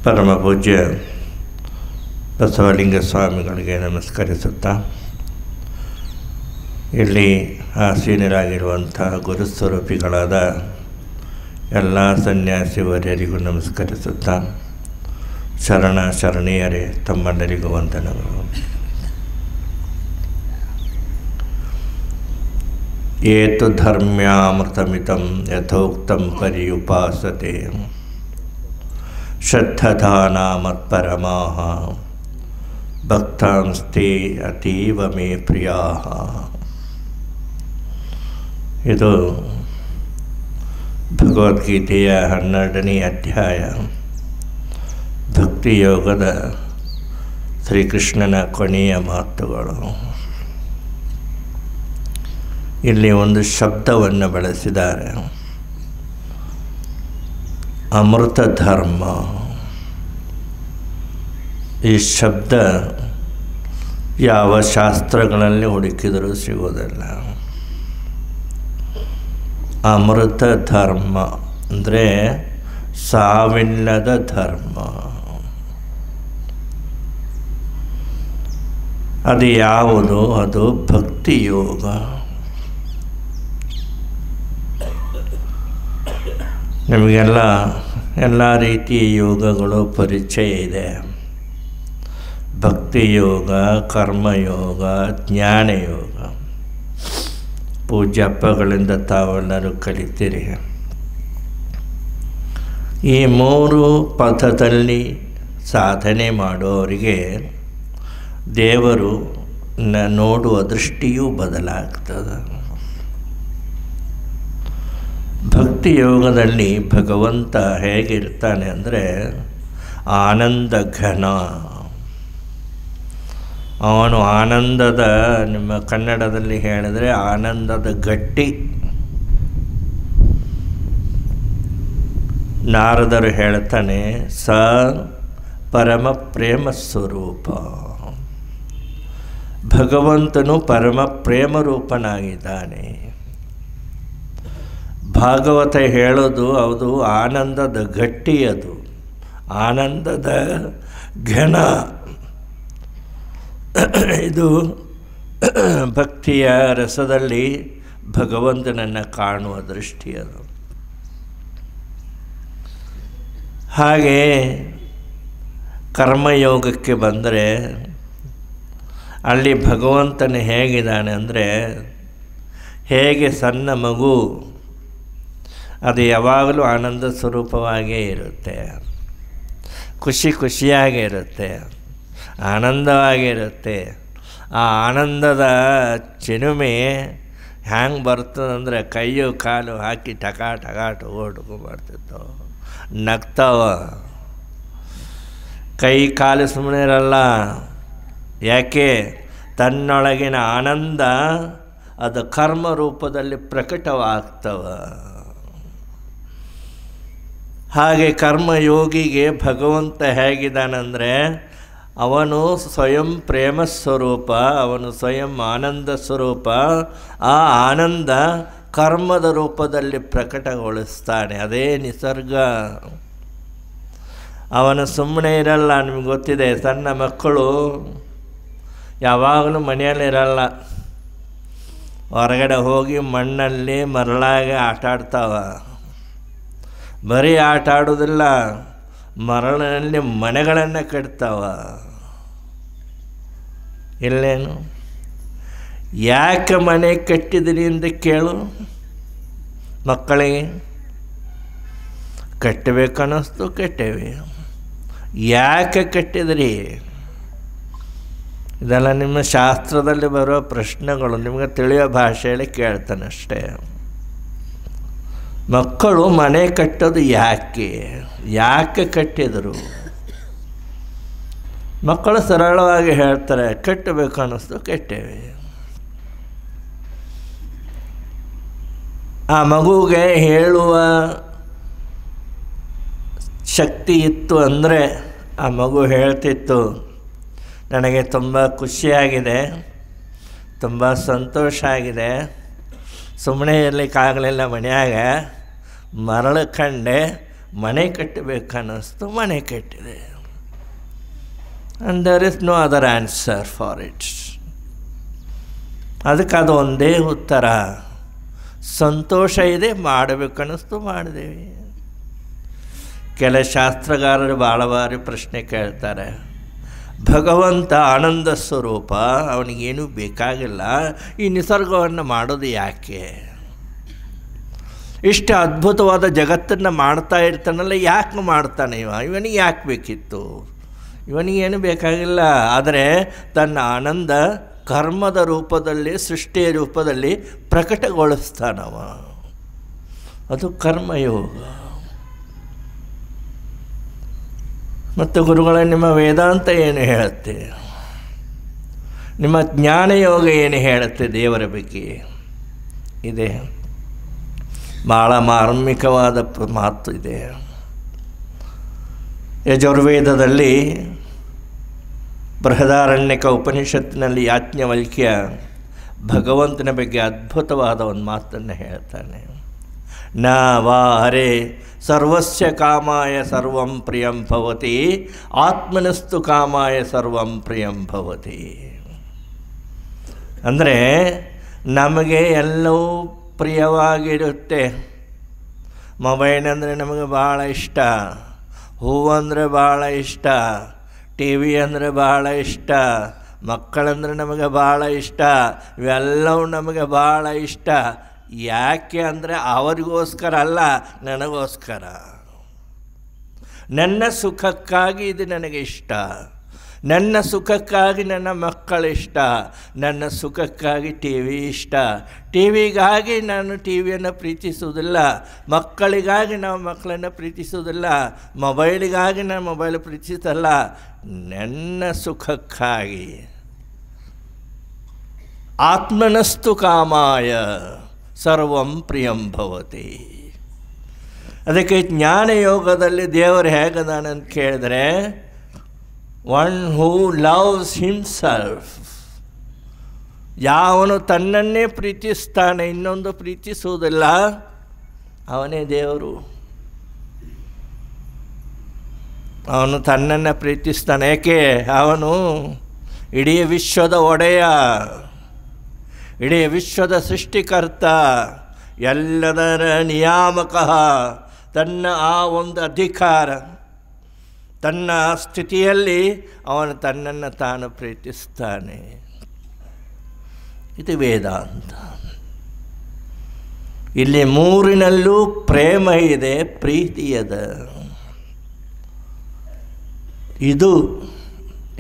ಪರಮ ಪೂಜ್ಯ ಬಸವಲಿಂಗ ಸ್ವಾಮಿಗಳಿಗೆ ನಮಸ್ಕರಿಸುತ್ತಾ, ಇಲ್ಲಿ ಆಸೀನರಾಗಿರುವಂಥ ಗುರುಸ್ವರೂಪಿಗಳಾದ ಎಲ್ಲ ಸನ್ಯಾಸಿವರ್ಯರಿಗೂ ನಮಸ್ಕರಿಸುತ್ತಾ, ಶರಣೀಯರೇ ತಮ್ಮೆಲ್ಲರಿಗೂ ವಂದನಗಳು. ಏತು ಧರ್ಮ್ಯಾಮೃತಮಿತಂ ಯಥೋಕ್ತಂ ಪರ್ಯುಪಾಸತೆ ಶ್ರದ್ಧಧಾನಾ ಮತ್ಪರಮಾಃ ಭಕ್ತಾಂಸ್ತೆ ಅತೀವ ಮೇ ಪ್ರಿಯಾಃ. ಇದು ಭಗವದ್ಗೀತೆಯ 12ನೇ ಅಧ್ಯಾಯ, ಭಕ್ತಿಯೋಗದ ಶ್ರೀಕೃಷ್ಣನ ಕೊನೆಯ ಮಾತುಗಳು. ಇಲ್ಲಿ ಒಂದು ಶಬ್ದವನ್ನು ಬಳಸಿದ್ದಾರೆ, ಅಮೃತ ಧರ್ಮ. ಈ ಶಬ್ದ ಯಾವ ಶಾಸ್ತ್ರಗಳಲ್ಲಿ ಹುಡುಕಿದರೂ ಸಿಗೋದಿಲ್ಲ. ಅಮೃತ ಧರ್ಮ ಅಂದರೆ ಸಾವಿಲ್ಲದ ಧರ್ಮ. ಅದು ಯಾವುದು? ಅದು ಭಕ್ತಿಯೋಗ. ನಿಮಗೆಲ್ಲ ಎಲ್ಲ ರೀತಿಯ ಯೋಗಗಳು ಪರಿಚಯ ಇದೆ. ಭಕ್ತಿಯೋಗ, ಕರ್ಮಯೋಗ, ಜ್ಞಾನಯೋಗ. ಪೂಜ್ಯಪ್ಪಗಳಿಂದ ತಾವೆಲ್ಲರೂ ಕಲಿತೀರಿ. ಈ 3 ಪಥದಲ್ಲಿ ಸಾಧನೆ ಮಾಡೋರಿಗೆ ದೇವರು ನೋಡುವ ದೃಷ್ಟಿಯೂ ಬದಲಾಗ್ತದೆ. ಭಕ್ತಿಯೋಗದಲ್ಲಿ ಭಗವಂತ ಹೇಗಿರ್ತಾನೆ ಅಂದರೆ ಆನಂದ ಘನ. ಅವನು ಆನಂದದ, ನಿಮ್ಮ ಕನ್ನಡದಲ್ಲಿ ಹೇಳಿದರೆ ಆನಂದದ ಗಟ್ಟಿ. ನಾರದರು ಹೇಳ್ತಾನೆ, ಸ ಪರಮ ಪ್ರೇಮ ಸ್ವರೂಪ. ಭಗವಂತನು ಪರಮ ಪ್ರೇಮ ರೂಪನಾಗಿದ್ದಾನೆ. ಭಾಗವತ ಹೇಳೋದು ಅದು ಆನಂದದ ಗಟ್ಟಿ, ಅದು ಆನಂದದ ಘನ. ಇದು ಭಕ್ತಿಯ ರಸದಲ್ಲಿ ಭಗವಂತನನ್ನು ಕಾಣುವ ದೃಷ್ಟಿ ಅದು. ಹಾಗೆ ಕರ್ಮಯೋಗಕ್ಕೆ ಬಂದರೆ ಅಲ್ಲಿ ಭಗವಂತನು ಹೇಗಿದ್ದಾನೆ ಅಂದರೆ, ಹೇಗೆ ಸಣ್ಣ ಮಗು ಅದು ಯಾವಾಗಲೂ ಆನಂದ ಸ್ವರೂಪವಾಗೇ ಇರುತ್ತೆ, ಖುಷಿಯಾಗೇ ಇರುತ್ತೆ, ಆನಂದವಾಗಿರುತ್ತೆ. ಆ ಆನಂದದ ಚಿನುಮೆ ಹ್ಯಾಂಗೆ ಬರ್ತದಂದರೆ ಕೈಯು ಕಾಲು ಹಾಕಿ ಟಕಾಟ ಓಡ್ಕೊಂಡ್ಬರ್ತಿತ್ತು, ನಗ್ತಾವ. ಕೈ ಕಾಲು ಸುಮ್ಮನೆ ಇರಲ್ಲ. ಯಾಕೆ? ತನ್ನೊಳಗಿನ ಆನಂದ ಅದು ಕರ್ಮ ರೂಪದಲ್ಲಿ ಪ್ರಕಟವಾಗ್ತವ. ಹಾಗೆ ಕರ್ಮಯೋಗಿಗೆ ಭಗವಂತ ಹೇಗಿದ್ದಾನಂದರೆ, ಅವನು ಸ್ವಯಂ ಪ್ರೇಮ ಸ್ವರೂಪ, ಅವನು ಸ್ವಯಂ ಆನಂದ ಸ್ವರೂಪ. ಆ ಆನಂದ ಕರ್ಮದ ರೂಪದಲ್ಲಿ ಪ್ರಕಟಗೊಳಿಸ್ತಾನೆ. ಅದೇ ನಿಸರ್ಗ. ಅವನು ಸುಮ್ಮನೆ ಇರಲ್ಲ. ನಿಮ್ಗೆ ಗೊತ್ತಿದೆ, ಸಣ್ಣ ಮಕ್ಕಳು ಯಾವಾಗಲೂ ಮನೆಯಲ್ಲಿರಲ್ಲ, ಹೊರಗಡೆ ಹೋಗಿ ಮಣ್ಣಲ್ಲಿ ಮರಳಾಗಿ ಆಟ ಆಡ್ತಾವ. ಬರೀ ಆಟ ಆಡೋದಿಲ್ಲ, ಮರಳಿನಲ್ಲಿ ಮನೆಗಳನ್ನು ಕಟ್ತಾವ. ಇಲ್ಲೇನು? ಯಾಕೆ ಮನೆ ಕಟ್ಟಿದ್ರಿ ಅಂತ ಕೇಳು ಮಕ್ಕಳಿಗೆ. ಕಟ್ಟಬೇಕನ್ನಿಸ್ತು, ಕಟ್ಟೇವಿ. ಯಾಕೆ ಕಟ್ಟಿದ್ರಿ? ಇದೆಲ್ಲ ನಿಮ್ಮ ಶಾಸ್ತ್ರದಲ್ಲಿ ಬರೋ ಪ್ರಶ್ನೆಗಳು. ನಿಮಗೆ ತಿಳಿಯೋ ಭಾಷೆಯಲ್ಲಿ ಕೇಳ್ತಾನೆ ಅಷ್ಟೇ. ಮಕ್ಕಳು ಮನೆ ಕಟ್ಟೋದು ಯಾಕೆ ಕಟ್ಟಿದರು? ಮಕ್ಕಳು ಸರಳವಾಗಿ ಹೇಳ್ತಾರೆ, ಕಟ್ಟಬೇಕು ಅನ್ನಿಸ್ತು, ಕಟ್ಟೇವೆ. ಆ ಮಗುಗೆ ಹೇಳುವ ಶಕ್ತಿ ಇತ್ತು ಅಂದರೆ ಆ ಮಗು ಹೇಳ್ತಿತ್ತು, ನನಗೆ ತುಂಬ ಖುಷಿಯಾಗಿದೆ, ತುಂಬ ಸಂತೋಷ ಆಗಿದೆ, ಸುಮ್ಮನೆ ಇರಲಿಕ್ಕಾಗಲಿಲ್ಲ, ಮನೆಯಾಗ ಮರಳು ಕಂಡೆ, ಮನೆ ಕಟ್ಟಬೇಕನ್ನಿಸ್ತು, ಮನೆ ಕಟ್ಟಿದೆ. And there is no other answer for it. ಅದಕ್ಕೆ ಅದು ಒಂದೇ ಉತ್ತರ. ಸಂತೋಷ ಇದೆ, ಮಾಡಬೇಕನ್ನಿಸ್ತು, ಮಾಡಿದೇವೆ. ಕೆಲ ಶಾಸ್ತ್ರಗಾರರು ಭಾಳ ಬಾರಿ ಪ್ರಶ್ನೆ ಕೇಳ್ತಾರೆ. ಭಗವಂತ ಆನಂದ ಸ್ವರೂಪ, ಅವನಿಗೇನೂ ಬೇಕಾಗಿಲ್ಲ, ಈ ನಿಸರ್ಗವನ್ನು ಮಾಡೋದು ಯಾಕೆ? ಇಷ್ಟು ಅದ್ಭುತವಾದ ಜಗತ್ತನ್ನು ಮಾಡ್ತಾ ಇರ್ತಾನಲ್ಲ, ಯಾಕೆ ಮಾಡ್ತಾನೆ ಇವನಿಗೆ ಯಾಕೆ ಬೇಕಿತ್ತು? ಇವನಿಗೇನು ಬೇಕಾಗಿಲ್ಲ. ಆದರೆ ತನ್ನ ಆನಂದ ಕರ್ಮದ ರೂಪದಲ್ಲಿ, ಸೃಷ್ಟಿಯ ರೂಪದಲ್ಲಿ ಪ್ರಕಟಗೊಳಿಸ್ತಾನವ. ಅದು ಕರ್ಮಯೋಗ. ಮತ್ತು ಗುರುಗಳೇ, ನಿಮ್ಮ ವೇದಾಂತ ಏನು ಹೇಳುತ್ತೆ? ನಿಮ್ಮ ಜ್ಞಾನಯೋಗ ಏನು ಹೇಳುತ್ತೆ ದೇವರ ಬಗ್ಗೆ? ಇದೆ, ಭಾಳ ಮಾರ್ಮಿಕವಾದ ಮಾತು ಇದೆ. ಯಜುರ್ವೇದದಲ್ಲಿ ಬೃಹದಾರಣ್ಯಕ ಉಪನಿಷತ್ತಿನಲ್ಲಿ ಯಾಜ್ಞವಲ್ಕ್ಯ ಭಗವಂತನ ಬಗ್ಗೆ ಅದ್ಭುತವಾದ ಒಂದು ಮಾತನ್ನು ಹೇಳ್ತಾನೆ. ನ ವಾ ಹರೇ ಸರ್ವಸ್ಯ ಕಾಮಾಯ ಸರ್ವಂ ಪ್ರಿಯಂ ಭವತಿ, ಆತ್ಮನಸ್ತು ಕಾಮಾಯ ಸರ್ವಂ ಪ್ರಿಯಂ ಭವತಿ. ಅಂದರೆ ನಮಗೆ ಎಲ್ಲವೂ ಪ್ರಿಯವಾಗಿರುತ್ತೆ. ಮೊಬೈಲ್ ಅಂದರೆ ನಮಗೆ ಭಾಳ ಇಷ್ಟ, ಹೂವಂದರೆ ಭಾಳ ಇಷ್ಟ, ಟಿ ವಿ ಅಂದರೆ ಭಾಳ ಇಷ್ಟ, ಮಕ್ಕಳಂದರೆ ನಮಗೆ ಭಾಳ ಇಷ್ಟ. ಇವೆಲ್ಲವೂ ನಮಗೆ ಭಾಳ ಇಷ್ಟ. ಯಾಕೆ ಅಂದರೆ ಅವರಿಗೋಸ್ಕರ ಅಲ್ಲ, ನನಗೋಸ್ಕರ. ನನ್ನ ಸುಖಕ್ಕಾಗಿ ಇದು ನನಗೆ ಇಷ್ಟ. ನನ್ನ ಸುಖಕ್ಕಾಗಿ ನನ್ನ ಮಕ್ಕಳಿಷ್ಟ. ನನ್ನ ಸುಖಕ್ಕಾಗಿ ಟಿ ವಿ ಇಷ್ಟ. ಟಿ ವಿಗಾಗಿ ನಾನು ಟಿ ವಿಯನ್ನು ಪ್ರೀತಿಸುವುದಿಲ್ಲ. ಮಕ್ಕಳಿಗಾಗಿ ನಾವು ಮಕ್ಕಳನ್ನು ಪ್ರೀತಿಸುವುದಿಲ್ಲ. ಮೊಬೈಲಿಗಾಗಿ ನಾನು ಮೊಬೈಲ್ ಪ್ರೀತಿಸಲ್ಲ. ನನ್ನ ಸುಖಕ್ಕಾಗಿ. ಆತ್ಮನಸ್ತು ಕಾಮಾಯ ಸರ್ವಂ ಪ್ರಿಯಂ ಭವತಿ. ಅದಕ್ಕೆ ಜ್ಞಾನಯೋಗದಲ್ಲಿ ದೇವರು ಹೇಗದಾನಂತ ಕೇಳಿದ್ರೆ, ಒನ್ ಹೂ ಲವ್ಸ್ ಹಿಮ್ಸೆಲ್ಫ್, ಯಾವನು ತನ್ನನ್ನೇ ಪ್ರೀತಿಸ್ತಾನೆ, ಇನ್ನೊಂದು ಪ್ರೀತಿಸುವುದಿಲ್ಲ, ಅವನೇ ದೇವರು. ಅವನು ತನ್ನನ್ನು ಪ್ರೀತಿಸ್ತಾನೆ. ಏಕೆ? ಅವನು ಇಡೀ ವಿಶ್ವದ ಒಡೆಯ, ಇಡೀ ವಿಶ್ವದ ಸೃಷ್ಟಿಕರ್ತ, ಎಲ್ಲದರ ನಿಯಾಮಕ. ತನ್ನ ಆ ಒಂದು ಅಧಿಕಾರ, ತನ್ನ ಸ್ಥಿತಿಯಲ್ಲಿ ಅವನು ತನ್ನನ್ನು ತಾನು ಪ್ರೀತಿಸ್ತಾನೆ. ಇದು ವೇದಾಂತ. ಇಲ್ಲಿ ಮೂರಿನಲ್ಲೂ ಪ್ರೇಮ ಇದೆ, ಪ್ರೀತಿಯದ.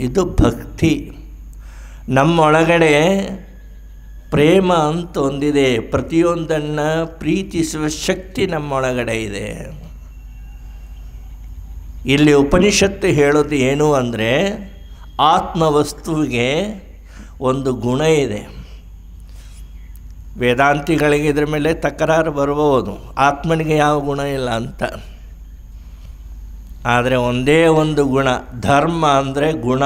ಇದು ಭಕ್ತಿ. ನಮ್ಮೊಳಗಡೆ ಪ್ರೇಮ ಅಂತ ಒಂದಿದೆ. ಪ್ರತಿಯೊಂದನ್ನು ಪ್ರೀತಿಸುವ ಶಕ್ತಿ ನಮ್ಮೊಳಗಡೆ ಇದೆ. ಇಲ್ಲಿ ಉಪನಿಷತ್ತು ಹೇಳೋದು ಏನು ಅಂದರೆ, ಆತ್ಮವಸ್ತುವಿಗೆ ಒಂದು ಗುಣ ಇದೆ. ವೇದಾಂತಿಗಳಿಗೆ ಇದರ ಮೇಲೆ ತಕರಾರು ಬರ್ಬೋದು, ಆತ್ಮನಿಗೆ ಯಾವ ಗುಣ ಇಲ್ಲ ಅಂತ. ಆದರೆ ಒಂದೇ ಒಂದು ಗುಣ, ಧರ್ಮ ಅಂದರೆ ಗುಣ.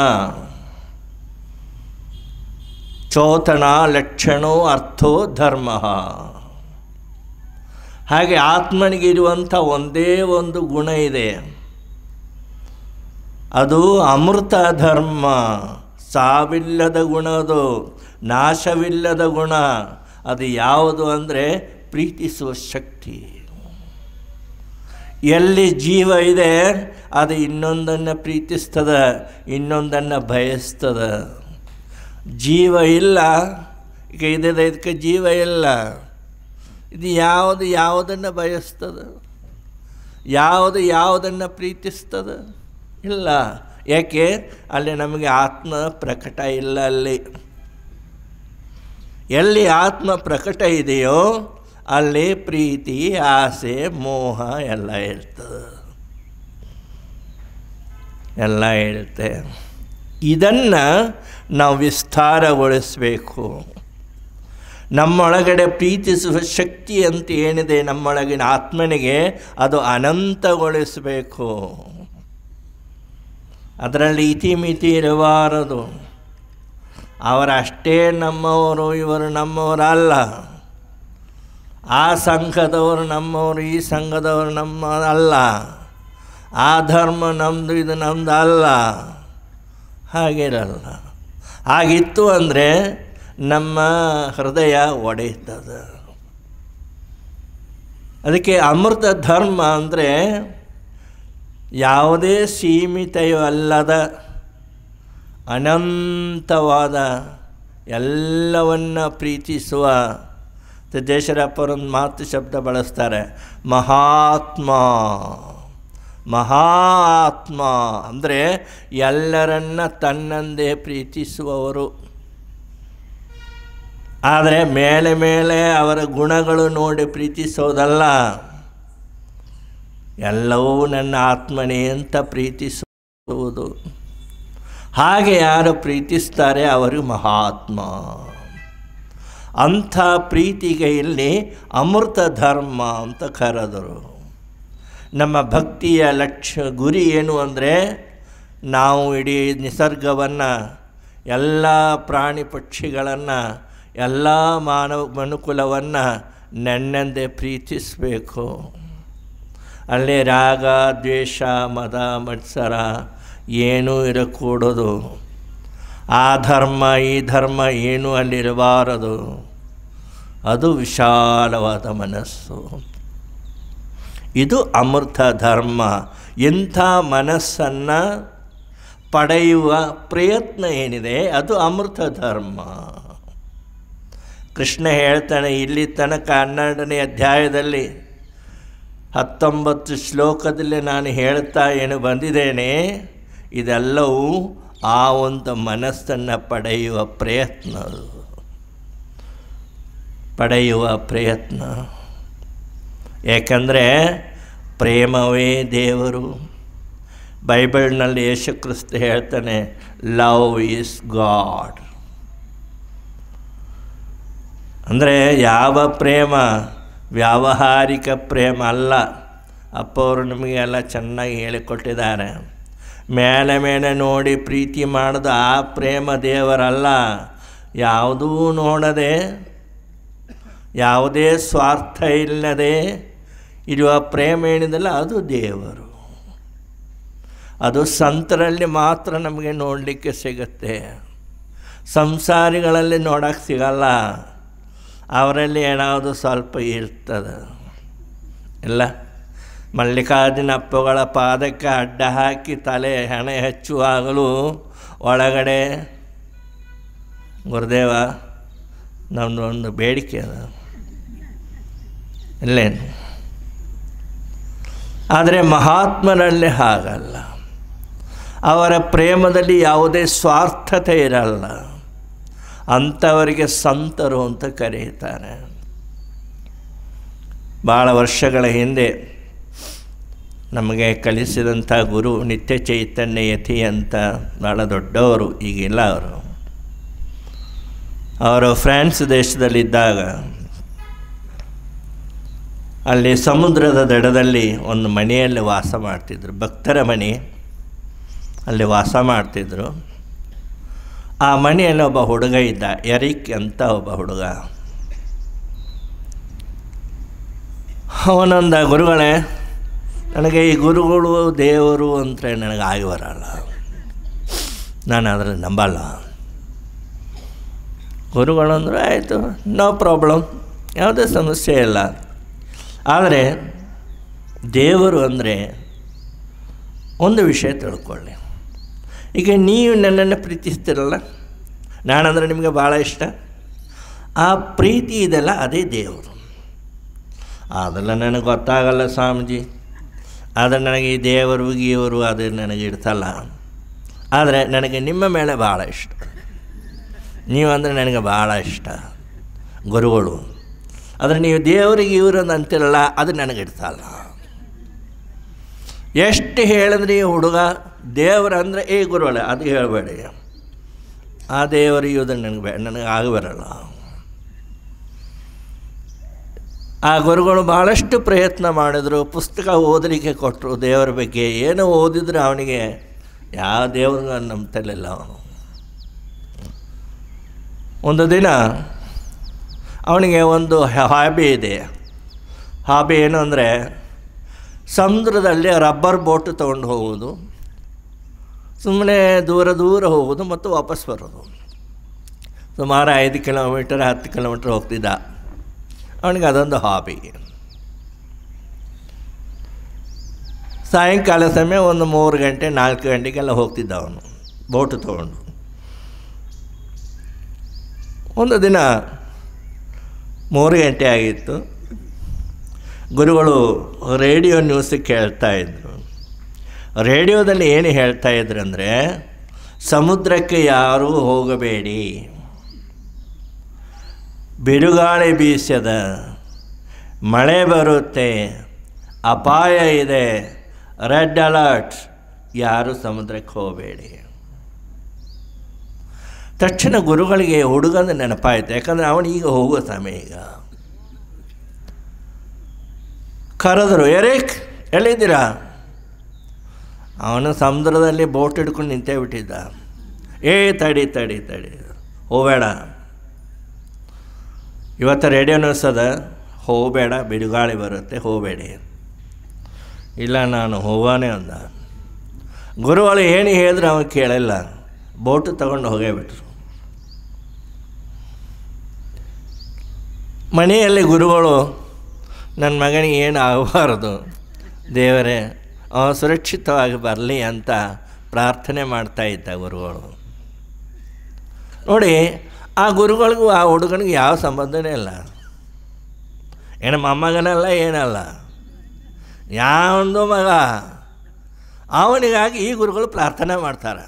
ಚೋತನ ಲಕ್ಷಣೋ ಅರ್ಥೋ ಧರ್ಮ. ಹಾಗೆ ಆತ್ಮನಿಗಿರುವಂಥ ಒಂದೇ ಒಂದು ಗುಣ ಇದೆ, ಅದು ಅಮೃತ ಧರ್ಮ. ಸಾವಿಲ್ಲದ ಗುಣ, ಅದು ನಾಶವಿಲ್ಲದ ಗುಣ. ಅದು ಯಾವುದು ಅಂದರೆ ಪ್ರೀತಿಸುವ ಶಕ್ತಿ. ಎಲ್ಲಿ ಜೀವ ಇದೆ ಅದು ಇನ್ನೊಂದನ್ನು ಪ್ರೀತಿಸ್ತದೆ, ಇನ್ನೊಂದನ್ನು ಬಯಸ್ತದೆ. ಜೀವ ಇಲ್ಲ, ಈಗ ಇದಿದೆ, ಇದಕ್ಕೆ ಜೀವ ಇಲ್ಲ. ಇದು ಯಾವುದನ್ನು ಬಯಸ್ತದೆ? ಯಾವುದನ್ನು ಪ್ರೀತಿಸ್ತದೆ? ಇಲ್ಲ. ಯಾಕೆ? ಅಲ್ಲಿ ನಮಗೆ ಆತ್ಮ ಪ್ರಕಟ ಇಲ್ಲ. ಎಲ್ಲಿ ಆತ್ಮ ಪ್ರಕಟ ಇದೆಯೋ ಅಲ್ಲಿ ಪ್ರೀತಿ, ಆಸೆ, ಮೋಹ ಎಲ್ಲ ಇರ್ತದೆ, ಎಲ್ಲ ಇರುತ್ತೆ. ಇದನ್ನು ನಾವು ವಿಸ್ತಾರಗೊಳಿಸಬೇಕು. ನಮ್ಮೊಳಗಡೆ ಪ್ರೀತಿಸುವ ಶಕ್ತಿ ಅಂತ ಏನಿದೆ ನಮ್ಮೊಳಗಿನ ಆತ್ಮನಿಗೆ, ಅದು ಅನಂತಗೊಳಿಸಬೇಕು. ಅದರಲ್ಲಿ ಇತಿಮಿತಿ ಇರಬಾರದು. ಅವರಷ್ಟೇ ನಮ್ಮವರು, ಇವರು ನಮ್ಮವರಲ್ಲ. ಆ ಸಂಘದವರು ನಮ್ಮವರು, ಈ ಸಂಘದವರು ನಮ್ಮ ಅಲ್ಲ, ಆ ಧರ್ಮ ನಮ್ಮದು, ಇದು ನಮ್ಮದು ಅಲ್ಲ. ಹಾಗಿರಲ್ಲ. ಹಾಗಿತ್ತು ಅಂದರೆ ನಮ್ಮ ಹೃದಯ ಒಡೆಯುತ್ತದೆ. ಅದಕ್ಕೆ ಅಮೃತ ಧರ್ಮ ಅಂದರೆ ಯಾವುದೇ ಸೀಮಿತೆಯೂ ಅಲ್ಲದ ಅನಂತವಾದ ಎಲ್ಲವನ್ನ ಪ್ರೀತಿಸುವ. ಸಿದ್ದೇಶ್ವರಪ್ಪರೊಂದು ಮಾತು ಶಬ್ದ ಬಳಸ್ತಾರೆ, ಮಹಾತ್ಮ. ಮಹಾತ್ಮ ಅಂದರೆ ಎಲ್ಲರನ್ನ ತನ್ನಂದೇ ಪ್ರೀತಿಸುವವರು. ಆದರೆ ಮೇಲೆ ಮೇಲೆ ಅವರ ಗುಣಗಳು ನೋಡಿ ಪ್ರೀತಿಸೋದಲ್ಲ, ಎಲ್ಲವೂ ನನ್ನ ಆತ್ಮನೇ ಅಂತ ಪ್ರೀತಿಸುವುದು. ಹಾಗೆ ಯಾರು ಪ್ರೀತಿಸ್ತಾರೆ ಅವರು ಮಹಾತ್ಮ. ಅಂಥ ಪ್ರೀತಿಗೆ ಇಲ್ಲಿ ಅಮೃತ ಧರ್ಮ ಅಂತ ಕರೆದರು. ನಮ್ಮ ಭಕ್ತಿಯ ಲಕ್ಷ್ಯ ಗುರಿ ಏನು ಅಂದರೆ ನಾವು ಇಡೀ ನಿಸರ್ಗವನ್ನು, ಎಲ್ಲ ಪ್ರಾಣಿ ಪಕ್ಷಿಗಳನ್ನು, ಎಲ್ಲ ಮನುಕುಲವನ್ನು ನನ್ನೆಂದೇ ಪ್ರೀತಿಸಬೇಕು. ಅಲ್ಲಿ ರಾಗ, ದ್ವೇಷ, ಮದ, ಮತ್ಸರ ಏನೂ ಇರಕೂಡದು. ಆ ಧರ್ಮ ಈ ಧರ್ಮ ಏನೂ ಅಲ್ಲಿರಬಾರದು. ಅದು ವಿಶಾಲವಾದ ಮನಸ್ಸು. ಇದು ಅಮೃತ ಧರ್ಮ. ಇಂಥ ಮನಸ್ಸನ್ನು ಪಡೆಯುವ ಪ್ರಯತ್ನ ಏನಿದೆ ಅದು ಅಮೃತ ಧರ್ಮ. ಕೃಷ್ಣ ಹೇಳ್ತಾನೆ ಇಲ್ಲಿ ತನಕ 12ನೇ ಅಧ್ಯಾಯದಲ್ಲಿ 19 ಶ್ಲೋಕದಲ್ಲಿ ನಾನು ಹೇಳ್ತಾ ಏನು ಬಂದಿದ್ದೇನೆ, ಇದೆಲ್ಲವೂ ಆ ಒಂದು ಮನಸ್ಸನ್ನು ಪಡೆಯುವ ಪ್ರಯತ್ನ. ಏಕೆಂದರೆ ಪ್ರೇಮವೇ ದೇವರು. ಬೈಬಲ್ನಲ್ಲಿ ಯೇಸು ಕ್ರಿಸ್ತ ಹೇಳ್ತಾನೆ, ಲವ್ ಈಸ್ ಗಾಡ್. ಅಂದರೆ ಯಾವ ಪ್ರೇಮ ವ್ಯಾವಹಾರಿಕ ಪ್ರೇಮ ಅಲ್ಲ. ಅಪ್ಪವರು ನಮಗೆ ಎಲ್ಲ ಚೆನ್ನಾಗಿ ಹೇಳಿಕೊಟ್ಟಿದ್ದಾರೆ. ಮೇಲೆ ಮೇಲೆ ನೋಡಿ ಪ್ರೀತಿ ಮಾಡೋದು ಆ ಪ್ರೇಮ ದೇವರಲ್ಲ. ಯಾವುದೂ ನೋಡದೆ, ಯಾವುದೇ ಸ್ವಾರ್ಥ ಇಲ್ಲದೆ ಇರುವ ಪ್ರೇಮ ಏನಿದೆಯಲ್ಲ ಅದು ದೇವರು. ಅದು ಸಂತರಲ್ಲಿ ಮಾತ್ರ ನಮಗೆ ನೋಡಲಿಕ್ಕೆ ಸಿಗುತ್ತೆ. ಸಂಸಾರಿಗಳಲ್ಲಿ ನೋಡೋಕ್ಕೆ ಸಿಗಲ್ಲ. ಅವರಲ್ಲಿ ಏನಾವುದು ಸ್ವಲ್ಪ ಇರ್ತದೆ. ಇಲ್ಲ, ಮಲ್ಲಿಕಾರ್ಜುನ ಅಪ್ಪಗಳ ಪಾದಕ್ಕೆ ಅಡ್ಡ ಹಾಕಿ ತಲೆ ಹಣೆ ಹಚ್ಚುವಾಗಲೂ ಒಳಗಡೆ ಗುರುದೇವ ನಮ್ಮದು ಒಂದು ಬೇಡಿಕೆ ಅದ ಇಲ್ಲೇನು. ಆದರೆ ಮಹಾತ್ಮರಲ್ಲಿ ಹಾಗಲ್ಲ. ಅವರ ಪ್ರೇಮದಲ್ಲಿ ಯಾವುದೇ ಸ್ವಾರ್ಥತೆ ಇರಲ್ಲ. ಅಂಥವರಿಗೆ ಸಂತರು ಅಂತ ಕರೆಯುತ್ತಾರೆ. ಭಾಳ ವರ್ಷಗಳ ಹಿಂದೆ ನಮಗೆ ಕಲಿಸಿದಂಥ ಗುರು ನಿತ್ಯ ಚೈತನ್ಯ ಯತಿ ಅಂತ ಭಾಳ ದೊಡ್ಡವರು, ಈಗಿಲ್ಲ ಅವರು ಫ್ರಾನ್ಸ್ ದೇಶದಲ್ಲಿದ್ದಾಗ ಅಲ್ಲಿ ಸಮುದ್ರದ ದಡದಲ್ಲಿ ಒಂದು ಮನೆಯಲ್ಲಿ ವಾಸ ಮಾಡ್ತಿದ್ರು, ಭಕ್ತರ ಮನೆ. ಅಲ್ಲಿ ವಾಸ ಮಾಡ್ತಿದ್ರು. ಆ ಮನೆಯಲ್ಲಿ ಒಬ್ಬ ಹುಡುಗ ಇದ್ದ, ಎರಿಕ್ ಅಂತ ಒಬ್ಬ ಹುಡುಗ. ಅವನೊಂದ, ಗುರುಗಳೇ ನನಗೆ ಈ ಗುರುಗಳು ದೇವರು ಅಂದರೆ ನನಗೆ ಆಗಿ ಬರಲ್ಲ, ನಾನು ಅದನ್ನು ನಂಬಲ್ಲ. ಗುರುಗಳು ಅಂದರೆ ಆಯಿತು, ನೋ ಪ್ರಾಬ್ಲಮ್, ಯಾವುದೇ ಸಮಸ್ಯೆ ಇಲ್ಲ. ಆದರೆ ದೇವರು ಅಂದರೆ ಒಂದು ವಿಷಯ ತಿಳ್ಕೊಳ್ಳಿ. ಈಗ ನೀವು ನನ್ನನ್ನು ಪ್ರೀತಿಸ್ತಿರಲ್ಲ, ನಾನಂದರೆ ನಿಮಗೆ ಭಾಳ ಇಷ್ಟ. ಆ ಪ್ರೀತಿ ಇದೆಲ್ಲ ಅದೇ ದೇವರು. ಅದೆಲ್ಲ ನನಗೆ ಗೊತ್ತಾಗಲ್ಲ ಸ್ವಾಮೀಜಿ, ಆದರೆ ನನಗೆ ಈ ದೇವರು ಗೀವರು ಅದು ನನಗೆ ಇಡ್ತಲ್ಲ. ಆದರೆ ನನಗೆ ನಿಮ್ಮ ಮೇಲೆ ಭಾಳ ಇಷ್ಟ. ನೀವಂದರೆ ನನಗೆ ಭಾಳ ಇಷ್ಟ ಗುರುಗಳು. ಆದರೆ ನೀವು ದೇವರಿಗೆ ಇವರು ಅಂತಿರಲ್ಲ, ಅದು ನನಗೆ ಇಡ್ತಲ್ಲ. ಎಷ್ಟು ಹೇಳಿದ್ರಿ ಹುಡುಗ ದೇವರಂದರೆ ಏ ಗುರುಗಳೇ ಅದು ಹೇಳಬೇಡಿ, ಆ ದೇವರು ಇವ್ದು ನನಗೆ ಆಗಬರಲ್ಲ. ಆ ಗುರುಗಳು ಭಾಳಷ್ಟು ಪ್ರಯತ್ನ ಮಾಡಿದರು, ಪುಸ್ತಕ ಓದಲಿಕ್ಕೆ ಕೊಟ್ಟರು ದೇವರ ಬಗ್ಗೆ. ಏನೋ ಓದಿದ್ರು ಅವನಿಗೆ ಯಾವ ದೇವ್ರಿಗೆ ನಂಬ್ತಿರಲಿಲ್ಲ ಅವನು. ಒಂದು ದಿನ ಅವನಿಗೆ ಒಂದು ಹಾಬಿ ಇದೆ. ಹಾಬಿ ಏನು ಅಂದರೆ ಸಮುದ್ರದಲ್ಲಿ ರಬ್ಬರ್ ಬೋಟ್ ತೊಗೊಂಡು ಹೋಗೋದು, ಸುಮ್ಮನೆ ದೂರ ದೂರ ಹೋಗೋದು ಮತ್ತು ವಾಪಸ್ ಬರೋದು. ಸುಮಾರು 5 ಕಿಲೋಮೀಟರ್ 10 ಕಿಲೋಮೀಟ್ರ್ ಹೋಗ್ತಿದ್ದ. ಅವನಿಗೆ ಅದೊಂದು ಹಾಬಿ. ಸಾಯಂಕಾಲ ಸಮಯ ಒಂದು 3 ಗಂಟೆ 4 ಗಂಟೆಗೆಲ್ಲ ಹೋಗ್ತಿದ್ದ ಅವನು ಬೋಟು ತೊಗೊಂಡು. ಒಂದು ದಿನ 3 ಗಂಟೆ ಆಗಿತ್ತು. ಗುರುಗಳು ರೇಡಿಯೋ ನ್ಯೂಸ್ ಕೇಳ್ತಾಯಿದ್ರು. ರೇಡಿಯೋದಲ್ಲಿ ಏನು ಹೇಳ್ತಾಯಿದ್ರು ಅಂದರೆ, ಸಮುದ್ರಕ್ಕೆ ಯಾರೂ ಹೋಗಬೇಡಿ, ಬಿರುಗಾಳಿ ಬೀಸದ, ಮಳೆ ಬರುತ್ತೆ, ಅಪಾಯ ಇದೆ, ರೆಡ್ ಅಲರ್ಟ್, ಯಾರೂ ಸಮುದ್ರಕ್ಕೆ ಹೋಗಬೇಡಿ. ತಕ್ಷಣ ಗುರುಗಳಿಗೆ ಹುಡುಗಂದು ನೆನಪಾಯಿತು. ಯಾಕಂದರೆ ಅವನು ಈಗ ಹೋಗೋ ಸಮಯ. ಈಗ ಕರೆದರು, ಎರಿಕ್ ಎಲ್ಲಿದ್ದೀರಾ? ಅವನು ಸಮುದ್ರದಲ್ಲಿ ಬೋಟ್ ಹಿಡ್ಕೊಂಡು ನಿಂತೇ ಬಿಟ್ಟಿದ್ದ. ತಡಿ ತಡಿ ತಡಿ, ಹೋಗಬೇಡ, ಇವತ್ತು ರೇಡಿಯೋ ನ್ಯೂಸ್ ಅದ, ಹೋಗಬೇಡ, ಬಿರುಗಾಳಿ ಬರುತ್ತೆ, ಹೋಗಬೇಡಿ. ಇಲ್ಲ, ನಾನು ಹೋಗೋನೇ ಅಂದ. ಗುರುಗಳು ಏನು ಹೇಳಿದ್ರೆ ಅವನು ಕೇಳಿಲ್ಲ, ಬೋಟು ತಗೊಂಡು ಹೋಗೇಬಿಟ್ರು. ಮನೆಯಲ್ಲಿ ಗುರುಗಳು ನನ್ನ ಮಗನಿಗೆ ಏನು ಆಗಬಾರ್ದು, ದೇವರೇ ಅವನು ಸುರಕ್ಷಿತವಾಗಿ ಬರಲಿ ಅಂತ ಪ್ರಾರ್ಥನೆ ಮಾಡ್ತಾಯಿದ್ದ ಗುರುಗಳು. ನೋಡಿ, ಆ ಗುರುಗಳಿಗೂ ಆ ಹುಡುಗನಿಗೆ ಯಾವ ಸಂಬಂಧನೇ ಇಲ್ಲ. ಏನು ಮೊಮ್ಮಗನಲ್ಲ, ಏನಲ್ಲ, ಯಾವೊಂದು ಮಗ. ಅವನಿಗಾಗಿ ಈ ಗುರುಗಳು ಪ್ರಾರ್ಥನೆ ಮಾಡ್ತಾರೆ,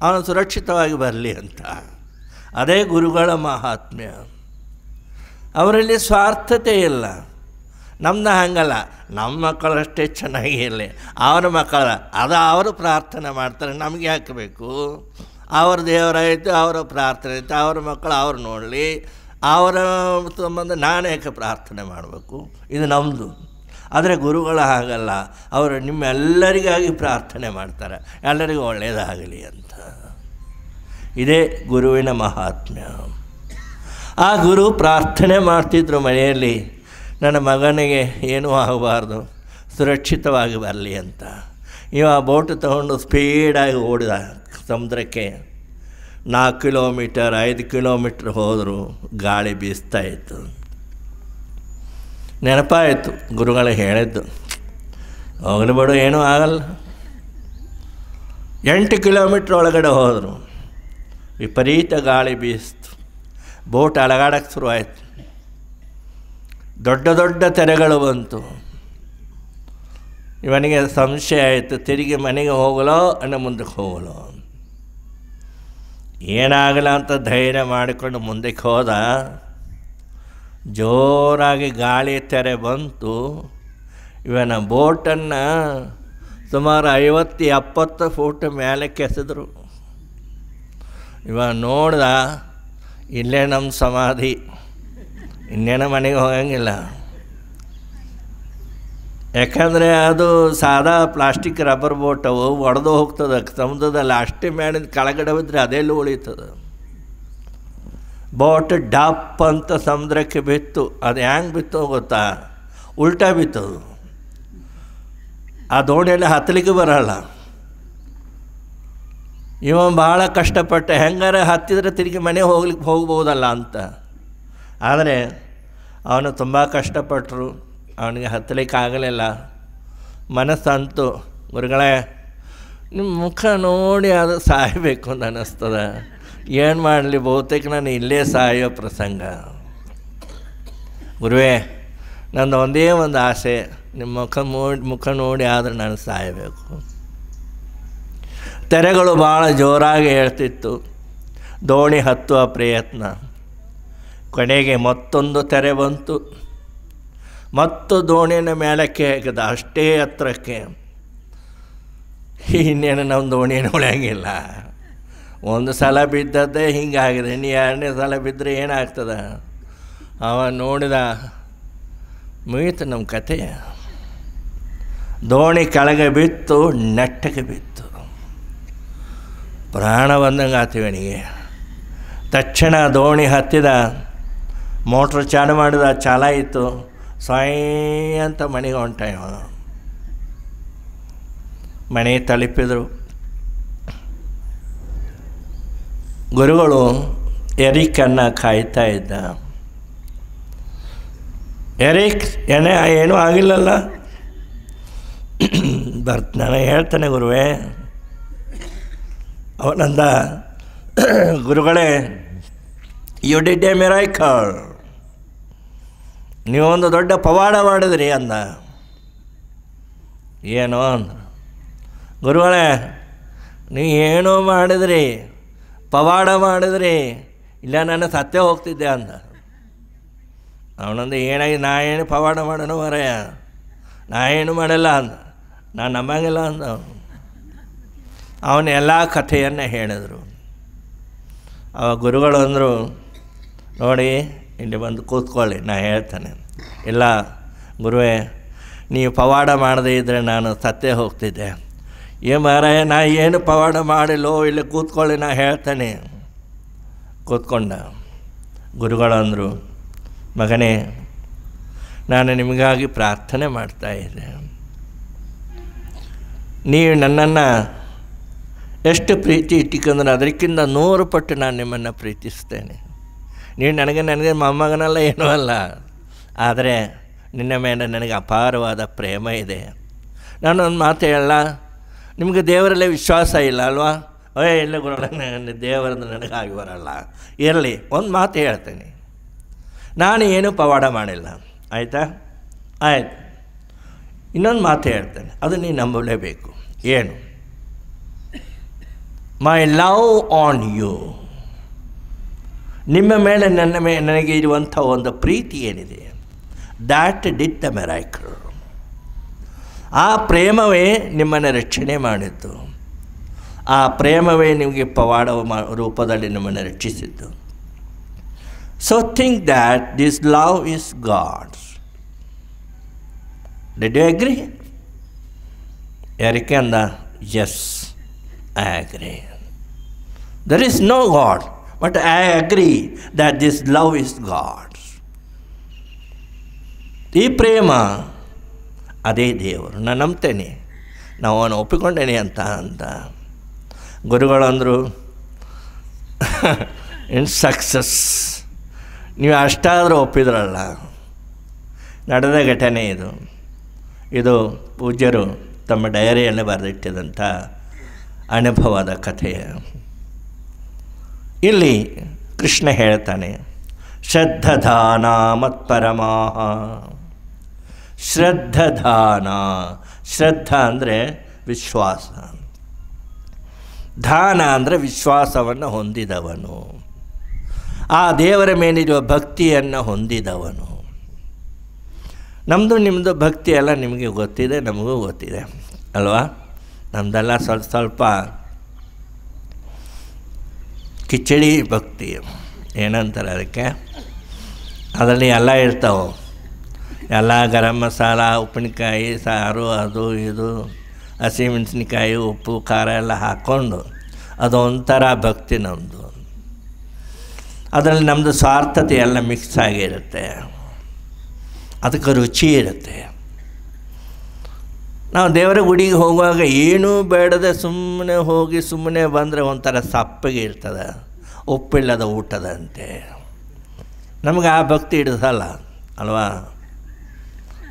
ಅವನು ಸುರಕ್ಷಿತವಾಗಿ ಬರಲಿ ಅಂತ. ಅದೇ ಗುರುಗಳ ಮಹಾತ್ಮ್ಯ. ಅವರಲ್ಲಿ ಸ್ವಾರ್ಥತೆ ಇಲ್ಲ. ನಮ್ಮನ್ನ ಹಂಗಲ್ಲ, ನಮ್ಮ ಮಕ್ಕಳಷ್ಟೇ ಚೆನ್ನಾಗಿ ಇರಲಿ, ಅವರ ಮಕ್ಕಳ ಅದು ಅವರು ಪ್ರಾರ್ಥನೆ ಮಾಡ್ತಾರೆ, ನಮಗೆ ಹಾಕಬೇಕು. ಅವ್ರ ದೇವರಾಯಿತು, ಅವರ ಪ್ರಾರ್ಥನೆ ಆಯಿತು, ಅವ್ರ ಮಕ್ಕಳು ಅವ್ರು ನೋಡಲಿ, ಅವರ ಸಂಬಂಧ ನಾನು ಯಾಕೆ ಪ್ರಾರ್ಥನೆ ಮಾಡಬೇಕು, ಇದು ನಮ್ಮದು. ಆದರೆ ಗುರುಗಳು ಹಾಗಲ್ಲ, ಅವರು ನಿಮ್ಮೆಲ್ಲರಿಗಾಗಿ ಪ್ರಾರ್ಥನೆ ಮಾಡ್ತಾರೆ, ಎಲ್ಲರಿಗೂ ಒಳ್ಳೆಯದಾಗಲಿ ಅಂತ. ಇದೇ ಗುರುವಿನ ಮಹಾತ್ಮ್ಯ. ಆ ಗುರು ಪ್ರಾರ್ಥನೆ ಮಾಡ್ತಿದ್ರು ಮನೆಯಲ್ಲಿ, ನನ್ನ ಮಗನಿಗೆ ಏನೂ ಆಗಬಾರ್ದು, ಸುರಕ್ಷಿತವಾಗಿ ಬರಲಿ ಅಂತ. ಇವ ಬೋಟು ತಗೊಂಡು ಸ್ಪೀಡಾಗಿ ಓಡಿದ ಸಮುದ್ರಕ್ಕೆ. 4 ಕಿಲೋಮೀಟರ್ 5 ಕಿಲೋಮೀಟ್ರ್ ಹೋದರೂ ಗಾಳಿ ಬೀಸ್ತಾಯಿತ್ತು. ನೆನಪಾಯಿತು, ಗುರುಗಳು ಹೇಳಿದ್ದು, ಹೋಗಲಿ ಬಿಡು, ಏನೂ ಆಗಲ್ಲ. 8 ಕಿಲೋಮೀಟ್ರ್ ಒಳಗಡೆ ಹೋದರು. ವಿಪರೀತ ಗಾಳಿ ಬೀಸ್ತು, ಬೋಟ್ ಅಲಗಾಡಕ್ಕೆ ಶುರುವಾಯಿತು. ದೊಡ್ಡ ದೊಡ್ಡ ತೆರೆಗಳು ಬಂತು. ಇವನಿಗೆ ಸಂಶಯ ಆಯಿತು, ತಿರುಗಿ ಮನೆಗೆ ಹೋಗಲೋ ಅನ್ನೋ ಮುಂದಕ್ಕೆ ಹೋಗಲೋ. ಏನಾಗಲ್ಲ ಅಂತ ಧೈರ್ಯ ಮಾಡಿಕೊಂಡು ಮುಂದಕ್ಕೆ ಹೋದ. ಜೋರಾಗಿ ಗಾಳಿ ತೆರೆ ಬಂತು. ಇವನ ಬೋಟನ್ನು ಸುಮಾರು 50-70 ಫೂಟ್ ಮೇಲೆ ಕೆಸೆದರು. ಇವ ನೋಡ್ದ, ಇಲ್ಲೇ ನಮ್ಮ ಸಮಾಧಿ, ಇನ್ನೇನು ಮನೆಗೆ ಹೋಗಂಗಿಲ್ಲ. ಯಾಕಂದರೆ ಅದು ಸಾದಾ ಪ್ಲಾಸ್ಟಿಕ್ ರಬ್ಬರ್ ಬೋಟ್, ಅವು ಒಡೆದು ಹೋಗ್ತದೆ ಸಮುದ್ರದಲ್ಲಿ. ಅಷ್ಟೇ ಮೇಲಿಂದ ಕೆಳಗಡೆ ಬಿದ್ದರೆ ಅದೆಲ್ಲೂ ಉಳಿತದೆ. ಬೋಟ್ ಡಪ್ ಅಂತ ಸಮುದ್ರಕ್ಕೆ ಬಿತ್ತು. ಅದು ಹೆಂಗೆ ಬಿತ್ತು ಗೊತ್ತಾ? ಉಲ್ಟಾ ಬಿತ್ತದು. ಆ ದೋಣಿಯಲ್ಲಿ ಹತ್ತಲಿಕ್ಕೆ ಬರೋಲ್ಲ. ಇವ ಭಾಳ ಕಷ್ಟಪಟ್ಟ, ಹೆಂಗಾರ ಹತ್ತಿದ್ರೆ ತಿರುಗಿ ಮನೆ ಹೋಗ್ಬೋದಲ್ಲ ಅಂತ. ಆದರೆ ಅವನು ತುಂಬ ಕಷ್ಟಪಟ್ಟರು, ಅವನಿಗೆ ಹತ್ತಲಿಕ್ಕೆ ಆಗಲಿಲ್ಲ. ಮನಸ್ಸಂತು, ಗುರುಗಳೇ ನಿಮ್ಮ ಮುಖ ನೋಡಿ ಅದು ಸಾಯಬೇಕು ಅಂತ ಅನ್ನಿಸ್ತದೆ, ಏನು ಮಾಡಲಿ, ಬಹುತೇಕ ನಾನು ಇಲ್ಲೇ ಸಾಯೋ ಪ್ರಸಂಗ. ಗುರುವೇ, ನಂದು ಒಂದೇ ಒಂದು ಆಸೆ, ನಿಮ್ಮ ಮುಖ ನೋಡಿ ಆದರೆ ನಾನು ಸಾಯಬೇಕು. ತೆರೆಗಳು ಭಾಳ ಜೋರಾಗಿ ಹೇಳ್ತಿತ್ತು. ದೋಣಿ ಹತ್ತುವ ಪ್ರಯತ್ನ. ಕೊನೆಗೆ ಮತ್ತೊಂದು ತೆರೆ ಬಂತು. ಮತ್ತು ದೋಣಿನ ಮೇಲಕ್ಕೆ ಹಾಕಿದ, ಅಷ್ಟೇ ಹತ್ರಕ್ಕೆ. ಇನ್ನೇನು ನಮ್ಮ ದೋಣಿಯನ್ನು ಉಳಿಯಂಗಿಲ್ಲ. ಒಂದು ಸಲ ಬಿದ್ದದ್ದೇ ಹಿಂಗಾಗಿದೆ, ಇನ್ನು 2ನೇ ಸಲ ಬಿದ್ದರೆ ಏನಾಗ್ತದೆ? ಅವ ನೋಡಿದ, ಮುಗೀತು ನಮ್ಮ ಕತೆ. ದೋಣಿ ಕೆಳಗೆ ಬಿತ್ತು, ನೆಟ್ಟಗೆ ಬಿತ್ತು. ಪ್ರಾಣ ಬಂದಂಗೆ ಆತೀವನಿಗೆ. ತಕ್ಷಣ ದೋಣಿ ಹತ್ತಿದ, ಮೋಟ್ರ್ ಚಾಲು ಮಾಡಿದ ಚಾಲಾಯಿತು, ಸಾಯ್ ಅಂತ ಮನೆಗೆ ಹೊಂಟ ಇವನು. ಮನೆ ತಲುಪಿದರು. ಗುರುಗಳು ಎರಿಕನ್ನು ಕಾಯ್ತಾ ಇದ್ದ. ಎರಿಕ್ ಏನೂ ಆಗಿಲ್ಲಲ್ಲ, ನಾನು ಹೇಳ್ತಾನೆ ಗುರುವೇ. ಅವನಂದ, ಗುರುಗಳೇ, ಯು ಡಿಡ್ ಎ ಮಿರಾಕಲ್, ನೀವೊಂದು ದೊಡ್ಡ ಪವಾಡ ಮಾಡಿದ್ರಿ ಅಂದ. ಏನೋ ಅಂದ. ಗುರುಗಳೇ, ನೀವು ಏನೋ ಮಾಡಿದ್ರಿ, ಪವಾಡ ಮಾಡಿದ್ರಿ, ಇಲ್ಲ ನಾನು ಸತ್ತೇ ಹೋಗ್ತಿದ್ದೆ ಅಂದ. ಅವನಂದು, ಏನಾಗಿ ನಾ ಏನು ಪವಾಡ ಮಾಡೋಣ ಮರೆಯ, ನಾ ಏನು ಮಾಡಲ್ಲ ಅಂದ. ನಾನು ನಂಬಂಗಿಲ್ಲ ಅಂದ. ಅವನ ಎಲ್ಲ ಕಥೆಯನ್ನು ಹೇಳಿದರು. ಅವ ಗುರುಗಳು ಅಂದರು, ನೋಡಿ ಇಲ್ಲಿ ಬಂದು ಕೂತ್ಕೊಳ್ಳಿ, ನಾ ಹೇಳ್ತಾನೆ. ಇಲ್ಲ ಗುರುವೇ, ನೀವು ಪವಾಡ ಮಾಡದೇ ಇದ್ದರೆ ನಾನು ಸತ್ತೇ ಹೋಗ್ತಿದ್ದೆ. ಮಾರಾಯ, ನಾ ಏನು ಪವಾಡ ಮಾಡಿಲ್ಲೋ, ಇಲ್ಲಿ ಕೂತ್ಕೊಳ್ಳಿ, ನಾ ಹೇಳ್ತಾನೆ. ಕೂತ್ಕೊಂಡ. ಗುರುಗಳು ಅಂದರು, ಮಗನೇ, ನಾನು ನಿಮಗಾಗಿ ಪ್ರಾರ್ಥನೆ ಮಾಡ್ತಾಯಿದ್ದೆ. ನೀವು ನನ್ನನ್ನು ಎಷ್ಟು ಪ್ರೀತಿ ಇಟ್ಟಿಕೊಂಡ್ರೆ ಅದಕ್ಕಿಂತ 100 ಪಟ್ಟು ನಾನು ನಿಮ್ಮನ್ನು ಪ್ರೀತಿಸ್ತೇನೆ. ನೀವು ನನಗೆ ಮೊಮ್ಮಗನಲ್ಲ, ಏನೂ ಅಲ್ಲ, ಆದರೆ ನಿನ್ನ ಮೇಲೆ ನನಗೆ ಅಪಾರವಾದ ಪ್ರೇಮ ಇದೆ. ನಾನೊಂದು ಮಾತು ಹೇಳಲ್ಲ, ನಿಮಗೆ ದೇವರಲ್ಲೇ ವಿಶ್ವಾಸ ಇಲ್ಲ ಅಲ್ವಾ? ಇಲ್ಲ ಗುರುಗಳೇ, ದೇವರಂದು ನನಗಾಗಿ ಬರಲ್ಲ. ಇರಲಿ, ಒಂದು ಮಾತು ಹೇಳ್ತೇನೆ, ನಾನು ಏನೂ ಪವಾಡ ಮಾಡಿಲ್ಲ, ಆಯಿತಾ? ಆಯ್ತು. ಇನ್ನೊಂದು ಮಾತು ಹೇಳ್ತೇನೆ, ಅದು ನೀನು ನಂಬಲೇಬೇಕು. ಏನು? ಮೈ ಲವ್ ಆನ್ ಯು, ನಿಮ್ಮ ಮೇಲೆ ನನಗೆ ಇರುವಂಥ ಒಂದು ಪ್ರೀತಿ ಏನಿದೆ, ದ್ಯಾಟ್ ಡಿಡ್ ದ ಮಿರಾಕಲ್. ಆ ಪ್ರೇಮವೇ ನಿಮ್ಮನ್ನು ರಕ್ಷಣೆ ಮಾಡಿದ್ದು. ಆ ಪ್ರೇಮವೇ ನಿಮಗೆ ಪವಾಡ ರೂಪದಲ್ಲಿ ನಿಮ್ಮನ್ನು ರಕ್ಷಿಸಿದ್ದು. So think that this love is God's. Did you agree? ಯಾರಿಗೆ ಅಂದ? Yes, I agree. There is no God, but I agree that this love is God's. ಈ ಪ್ರೇಮ ಅದೇ ದೇವರು, ನಾನು ನಂಬ್ತೇನೆ, ನಾವು ಅವನು ಒಪ್ಪಿಕೊಂಡೇನೆ ಅಂತ ಗುರುಗಳಂದರು, ಇನ್ ಸಕ್ಸಸ್ ನೀವು ಅಷ್ಟಾದರೂ ಒಪ್ಪಿದ್ರಲ್ಲ. ನಡೆದ ಘಟನೆ ಇದು ಪೂಜ್ಯರು ತಮ್ಮ ಡೈರಿಯಲ್ಲಿ ಬರೆದಿಟ್ಟಿದಂಥ ಅನುಭವದ ಕಥೆ. ಇಲ್ಲಿ ಕೃಷ್ಣ ಹೇಳ್ತಾನೆ, ಶ್ರದ್ಧಧಾನ ಮತ್ಪರಮಾಹ. ಶ್ರದ್ಧಧಾನ, ಶ್ರದ್ಧಾ ಅಂದರೆ ವಿಶ್ವಾಸ, ಧಾನ ಅಂದರೆ ವಿಶ್ವಾಸವನ್ನು ಹೊಂದಿದವನು, ಆ ದೇವರ ಮೇಲಿರುವ ಭಕ್ತಿಯನ್ನು ಹೊಂದಿದವನು. ನಮ್ಮದು ನಿಮ್ಮದು ಭಕ್ತಿ ಎಲ್ಲ ನಿಮಗೆ ಗೊತ್ತಿದೆ, ನಮಗೂ ಗೊತ್ತಿದೆ ಅಲ್ವಾ? ನಮ್ಮದೆಲ್ಲ ಸ್ವಲ್ಪ ಕಿಚಡಿ ಭಕ್ತಿ, ಏನಂತಾರೆ ಅದಕ್ಕೆ, ಅದರಲ್ಲಿ ಎಲ್ಲ ಇರ್ತಾವೆ, ಎಲ್ಲ ಗರಂ ಮಸಾಲ, ಉಪ್ಪಿನಕಾಯಿ, ಸಾರು, ಅದು ಇದು, ಹಸಿಮೆಣಸಿನ್ಕಾಯಿ, ಉಪ್ಪು ಖಾರ ಎಲ್ಲ ಹಾಕ್ಕೊಂಡು ಅದೊಂಥರ ಭಕ್ತಿ ನಮ್ಮದು. ಅದರಲ್ಲಿ ನಮ್ಮದು ಸ್ವಾರ್ಥತೆ ಎಲ್ಲ ಮಿಕ್ಸ್ ಆಗಿರುತ್ತೆ, ಅದಕ್ಕೆ ರುಚಿ ಇರುತ್ತೆ. ನಾವು ದೇವರ ಗುಡಿಗೆ ಹೋಗುವಾಗ ಏನೂ ಬೇಡದೆ ಸುಮ್ಮನೆ ಹೋಗಿ ಸುಮ್ಮನೆ ಬಂದರೆ ಒಂಥರ ಸಪ್ಪಗೆ ಇರ್ತದೆ, ಉಪ್ಪಿಲ್ಲದ ಊಟದಂತೆ. ನಮಗೆ ಆ ಭಕ್ತಿ ಹಿಡಿಸಲ್ಲ ಅಲ್ವಾ?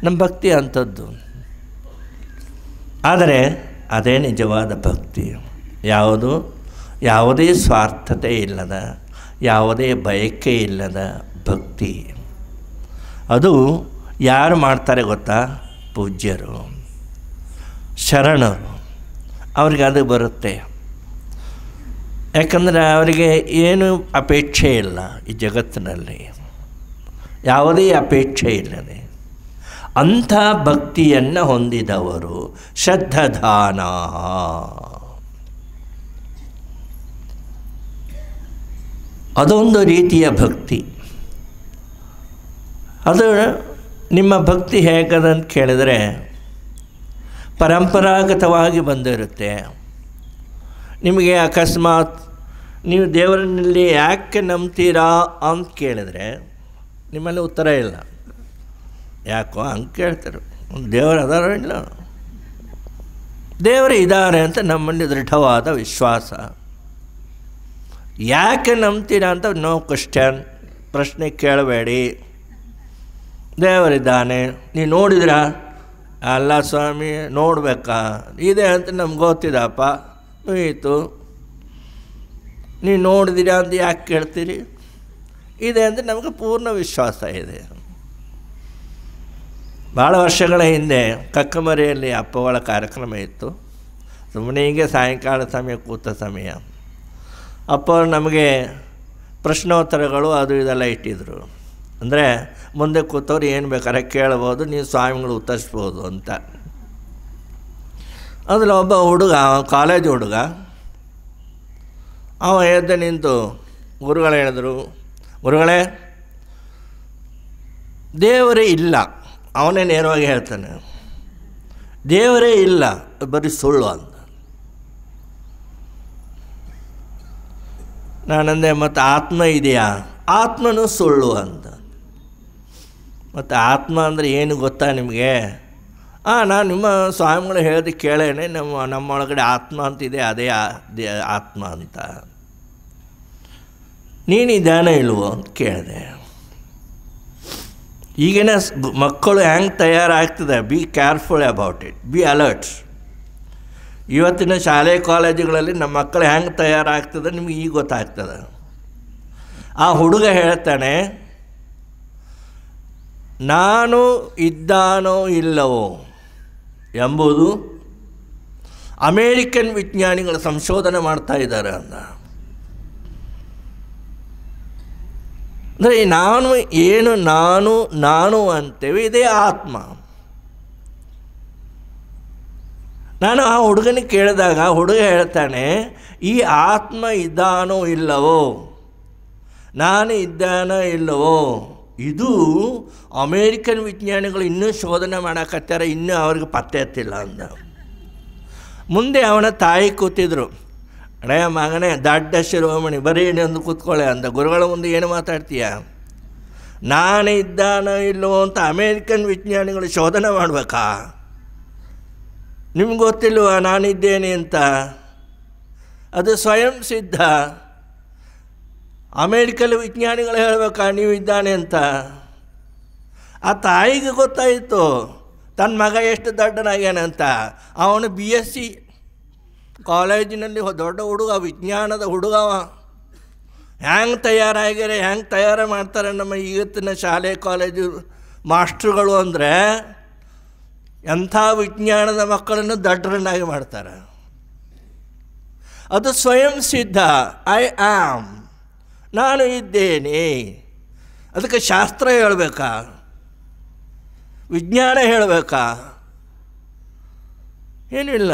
ನಮ್ಮ ಭಕ್ತಿ ಅಂಥದ್ದು. ಆದರೆ ಅದೇ ನಿಜವಾದ ಭಕ್ತಿ. ಯಾವುದು? ಯಾವುದೇ ಸ್ವಾರ್ಥತೆ ಇಲ್ಲದ, ಯಾವುದೇ ಬಯಕೆ ಇಲ್ಲದ ಭಕ್ತಿ. ಅದು ಯಾರು ಮಾಡ್ತಾರೆ ಗೊತ್ತಾ? ಪೂಜ್ಯರು, ಶರಣರು. ಅವ್ರಿಗೆ ಅದು ಬರುತ್ತೆ. ಯಾಕಂದರೆ ಅವರಿಗೆ ಏನು ಅಪೇಕ್ಷೆ ಇಲ್ಲ ಈ ಜಗತ್ತಿನಲ್ಲಿ, ಯಾವುದೇ ಅಪೇಕ್ಷೆ ಇಲ್ಲದೆ ಅಂಥ ಭಕ್ತಿಯನ್ನು ಹೊಂದಿದವರು ಶ್ರದ್ಧಧಾನ. ಅದೊಂದು ರೀತಿಯ ಭಕ್ತಿ. ಅದು ನಿಮ್ಮ ಭಕ್ತಿ ಹೇಗದಂತ ಕೇಳಿದರೆ ಪರಂಪರಾಗತವಾಗಿ ಬಂದಿರುತ್ತೆ. ನಿಮಗೆ ಅಕಸ್ಮಾತ್ ನೀವು ದೇವರಲ್ಲಿ ಯಾಕೆ ನಂಬ್ತೀರಾ ಅಂತ ಕೇಳಿದರೆ ನಿಮ್ಮಲ್ಲಿ ಉತ್ತರ ಇಲ್ಲ. ಯಾಕೋ ಹಂಗೆ ಕೇಳ್ತಾರೆ. ದೇವರು ಅದಾರೋ ಇಲ್ಲ, ದೇವರು ಇದ್ದಾರೆ ಅಂತ ನಮ್ಮಲ್ಲಿ ದೃಢವಾದ ವಿಶ್ವಾಸ. ಯಾಕೆ ನಂಬ್ತೀರಾ ಅಂತ ನೋ ಕ್ವಶ್ಚನ್, ಪ್ರಶ್ನೆ ಕೇಳಬೇಡಿ. ದೇವರಿದ್ದಾನೆ, ನೀವು ನೋಡಿದ್ರಾ? ಅಲ್ಲ ಸ್ವಾಮಿ, ನೋಡಬೇಕಾ? ಇದೆ ಅಂತ ನಮ್ಗೆ ಗೊತ್ತಿದಪ್ಪ, ಮುಗೀತು. ನೀವು ನೋಡಿದಿರಾ ಅಂತ ಯಾಕೆ ಕೇಳ್ತೀರಿ? ಇದೆ ಅಂತ ನಮಗೆ ಪೂರ್ಣ ವಿಶ್ವಾಸ ಇದೆ. ಭಾಳ ವರ್ಷಗಳ ಹಿಂದೆ ಕಕ್ಕಮರಿಯಲ್ಲಿ ಅಪ್ಪಗಳ ಕಾರ್ಯಕ್ರಮ ಇತ್ತು. ಸುಮ್ಮನೆ ಹೀಗೆ ಸಾಯಂಕಾಲ ಸಮಯ ಕೂತ ಸಮಯ ಅಪ್ಪ ನಮಗೆ ಪ್ರಶ್ನೋತ್ತರಗಳು ಅದು ಇದೆಲ್ಲ ಇಟ್ಟಿದ್ರು. ಅಂದರೆ ಮುಂದೆ ಕೂತವ್ರು ಏನು ಬೇಕಾದ್ರೆ ಕೇಳ್ಬೋದು, ನೀವು ಸ್ವಾಮಿಗಳು ಉತ್ತರಿಸ್ಬೋದು ಅಂತ. ಅದ್ರಲ್ಲಿ ಒಬ್ಬ ಹುಡುಗ, ಕಾಲೇಜ್ ಹುಡುಗ, ಅವ ಎದ್ದು ನಿಂತು ಗುರುಗಳು ಹೇಳಿದ್ರು, ಗುರುಗಳೇ ದೇವರೇ ಇಲ್ಲ. ಅವನೇ ನೇರವಾಗಿ ಹೇಳ್ತಾನೆ, ದೇವರೇ ಇಲ್ಲ, ಬರೀ ಸುಳ್ಳು ಅಂತ. ನಾನಂದೆ, ಮತ್ತು ಆತ್ಮ ಇದೆಯಾ? ಆತ್ಮನೂ ಸುಳ್ಳು ಅಂತ. ಮತ್ತು ಆತ್ಮ ಅಂದರೆ ಏನು ಗೊತ್ತಾ ನಿಮಗೆ? ನಾನು ನಿಮ್ಮ ಸ್ವಾಮಿಗಳು ಹೇಳಿದ ಕೇಳೇನೆ, ನಮ್ಮೊಳಗಡೆ ಆತ್ಮ ಅಂತಿದೆ, ಅದೇ ಆತ್ಮ ಅಂತ. ನೀನಿದ್ದಾನೆ ಇಲ್ವೋ ಅಂತ ಕೇಳಿದೆ. ಈಗಿನ ಮಕ್ಕಳು ಹೆಂಗೆ ತಯಾರಾಗ್ತದೆ, be careful about it, B alerts. ಇವತ್ತಿನ ಶಾಲೆ ಕಾಲೇಜುಗಳಲ್ಲಿ ನಮ್ಮ ಮಕ್ಕಳು ಹೆಂಗೆ ತಯಾರಾಗ್ತದೆ ನಿಮ್ಗೆ ಈಗ ಗೊತ್ತಾಗ್ತದೆ. ಆ ಹುಡುಗ ಹೇಳ್ತಾನೆ, ನಾನು ಇದ್ದಾನೋ ಇಲ್ಲವೋ ಎಂಬುದು ಅಮೇರಿಕನ್ ವಿಜ್ಞಾನಿಗಳು ಸಂಶೋಧನೆ ಮಾಡ್ತಾ ಇದ್ದಾರೆ ಅಂದ. ಅಂದರೆ ನಾನು ಏನು ನಾನು ಅಂತೇವೆ, ಇದೇ ಆತ್ಮ. ನಾನು ಆ ಹುಡುಗನಿಗೆ ಕೇಳಿದಾಗ ಹುಡುಗ ಹೇಳ್ತಾನೆ, ಈ ಆತ್ಮ ಇದ್ದಾನೋ ಇಲ್ಲವೋ, ನಾನು ಇದ್ದಾನೋ ಇಲ್ಲವೋ, ಇದು ಅಮೇರಿಕನ್ ವಿಜ್ಞಾನಿಗಳು ಇನ್ನೂ ಶೋಧನೆ ಮಾಡಕತ್ತಾರೆ, ಇನ್ನೂ ಅವ್ರಿಗೆ ಪತ್ತೆ ಹತ್ತಿಲ್ಲ ಅಂದ. ಮುಂದೆ ಅವನ ತಾಯಿ ಕೂತಿದ್ರು. ಅಡೇ ಮಗನೇ, ದಡ್ಡ ಶಿರೋಮಣಿ, ಬರೀ ಒಂದು ಕೂತ್ಕೊಳ್ಳೆ ಅಂದ. ಗುರುಗಳ ಮುಂದೆ ಏನು ಮಾತಾಡ್ತೀಯ? ನಾನು ಇದ್ದಾನೋ ಇಲ್ಲವೋ ಅಂತ ಅಮೇರಿಕನ್ ವಿಜ್ಞಾನಿಗಳು ಶೋಧನೆ ಮಾಡಬೇಕಾ? ನಿಮ್ಗೆ ಗೊತ್ತಿಲ್ವ ನಾನಿದ್ದೇನೆ ಅಂತ? ಅದು ಸ್ವಯಂ ಸಿದ್ಧ. ಅಮೇರಿಕನ್ ವಿಜ್ಞಾನಿಗಳು ಹೇಳಬೇಕಾ ನೀವು ಇದ್ದಾನೆ ಅಂತ? ಆ ತಾಯಿಗೆ ಗೊತ್ತಾಯಿತು ತನ್ನ ಮಗ ಎಷ್ಟು ದೊಡ್ಡನಾಗ್ಯಾನಂತ. ಅವನು BSc ಕಾಲೇಜಿನಲ್ಲಿ ದೊಡ್ಡ ಹುಡುಗ, ವಿಜ್ಞಾನದ ಹುಡುಗವ. ಹ್ಯಾಂಗೆ ತಯಾರಾಗ್ಯಾರೆ, ಹ್ಯಾಂಗೆ ತಯಾರು ಮಾಡ್ತಾರೆ ನಮ್ಮ ಇವತ್ತಿನ ಶಾಲೆ ಕಾಲೇಜು ಮಾಸ್ಟ್ರುಗಳು ಅಂದರೆ, ಎಂಥ ವಿಜ್ಞಾನದ ಮಕ್ಕಳನ್ನು ದಡ್ಡರನ್ನಾಗಿ ಮಾಡ್ತಾರೆ. ಅದು ಸ್ವಯಂ ಸಿದ್ಧ. ಐ ಆಮ್, ನಾನು ಇದ್ದೇನೆ. ಅದಕ್ಕೆ ಶಾಸ್ತ್ರ ಹೇಳಬೇಕಾ? ವಿಜ್ಞಾನ ಹೇಳಬೇಕಾ? ಏನಿಲ್ಲ.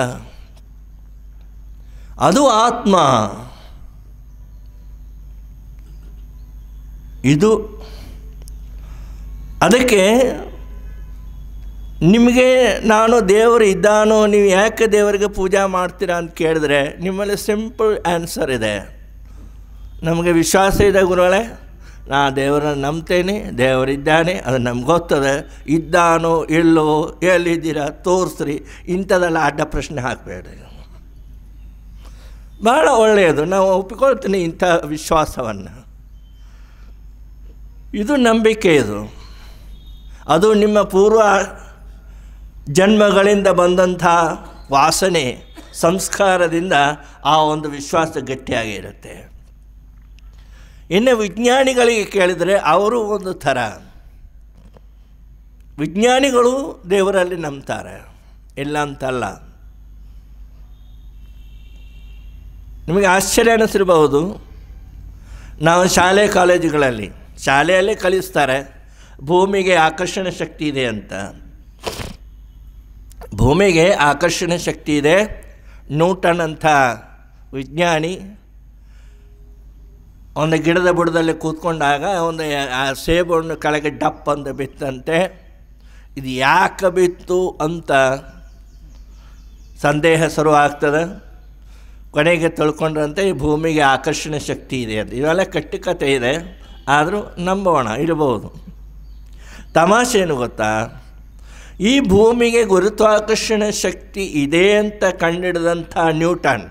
ಅದು ಆತ್ಮ. ಇದು ಅದಕ್ಕೆ ನಿಮಗೆ ನಾನು ದೇವರು ಇದ್ದಾನೋ, ನೀವು ಯಾಕೆ ದೇವರಿಗೆ ಪೂಜೆ ಮಾಡ್ತೀರಾ ಅಂತ ಕೇಳಿದ್ರೆ ನಿಮ್ಮಲ್ಲಿ ಸಿಂಪಲ್ ಆನ್ಸರ್ ಇದೆ. ನಮಗೆ ವಿಶ್ವಾಸ ಇದೆ ಗುರುಗಳೇ, ನಾ ದೇವರನ್ನು ನಂಬ್ತೇನೆ, ದೇವರಿದ್ದಾನೆ, ಅದು ನಮ್ಗೆ ಗೊತ್ತದೆ. ಇದ್ದಾನೋ ಇಲ್ಲೋ, ಎಲ್ಲಿದ್ದೀರಾ ತೋರಿಸ್ರಿ, ಇಂಥದ್ದೆಲ್ಲ ಅಡ್ಡ ಪ್ರಶ್ನೆ ಹಾಕಬೇಡಿ. ಭಾಳ ಒಳ್ಳೆಯದು, ನಾವು ಒಪ್ಪಿಕೊಳ್ತೀನಿ ಇಂಥ ವಿಶ್ವಾಸವನ್ನು. ಇದು ನಂಬಿಕೆ. ಇದು ಅದು ನಿಮ್ಮ ಪೂರ್ವ ಜನ್ಮಗಳಿಂದ ಬಂದಂಥ ವಾಸನೆ, ಸಂಸ್ಕಾರದಿಂದ ಆ ಒಂದು ವಿಶ್ವಾಸ ಗಟ್ಟಿಯಾಗಿರುತ್ತೆ. ಇನ್ನು ವಿಜ್ಞಾನಿಗಳಿಗೆ ಕೇಳಿದರೆ ಅವರು ಒಂದು ಥರ. ವಿಜ್ಞಾನಿಗಳು ದೇವರಲ್ಲಿ ನಂಬ್ತಾರೆ, ಇಲ್ಲ ಅಂತಲ್ಲ. ನಿಮಗೆ ಆಶ್ಚರ್ಯ ಅನ್ನಿಸಿರಬಹುದು, ನಾವು ಶಾಲೆ ಕಾಲೇಜುಗಳಲ್ಲಿ ಶಾಲೆಯಲ್ಲೇ ಕಲಿಸ್ತಾರೆ ಭೂಮಿಗೆ ಆಕರ್ಷಣ ಶಕ್ತಿ ಇದೆ ಅಂತ. ಭೂಮಿಗೆ ಆಕರ್ಷಣ ಶಕ್ತಿ ಇದೆ. ನ್ಯೂಟನ್ ಅಂಥ ವಿಜ್ಞಾನಿ ಒಂದು ಗಿಡದ ಬುಡದಲ್ಲಿ ಕೂತ್ಕೊಂಡಾಗ ಒಂದು ಆ ಸೇಬನ್ನು ಕೆಳಗೆ ಡಪ್ ಅಂತ ಬಿತ್ತಂತೆ. ಇದು ಯಾಕೆ ಬಿತ್ತು ಅಂತ ಸಂದೇಹ ಶುರುವಾಗ್ತದೆ. ಕೊನೆಗೆ ತಿಳ್ಕೊಂಡ್ರಂತೆ ಈ ಭೂಮಿಗೆ ಆಕರ್ಷಣ ಶಕ್ತಿ ಇದೆ ಅಂತ. ಇವೆಲ್ಲ ಕಟ್ಟುಕತೆ ಇದೆ, ಆದರೂ ನಂಬೋಣ, ಇರಬಹುದು. ತಮಾಷೆ ಏನು ಗೊತ್ತಾ, ಈ ಭೂಮಿಗೆ ಗುರುತ್ವಾಕರ್ಷಣ ಶಕ್ತಿ ಇದೆ ಅಂತ ಕಂಡಿಡಿದಂಥ ನ್ಯೂಟನ್,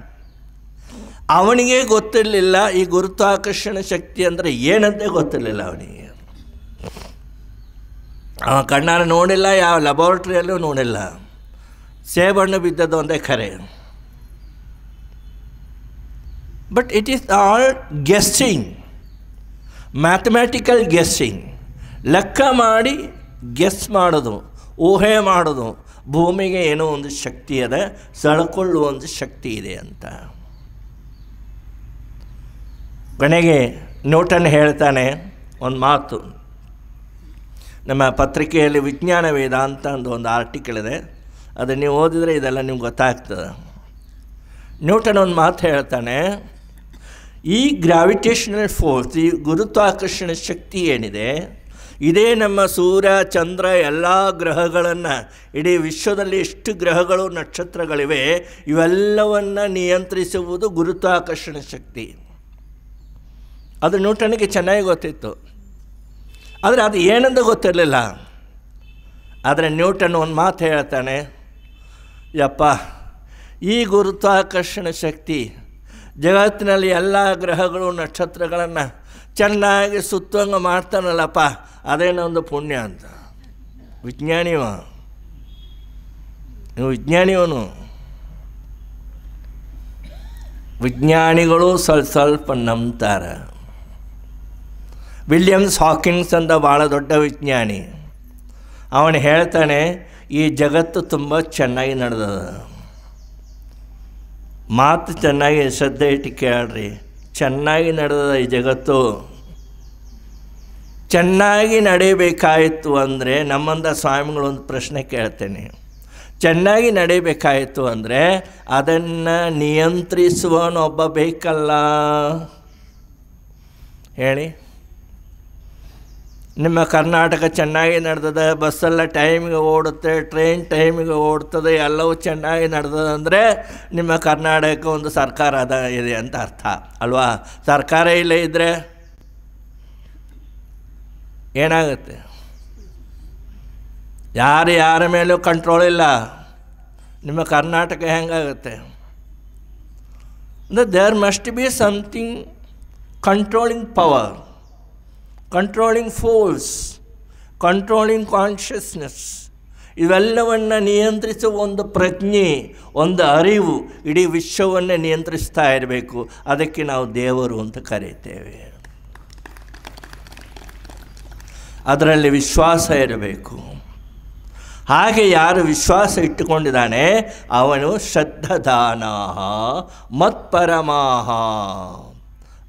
ಅವನಿಗೆ ಗೊತ್ತಿರಲಿಲ್ಲ ಈ ಗುರುತ್ವಾಕರ್ಷಣ ಶಕ್ತಿ ಅಂದರೆ ಏನಂತೆ ಗೊತ್ತಿರಲಿಲ್ಲ ಅವನಿಗೆ. ಅವ ಕಣ್ಣಾರೆ ನೋಡಿಲ್ಲ, ಯಾವ ಲ್ಯಾಬೋರೇಟ್ರಿಯಲ್ಲೂ ನೋಡಿಲ್ಲ. ಸೇಬಣ್ಣು ಬಿದ್ದದ್ದು ಒಂದೇ ಖರೆ. But it is all guessing, mathematical guessing. ಲೆಕ್ಕ ಮಾಡಿ ಗೆಸ್ ಮಾಡೋದು, ಊಹೆ ಮಾಡೋದು, ಭೂಮಿಗೆ ಏನೋ ಒಂದು ಶಕ್ತಿ ಅದ, ಸೆಳ್ಕೊಳ್ಳುವ ಒಂದು ಶಕ್ತಿ ಇದೆ ಅಂತ. ಕೊನೆಗೆ ನ್ಯೂಟನ್ ಹೇಳ್ತಾನೆ ಒಂದು ಮಾತು. ನಮ್ಮ ಪತ್ರಿಕೆಯಲ್ಲಿ ವಿಜ್ಞಾನ ವೇದಾಂತ ಅಂತ ಒಂದು ಆರ್ಟಿಕಲ್ ಇದೆ, ಅದು ನೀವು ಓದಿದರೆ ಇದೆಲ್ಲ ನಿಮ್ಗೆ ಗೊತ್ತಾಗ್ತದೆ. ನ್ಯೂಟನ್ ಒಂದು ಮಾತು ಹೇಳ್ತಾನೆ, ಈ ಗ್ರಾವಿಟೇಷನಲ್ ಫೋರ್ಸ್, ಈ ಗುರುತ್ವಾಕರ್ಷಣ ಶಕ್ತಿ ಏನಿದೆ, ಇದೇ ನಮ್ಮ ಸೂರ್ಯ ಚಂದ್ರ ಎಲ್ಲ ಗ್ರಹಗಳನ್ನು, ಇಡೀ ವಿಶ್ವದಲ್ಲಿ ಎಷ್ಟು ಗ್ರಹಗಳು ನಕ್ಷತ್ರಗಳಿವೆ ಇವೆಲ್ಲವನ್ನು ನಿಯಂತ್ರಿಸುವುದು ಗುರುತ್ವಾಕರ್ಷಣ ಶಕ್ತಿ. ಅದು ನ್ಯೂಟನ್ಗೆ ಚೆನ್ನಾಗಿ ಗೊತ್ತಿತ್ತು, ಆದರೆ ಅದು ಏನಂತ ಗೊತ್ತಿರಲಿಲ್ಲ. ಆದರೆ ನ್ಯೂಟನ್ ಒಂದು ಮಾತು ಹೇಳ್ತಾನೆ, ಯಪ್ಪ, ಈ ಗುರುತ್ವಾಕರ್ಷಣ ಶಕ್ತಿ ಜಗತ್ತಿನಲ್ಲಿ ಎಲ್ಲ ಗ್ರಹಗಳು ನಕ್ಷತ್ರಗಳನ್ನು ಚೆನ್ನಾಗಿ ಸುತ್ತಂಗೆ ಮಾಡ್ತಾನಲ್ಲಪ್ಪ, ಅದೇನೊಂದು ಪುಣ್ಯ ಅಂತ. ವಿಜ್ಞಾನಿವ, ನೀವು ವಿಜ್ಞಾನಿಯವನು. ವಿಜ್ಞಾನಿಗಳು ಸ್ವಲ್ಪ ನಂಬ್ತಾರೆ. ವಿಲಿಯಮ್ಸ್ ಹಾಕಿನ್ಸ್ ಅಂತ ಭಾಳ ದೊಡ್ಡ ವಿಜ್ಞಾನಿ, ಅವನು ಹೇಳ್ತಾನೆ, ಈ ಜಗತ್ತು ತುಂಬ ಚೆನ್ನಾಗಿ ನಡೆದದ. ಮಾತು ಚೆನ್ನಾಗಿ ಶ್ರದ್ಧೆ ಇಟ್ಟು ಕೇಳ್ರಿ, ಚೆನ್ನಾಗಿ ನಡೆದದ ಈ ಜಗತ್ತು. ಚೆನ್ನಾಗಿ ನಡೀಬೇಕಾಯಿತು ಅಂದರೆ, ನಮ್ಮಂಥ ಸ್ವಾಮಿಗಳೊಂದು ಪ್ರಶ್ನೆ ಕೇಳ್ತೇನೆ, ಚೆನ್ನಾಗಿ ನಡೀಬೇಕಾಯಿತು ಅಂದರೆ ಅದನ್ನು ನಿಯಂತ್ರಿಸುವನೊಬ್ಬ ಬೇಕಲ್ಲ ಹೇಳಿ. ನಿಮ್ಮ ಕರ್ನಾಟಕ ಚೆನ್ನಾಗಿ ನಡೆದದ, ಬಸ್ಸೆಲ್ಲ ಟೈಮಿಗೆ ಓಡುತ್ತೆ, ಟ್ರೈನ್ ಟೈಮಿಗೆ ಓಡ್ತದೆ, ಎಲ್ಲವೂ ಚೆನ್ನಾಗಿ ನಡೆದದ ಅಂದರೆ ನಿಮ್ಮ ಕರ್ನಾಟಕ ಒಂದು ಸರ್ಕಾರ ಇದೆ ಅಂತ ಅರ್ಥ ಅಲ್ವಾ. ಸರ್ಕಾರ ಇಲ್ಲೇ ಇದ್ದರೆ ಏನಾಗುತ್ತೆ? ಯಾರ ಮೇಲೂ ಕಂಟ್ರೋಲ್ ಇಲ್ಲ, ನಿಮ್ಮ ಕರ್ನಾಟಕ ಹೆಂಗಾಗುತ್ತೆ? ಅಂದರೆ there must be something controlling power, controlling force, controlling consciousness. ಇವೆಲ್ಲವನ್ನು ನಿಯಂತ್ರಿಸುವ ಒಂದು ಪ್ರಜ್ಞೆ, ಒಂದು ಅರಿವು ಇಡೀ ವಿಶ್ವವನ್ನೇ ನಿಯಂತ್ರಿಸ್ತಾ ಇರಬೇಕು. ಅದಕ್ಕೆ ನಾವು ದೇವರು ಅಂತ ಕರೀತೇವೆ. ಅದರಲ್ಲಿ ವಿಶ್ವಾಸ ಇರಬೇಕು. ಹಾಗೆ ಯಾರು ವಿಶ್ವಾಸ ಇಟ್ಟುಕೊಂಡಿದ್ದಾನೆ ಅವನು ಶ್ರದ್ಧಾದಾನಃ ಮತ್ಪರಮಾಹ.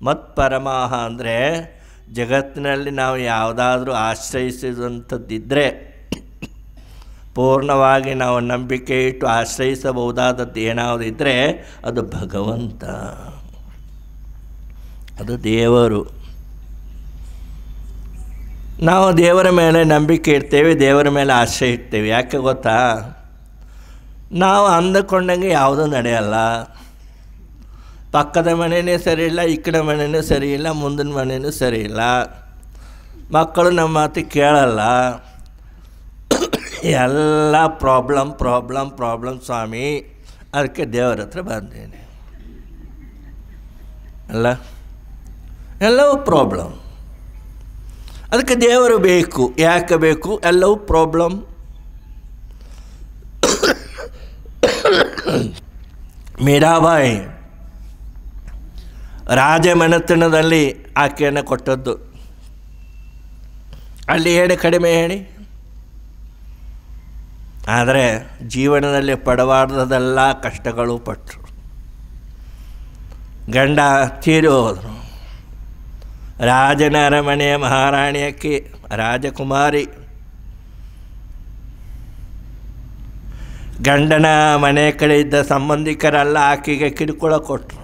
ಮತ್ಪರಮಾಹ ಅಂದರೆ ಜಗತ್ತಿನಲ್ಲಿ ನಾವು ಯಾವುದಾದ್ರೂ ಆಶ್ರಯಿಸಿದಂಥದ್ದಿದ್ದರೆ, ಪೂರ್ಣವಾಗಿ ನಾವು ನಂಬಿಕೆ ಇಟ್ಟು ಆಶ್ರಯಿಸಬಹುದಾದದ್ದು ಏನಾವುದಿದ್ದರೆ ಅದು ಭಗವಂತ, ಅದು ದೇವರು. ನಾವು ದೇವರ ಮೇಲೆ ನಂಬಿಕೆ ಇಡ್ತೇವೆ, ದೇವರ ಮೇಲೆ ಆಶ್ರಯ ಇಡ್ತೇವೆ. ಯಾಕೆ ಗೊತ್ತಾ? ನಾವು ಅಂದುಕೊಂಡಂಗೆ ಯಾವುದೂ ನಡೆಯಲ್ಲ. ಪಕ್ಕದ ಮನೆಯೇ ಸರಿ ಇಲ್ಲ, ಈ ಕಡೆ ಮನೆಯೂ ಸರಿ ಇಲ್ಲ, ಮುಂದಿನ ಮನೆಯೂ ಸರಿ ಇಲ್ಲ. ಮಕ್ಕಳು ನಮ್ಮ ಮಾತು ಕೇಳಲ್ಲ. ಎಲ್ಲ ಪ್ರಾಬ್ಲಮ್ ಸ್ವಾಮಿ. ಅದಕ್ಕೆ ದೇವರ ಹತ್ರ ಬಂದೇನೆ. ಅಲ್ಲ, ಎಲ್ಲವೂ ಪ್ರಾಬ್ಲಮ್. ಅದಕ್ಕೆ ದೇವರು ಬೇಕು. ಯಾಕೆ ಬೇಕು? ಎಲ್ಲವೂ ಪ್ರಾಬ್ಲಮ್. ಮೀರಾಬಾಯಿ ರಾಜಮನೆತನದಲ್ಲಿ ಆಕೆಯನ್ನು ಕೊಟ್ಟದ್ದು. ಅಲ್ಲಿ ಹೇಳಿ ಕಡಿಮೆ ಹೇಳಿ. ಆದರೆ ಜೀವನದಲ್ಲಿ ಪಡಬಾರ್ದದೆಲ್ಲ ಕಷ್ಟಗಳು ಪಟ್ಟರು. ಗಂಡ ತೀರಿ ಹೋದರು. ರಾಜನ ಅರಮನೆಯ ಮಹಾರಾಣಿಯಕ್ಕೆ ರಾಜಕುಮಾರಿ. ಗಂಡನ ಮನೆ ಕಡೆ ಇದ್ದ ಸಂಬಂಧಿಕರೆಲ್ಲ ಆಕೆಗೆ ಕಿರುಕುಳ ಕೊಟ್ಟರು.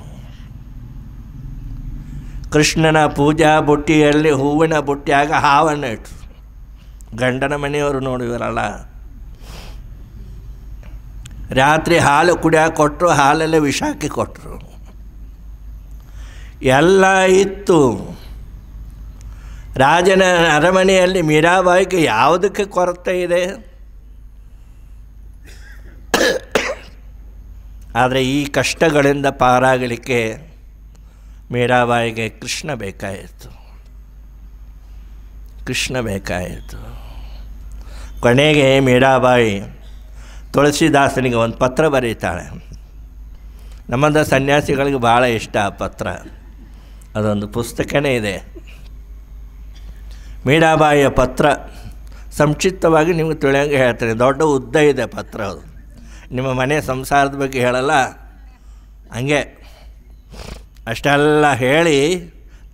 ಕೃಷ್ಣನ ಪೂಜಾ ಬುಟ್ಟಿಯಲ್ಲಿ ಹೂವಿನ ಬುಟ್ಟಿಯಾಗ ಹಾವನ್ನು ಇಟ್ಟರು. ಗಂಡನ ಮನೆಯವರು ನೋಡಿವರಲ್ಲ. ರಾತ್ರಿ ಹಾಲು ಕುಡಿಯಾಕೆ ಕೊಟ್ಟರು, ಹಾಲಲ್ಲೇ ವಿಷ ಹಾಕಿ ಕೊಟ್ಟರು. ಎಲ್ಲ ಇತ್ತು. ರಾಜನ ಅರಮನೆಯಲ್ಲಿ ಮೀರಾಬಾಯಿಗೆ ಯಾವುದಕ್ಕೆ ಕೊರತೆ ಇದೆ? ಆದರೆ ಈ ಕಷ್ಟಗಳಿಂದ ಪಾರಾಗಲಿಕ್ಕೆ ಮೀರಾಬಾಯಿಗೆ ಕೃಷ್ಣ ಬೇಕಾಯಿತು. ಕೊನೆಗೆ ಮೀರಾಬಾಯಿ ತುಳಸಿದಾಸನಿಗೆ ಒಂದು ಪತ್ರ ಬರೀತಾಳೆ. ನಮ್ಮಂಥ ಸನ್ಯಾಸಿಗಳಿಗೆ ಭಾಳ ಇಷ್ಟ ಆ ಪತ್ರ. ಅದೊಂದು ಪುಸ್ತಕನೇ ಇದೆ, ಮೀರಾಬಾಯಿಯ ಪತ್ರ. ಸಂಕ್ಷಿಪ್ತವಾಗಿ ನಿಮಗೆ ತಿಳಿಯೋಂಗೆ ಹೇಳ್ತೀನಿ, ದೊಡ್ಡ ಉದ್ದ ಇದೆ ಪತ್ರ. ಅದು ನಿಮ್ಮ ಮನೆ ಸಂಸಾರದ ಬಗ್ಗೆ ಹೇಳಲ್ಲ, ಹಂಗೆ ಅಷ್ಟೆಲ್ಲ ಹೇಳಿ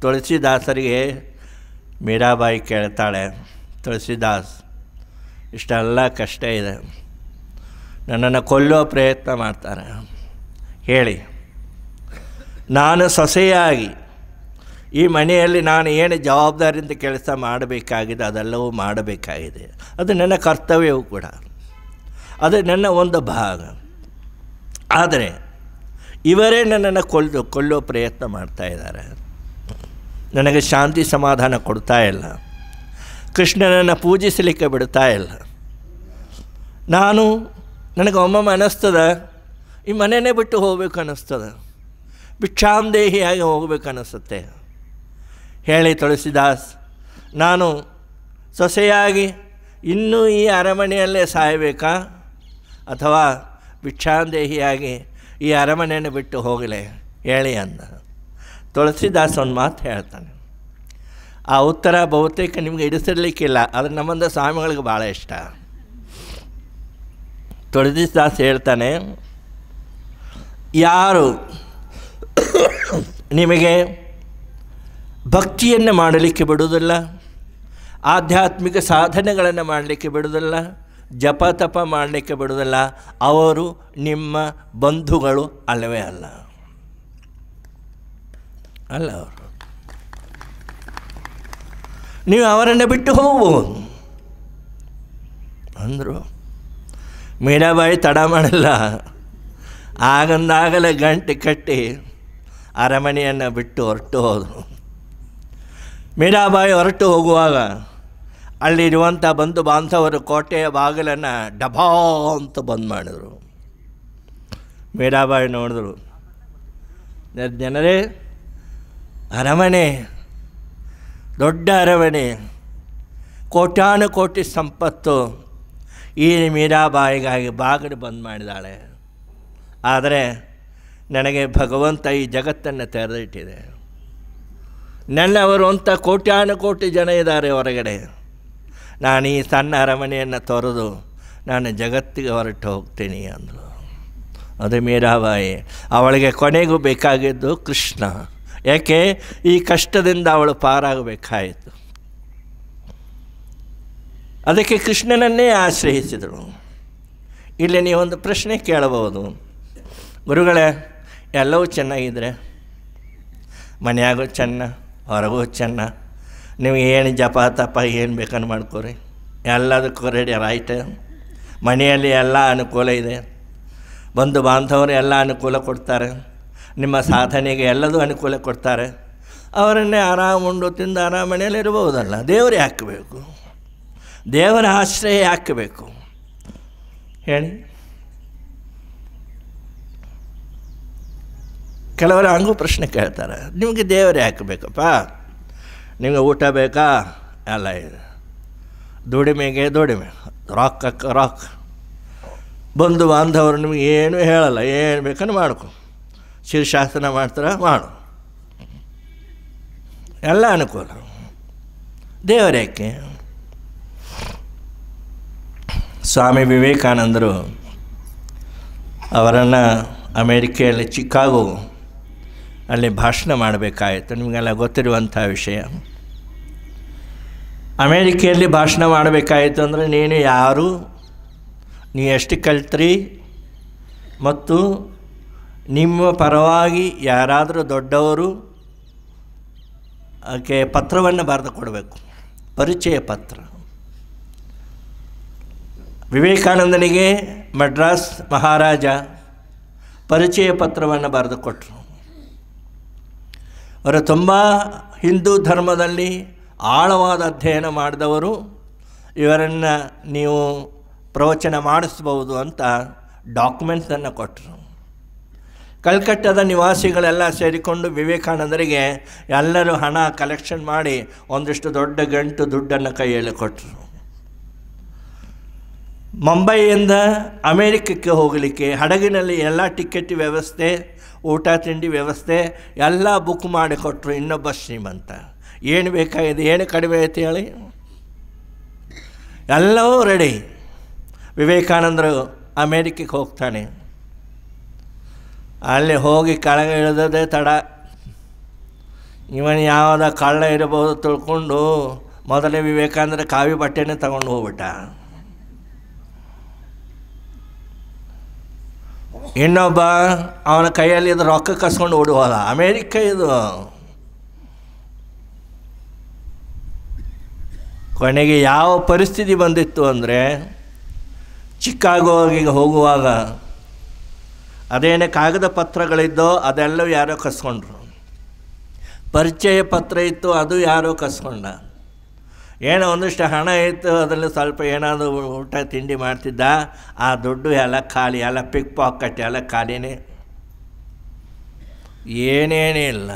ತುಳಸಿದಾಸರಿಗೆ ಮೀರಾಬಾಯಿ ಕೇಳ್ತಾಳೆ, ತುಳಸಿದಾಸ್ ಇಷ್ಟೆಲ್ಲ ಕಷ್ಟ ಇದೆ, ನನ್ನನ್ನು ಕೊಲ್ಲೋ ಪ್ರಯತ್ನ ಮಾಡ್ತಾರೆ, ಹೇಳಿ ನಾನು ಸೊಸೆಯಾಗಿ ಈ ಮನೆಯಲ್ಲಿ ನಾನು ಏನು ಜವಾಬ್ದಾರಿಯಿಂದ ಕೆಲಸ ಮಾಡಬೇಕಾಗಿದೆ ಅದೆಲ್ಲವೂ ಮಾಡಬೇಕಾಗಿದೆ. ಅದು ನನ್ನ ಕರ್ತವ್ಯವೂ ಕೂಡ, ಅದು ನನ್ನ ಒಂದು ಭಾಗ. ಆದರೆ ಇವರೇ ನನ್ನನ್ನು ಕೊಲ್ಲೋ ಪ್ರಯತ್ನ ಮಾಡ್ತಾಯಿದ್ದಾರೆ, ನನಗೆ ಶಾಂತಿ ಸಮಾಧಾನ ಕೊಡ್ತಾ ಇಲ್ಲ, ಕೃಷ್ಣನನ್ನು ಪೂಜಿಸಲಿಕ್ಕೆ ಬಿಡ್ತಾ ಇಲ್ಲ. ನನಗೆ ಒಮ್ಮೊಮ್ಮೆ ಅನ್ನಿಸ್ತದೆ ಈ ಮನೆಯೇ ಬಿಟ್ಟು ಹೋಗ್ಬೇಕು ಅನ್ನಿಸ್ತದೆ, ಭಿಕ್ಷಾಂದೇಹಿಯಾಗಿ ಹೋಗ್ಬೇಕು ಅನ್ನಿಸುತ್ತೆ. ಹೇಳಿ ತುಳಸಿದಾಸ್, ನಾನು ಸೊಸೆಯಾಗಿ ಇನ್ನೂ ಈ ಅರಮನೆಯಲ್ಲೇ ಸಾಯಬೇಕಾ ಅಥವಾ ಭಿಕ್ಷಾಂದೇಹಿಯಾಗಿ ಈ ಅರಮನೆಯನ್ನು ಬಿಟ್ಟು ಹೋಗಲೇ ಹೇಳಿ ಅಂದ. ತುಳಸಿದಾಸ್ ಒಂದು ಮಾತು ಹೇಳ್ತಾನೆ, ಆ ಉತ್ತರ ಬಹುತೇಕ ನಿಮಗೆ ಇಡಿಸಿರ್ಲಿಕ್ಕಿಲ್ಲ, ಆದರೆ ನಮ್ಮಂಥ ಸ್ವಾಮಿಗಳಿಗೆ ಭಾಳ ಇಷ್ಟ. ತುಳಸಿದಾಸ್ ಹೇಳ್ತಾನೆ, ಯಾರು ನಿಮಗೆ ಭಕ್ತಿಯನ್ನು ಮಾಡಲಿಕ್ಕೆ ಬಿಡುವುದಿಲ್ಲ, ಆಧ್ಯಾತ್ಮಿಕ ಸಾಧನೆಗಳನ್ನು ಮಾಡಲಿಕ್ಕೆ ಬಿಡುವುದಿಲ್ಲ, ಜಪ ತಪ ಮಾಡಲಿಕ್ಕೆ ಬಿಡುವುದಿಲ್ಲ, ಅವರು ನಿಮ್ಮ ಬಂಧುಗಳು ಅಲ್ಲವೇ ಅಲ್ಲ. ಅವರು ನೀವು ಅವರನ್ನು ಬಿಟ್ಟು ಹೋಗ್ಬೋದು ಅಂದರು. ಮೀರಾಬಾಯಿ ತಡ ಮಾಡಲ್ಲ, ಆಗಂದಾಗಲೇ ಗಂಟೆ ಕಟ್ಟಿ ಅರಮನೆಯನ್ನು ಬಿಟ್ಟು ಹೊರಟು ಹೋದರು. ಮೀರಾಬಾಯಿ ಹೊರಟು ಹೋಗುವಾಗ ಅಲ್ಲಿರುವಂಥ ಬಂಧು ಬಾಂಧವರು ಕೋಟೆಯ ಬಾಗಿಲನ್ನು ಡಬಾ ಅಂತ ಬಂದ್ ಮಾಡಿದರು. ಮೀರಾಬಾಯಿ ನೋಡಿದ್ರು, ಜನರೇ, ಅರಮನೆ ದೊಡ್ಡ ಅರಮನೆ, ಕೋಟ್ಯಾನುಕೋಟಿ ಸಂಪತ್ತು, ಈ ಮೀರಾಬಾಯಿಗಾಗಿ ಬಾಗಿಲು ಬಂದ್ ಮಾಡಿದ್ದಾಳೆ. ಆದರೆ ನನಗೆ ಭಗವಂತ ಈ ಜಗತ್ತನ್ನು ತೆರೆದಿಟ್ಟಿದೆ. ನನ್ನವರು ಅಂತ ಕೋಟ್ಯಾನುಕೋಟಿ ಜನ ಇದ್ದಾರೆ ಹೊರಗಡೆ. ನಾನು ಈ ಸಣ್ಣ ಅರಮನೆಯನ್ನು ತೊರೆದು ನಾನು ಜಗತ್ತಿಗೆ ಹೊರಟು ಹೋಗ್ತೀನಿ ಅಂದರು. ಅದು ಮೀರಾಬಾಯಿ. ಅವಳಿಗೆ ಕೊನೆಗೂ ಬೇಕಾಗಿದ್ದು ಕೃಷ್ಣ. ಯಾಕೆ? ಈ ಕಷ್ಟದಿಂದ ಅವಳು ಪಾರಾಗಬೇಕಾಯಿತು. ಅದಕ್ಕೆ ಕೃಷ್ಣನನ್ನೇ ಆಶ್ರಯಿಸಿದಳು. ಇಲ್ಲಿ ನೀವೊಂದು ಪ್ರಶ್ನೆ ಕೇಳಬಹುದು, ಗುರುಗಳೇ, ಎಲ್ಲವೂ ಚೆನ್ನಾಗಿದ್ದರೆ ಮನೆಯಾಗೂ ಚೆನ್ನ, ಹೊರಗೂ ಚೆನ್ನ, ನೀವು ಏನು ಜಪ ತಪ ಏನು ಬೇಕನ್ನು ಮಾಡ್ಕೋರಿ, ಎಲ್ಲದಕ್ಕೂ ರೆಡಿ ರೈಟ್, ಮನೆಯಲ್ಲಿ ಎಲ್ಲ ಅನುಕೂಲ ಇದೆ, ಬಂಧು ಬಾಂಧವರು ಎಲ್ಲ ಅನುಕೂಲ ಕೊಡ್ತಾರೆ, ನಿಮ್ಮ ಸಾಧನೆಗೆ ಎಲ್ಲದೂ ಅನುಕೂಲ ಕೊಡ್ತಾರೆ, ಅವರನ್ನೇ ಆರಾಮ ಉಂಡು ತಿಂದು ಆರಾಮ ಮನೆಯಲ್ಲಿ ಇರ್ಬೋದಲ್ಲ. ದೇವರೇ ಹಾಕಬೇಕು, ದೇವರ ಆಶ್ರಯ ಹಾಕಬೇಕು ಹೇಳಿ. ಕೆಲವರು ಹಂಗೂ ಪ್ರಶ್ನೆ ಕೇಳ್ತಾರೆ, ನಿಮಗೆ ದೇವರೇ ಹಾಕಬೇಕಪ್ಪ, ನಿಮಗೆ ಊಟ ಬೇಕಾ, ಎಲ್ಲ ಇದೆ, ದುಡಿಮೆಗೆ ದುಡಿಮೆ, ರೊಕ್ಕಕ್ಕೆ ರೊಕ್ಕ, ಬಂಧು ಬಾಂಧವರು ನಿಮಗೆ ಏನೂ ಹೇಳಲ್ಲ, ಏನು ಬೇಕನ್ನು ಮಾಡ್ಕೊ, ಶೀರ್ಷಾಸನ ಮಾಡ್ತಾರೆ ಮಾಡು, ಎಲ್ಲ ಅನುಕೂಲ, ದೇವರೇಕೆ? ಸ್ವಾಮಿ ವಿವೇಕಾನಂದರು ಅವರನ್ನು ಅಮೇರಿಕೆಯಲ್ಲಿ ಚಿಕಾಗೋ ಅಲ್ಲಿ ಭಾಷಣ ಮಾಡಬೇಕಾಯಿತು. ನಿಮಗೆಲ್ಲ ಗೊತ್ತಿರುವಂಥ ವಿಷಯ. ಅಮೇರಿಕೆಯಲ್ಲಿ ಭಾಷಣ ಮಾಡಬೇಕಾಯಿತು ಅಂದರೆ ನೀನು ಯಾರು, ನೀ ಎಷ್ಟು ಕಲ್ತ್ರಿ, ಮತ್ತು ನಿಮ್ಮ ಪರವಾಗಿ ಯಾರಾದರೂ ದೊಡ್ಡವರು ಆಕೆ ಪತ್ರವನ್ನು ಬರೆದು ಕೊಡಬೇಕು, ಪರಿಚಯ ಪತ್ರ. ವಿವೇಕಾನಂದನಿಗೆ ಮಡ್ರಾಸ್ ಮಹಾರಾಜ ಪರಿಚಯ ಪತ್ರವನ್ನು ಬರೆದು ಕೊಟ್ಟರು. ಅವರು ತುಂಬ ಹಿಂದೂ ಧರ್ಮದಲ್ಲಿ ಆಳವಾದ ಅಧ್ಯಯನ ಮಾಡಿದವರು, ಇವರನ್ನು ನೀವು ಪ್ರವಚನ ಮಾಡಿಸ್ಬೋದು ಅಂತ ಡಾಕ್ಯುಮೆಂಟ್ಸನ್ನು ಕೊಟ್ಟರು. ಕಲ್ಕಟ್ಟಾದ ನಿವಾಸಿಗಳೆಲ್ಲ ಸೇರಿಕೊಂಡು ವಿವೇಕಾನಂದರಿಗೆ ಎಲ್ಲರೂ ಹಣ ಕಲೆಕ್ಷನ್ ಮಾಡಿ ಒಂದಿಷ್ಟು ದೊಡ್ಡ ಗಂಟು ದುಡ್ಡನ್ನು ಕೈಯಲ್ಲಿ ಕೊಟ್ಟರು. ಮುಂಬೈಯಿಂದ ಅಮೇರಿಕಕ್ಕೆ ಹೋಗಲಿಕ್ಕೆ ಹಡಗಿನಲ್ಲಿ ಎಲ್ಲ ಟಿಕೆಟ್ ವ್ಯವಸ್ಥೆ, ಊಟ ತಿಂಡಿ ವ್ಯವಸ್ಥೆ ಎಲ್ಲ ಬುಕ್ ಮಾಡಿಕೊಟ್ರು. ಇನ್ನೊಬ್ಬ ಶ್ರೀಮಂತ, ಏನು ಬೇಕಾಗಿದೆ, ಏನು ಕಡಿಮೆ ಐತೆ ಹೇಳಿ, ಎಲ್ಲವೂ ರೆಡಿ. ವಿವೇಕಾನಂದರು ಅಮೇರಿಕಕ್ಕೆ ಹೋಗ್ತಾನೆ. ಅಲ್ಲಿ ಹೋಗಿ ಕೆಳಗೆ ಇಳಿದದೇ ತಡ. ಇವನು ಯಾವುದ ಕಳ್ಳ ಇರಬಹುದು ತಿಳ್ಕೊಂಡು ಮೊದಲೇ ವಿವೇಕಾನಂದ ಕಾವಿ ಬಟ್ಟೆನೇ ತಗೊಂಡು ಹೋಗ್ಬಿಟ್ಟ. ಇನ್ನೊಬ್ಬ ಅವನ ಕೈಯಲ್ಲಿ ಇದು ರೊಕ್ಕ ಕಸ್ಕೊಂಡು ಓಡುವಾಗ, ಅಮೇರಿಕ ಇದು. ಕೊನೆಗೆ ಯಾವ ಪರಿಸ್ಥಿತಿ ಬಂದಿತ್ತು ಅಂದರೆ, ಚಿಕಾಗೋಗೆ ಹೋಗುವಾಗ ಅದೇನೇ ಕಾಗದ ಪತ್ರಗಳಿದ್ದೋ ಅದೆಲ್ಲವೂ ಯಾರೋ ಕಸ್ಕೊಂಡ್ರು. ಪರಿಚಯ ಪತ್ರ ಇತ್ತು, ಅದು ಯಾರೋ ಕಸ್ಕೊಂಡ. ಏನೋ ಒಂದಿಷ್ಟು ಹಣ ಇತ್ತು, ಅದರಲ್ಲಿ ಸ್ವಲ್ಪ ಏನಾದರೂ ಊಟ ತಿಂಡಿ ಮಾಡ್ತಿದ್ದ. ಆ ದುಡ್ಡು ಎಲ್ಲ ಖಾಲಿ, ಎಲ್ಲ ಪಿಕ್ ಪಾಕೆಟ್ ಎಲ್ಲ ಖಾಲಿನೇ, ಏನೇನೇ ಇಲ್ಲ.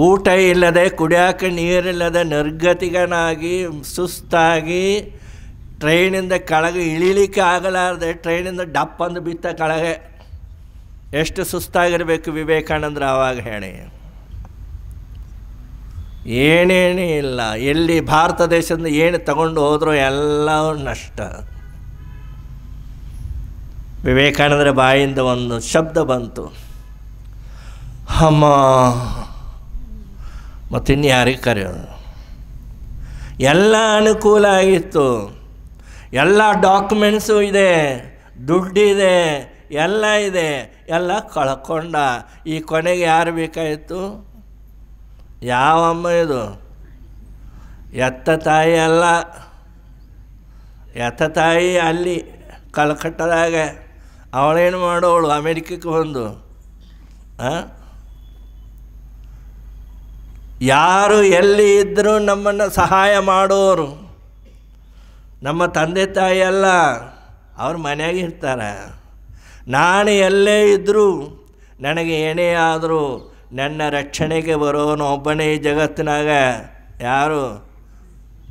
ಊಟ ಇಲ್ಲದೆ, ಕುಡಿಯೋಕೆ ನೀರಿಲ್ಲದೆ ನಿರ್ಗತಿಕನಾಗಿ ಸುಸ್ತಾಗಿ ಟ್ರೈನಿಂದ ಕೆಳಗೆ ಇಳಿಲಿಕ್ಕೆ ಆಗಲಾರದೆ ಟ್ರೈನಿಂದ ಡಪ್ ಅಂದು ಬಿತ್ತ ಕೆಳಗೆ. ಎಷ್ಟು ಸುಸ್ತಾಗಿರಬೇಕು ವಿವೇಕಾನಂದರು ಆವಾಗ ಹೇಳಿ. ಏನೇನೇ ಇಲ್ಲ. ಎಲ್ಲಿ ಭಾರತ ದೇಶದಿಂದ ಏನು ತಗೊಂಡು ಹೋದರೂ ಎಲ್ಲವೂ ನಷ್ಟ. ವಿವೇಕಾನಂದರ ಬಾಯಿಂದ ಒಂದು ಶಬ್ದ ಬಂತು, ಅಮ್ಮ. ಮತ್ತಿನ್ನು ಯಾರಿಗೆ ಕರೆಯೋದು? ಎಲ್ಲ ಅನುಕೂಲ ಆಗಿತ್ತು, ಎಲ್ಲ ಡಾಕ್ಯುಮೆಂಟ್ಸು ಇದೆ, ದುಡ್ಡಿದೆ, ಎಲ್ಲ ಇದೆ, ಎಲ್ಲ ಕಳ್ಕೊಂಡ. ಈ ಕೊನೆಗೆ ಯಾರು ಬೇಕಾಯಿತು? ಯಾವಮ್ಮ ಇದು? ಎತ್ತ ತಾಯಿ ಅಲ್ಲ, ಎತ್ತ ತಾಯಿ ಅಲ್ಲಿ ಕಲ್ಕಟ್ಟದಾಗ. ಅವಳೇನು ಮಾಡೋಳು ಅಮೇರಿಕಕ್ಕೆ ಬಂದು? ಯಾರು ಎಲ್ಲಿ ಇದ್ದರೂ ನಮ್ಮನ್ನು ಸಹಾಯ ಮಾಡೋರು ನಮ್ಮ ತಂದೆ ತಾಯಿ ಅಲ್ಲ, ಅವ್ರ ಮನೆಯಾಗೆ ಇರ್ತಾರೆ. ನಾನು ಎಲ್ಲೇ ಇದ್ದರೂ, ನನಗೆ ಏನೇ ಆದರೂ ನನ್ನ ರಕ್ಷಣೆಗೆ ಬರೋನು ಒಬ್ಬನೇ ಈ ಜಗತ್ತಿನಾಗ. ಯಾರು?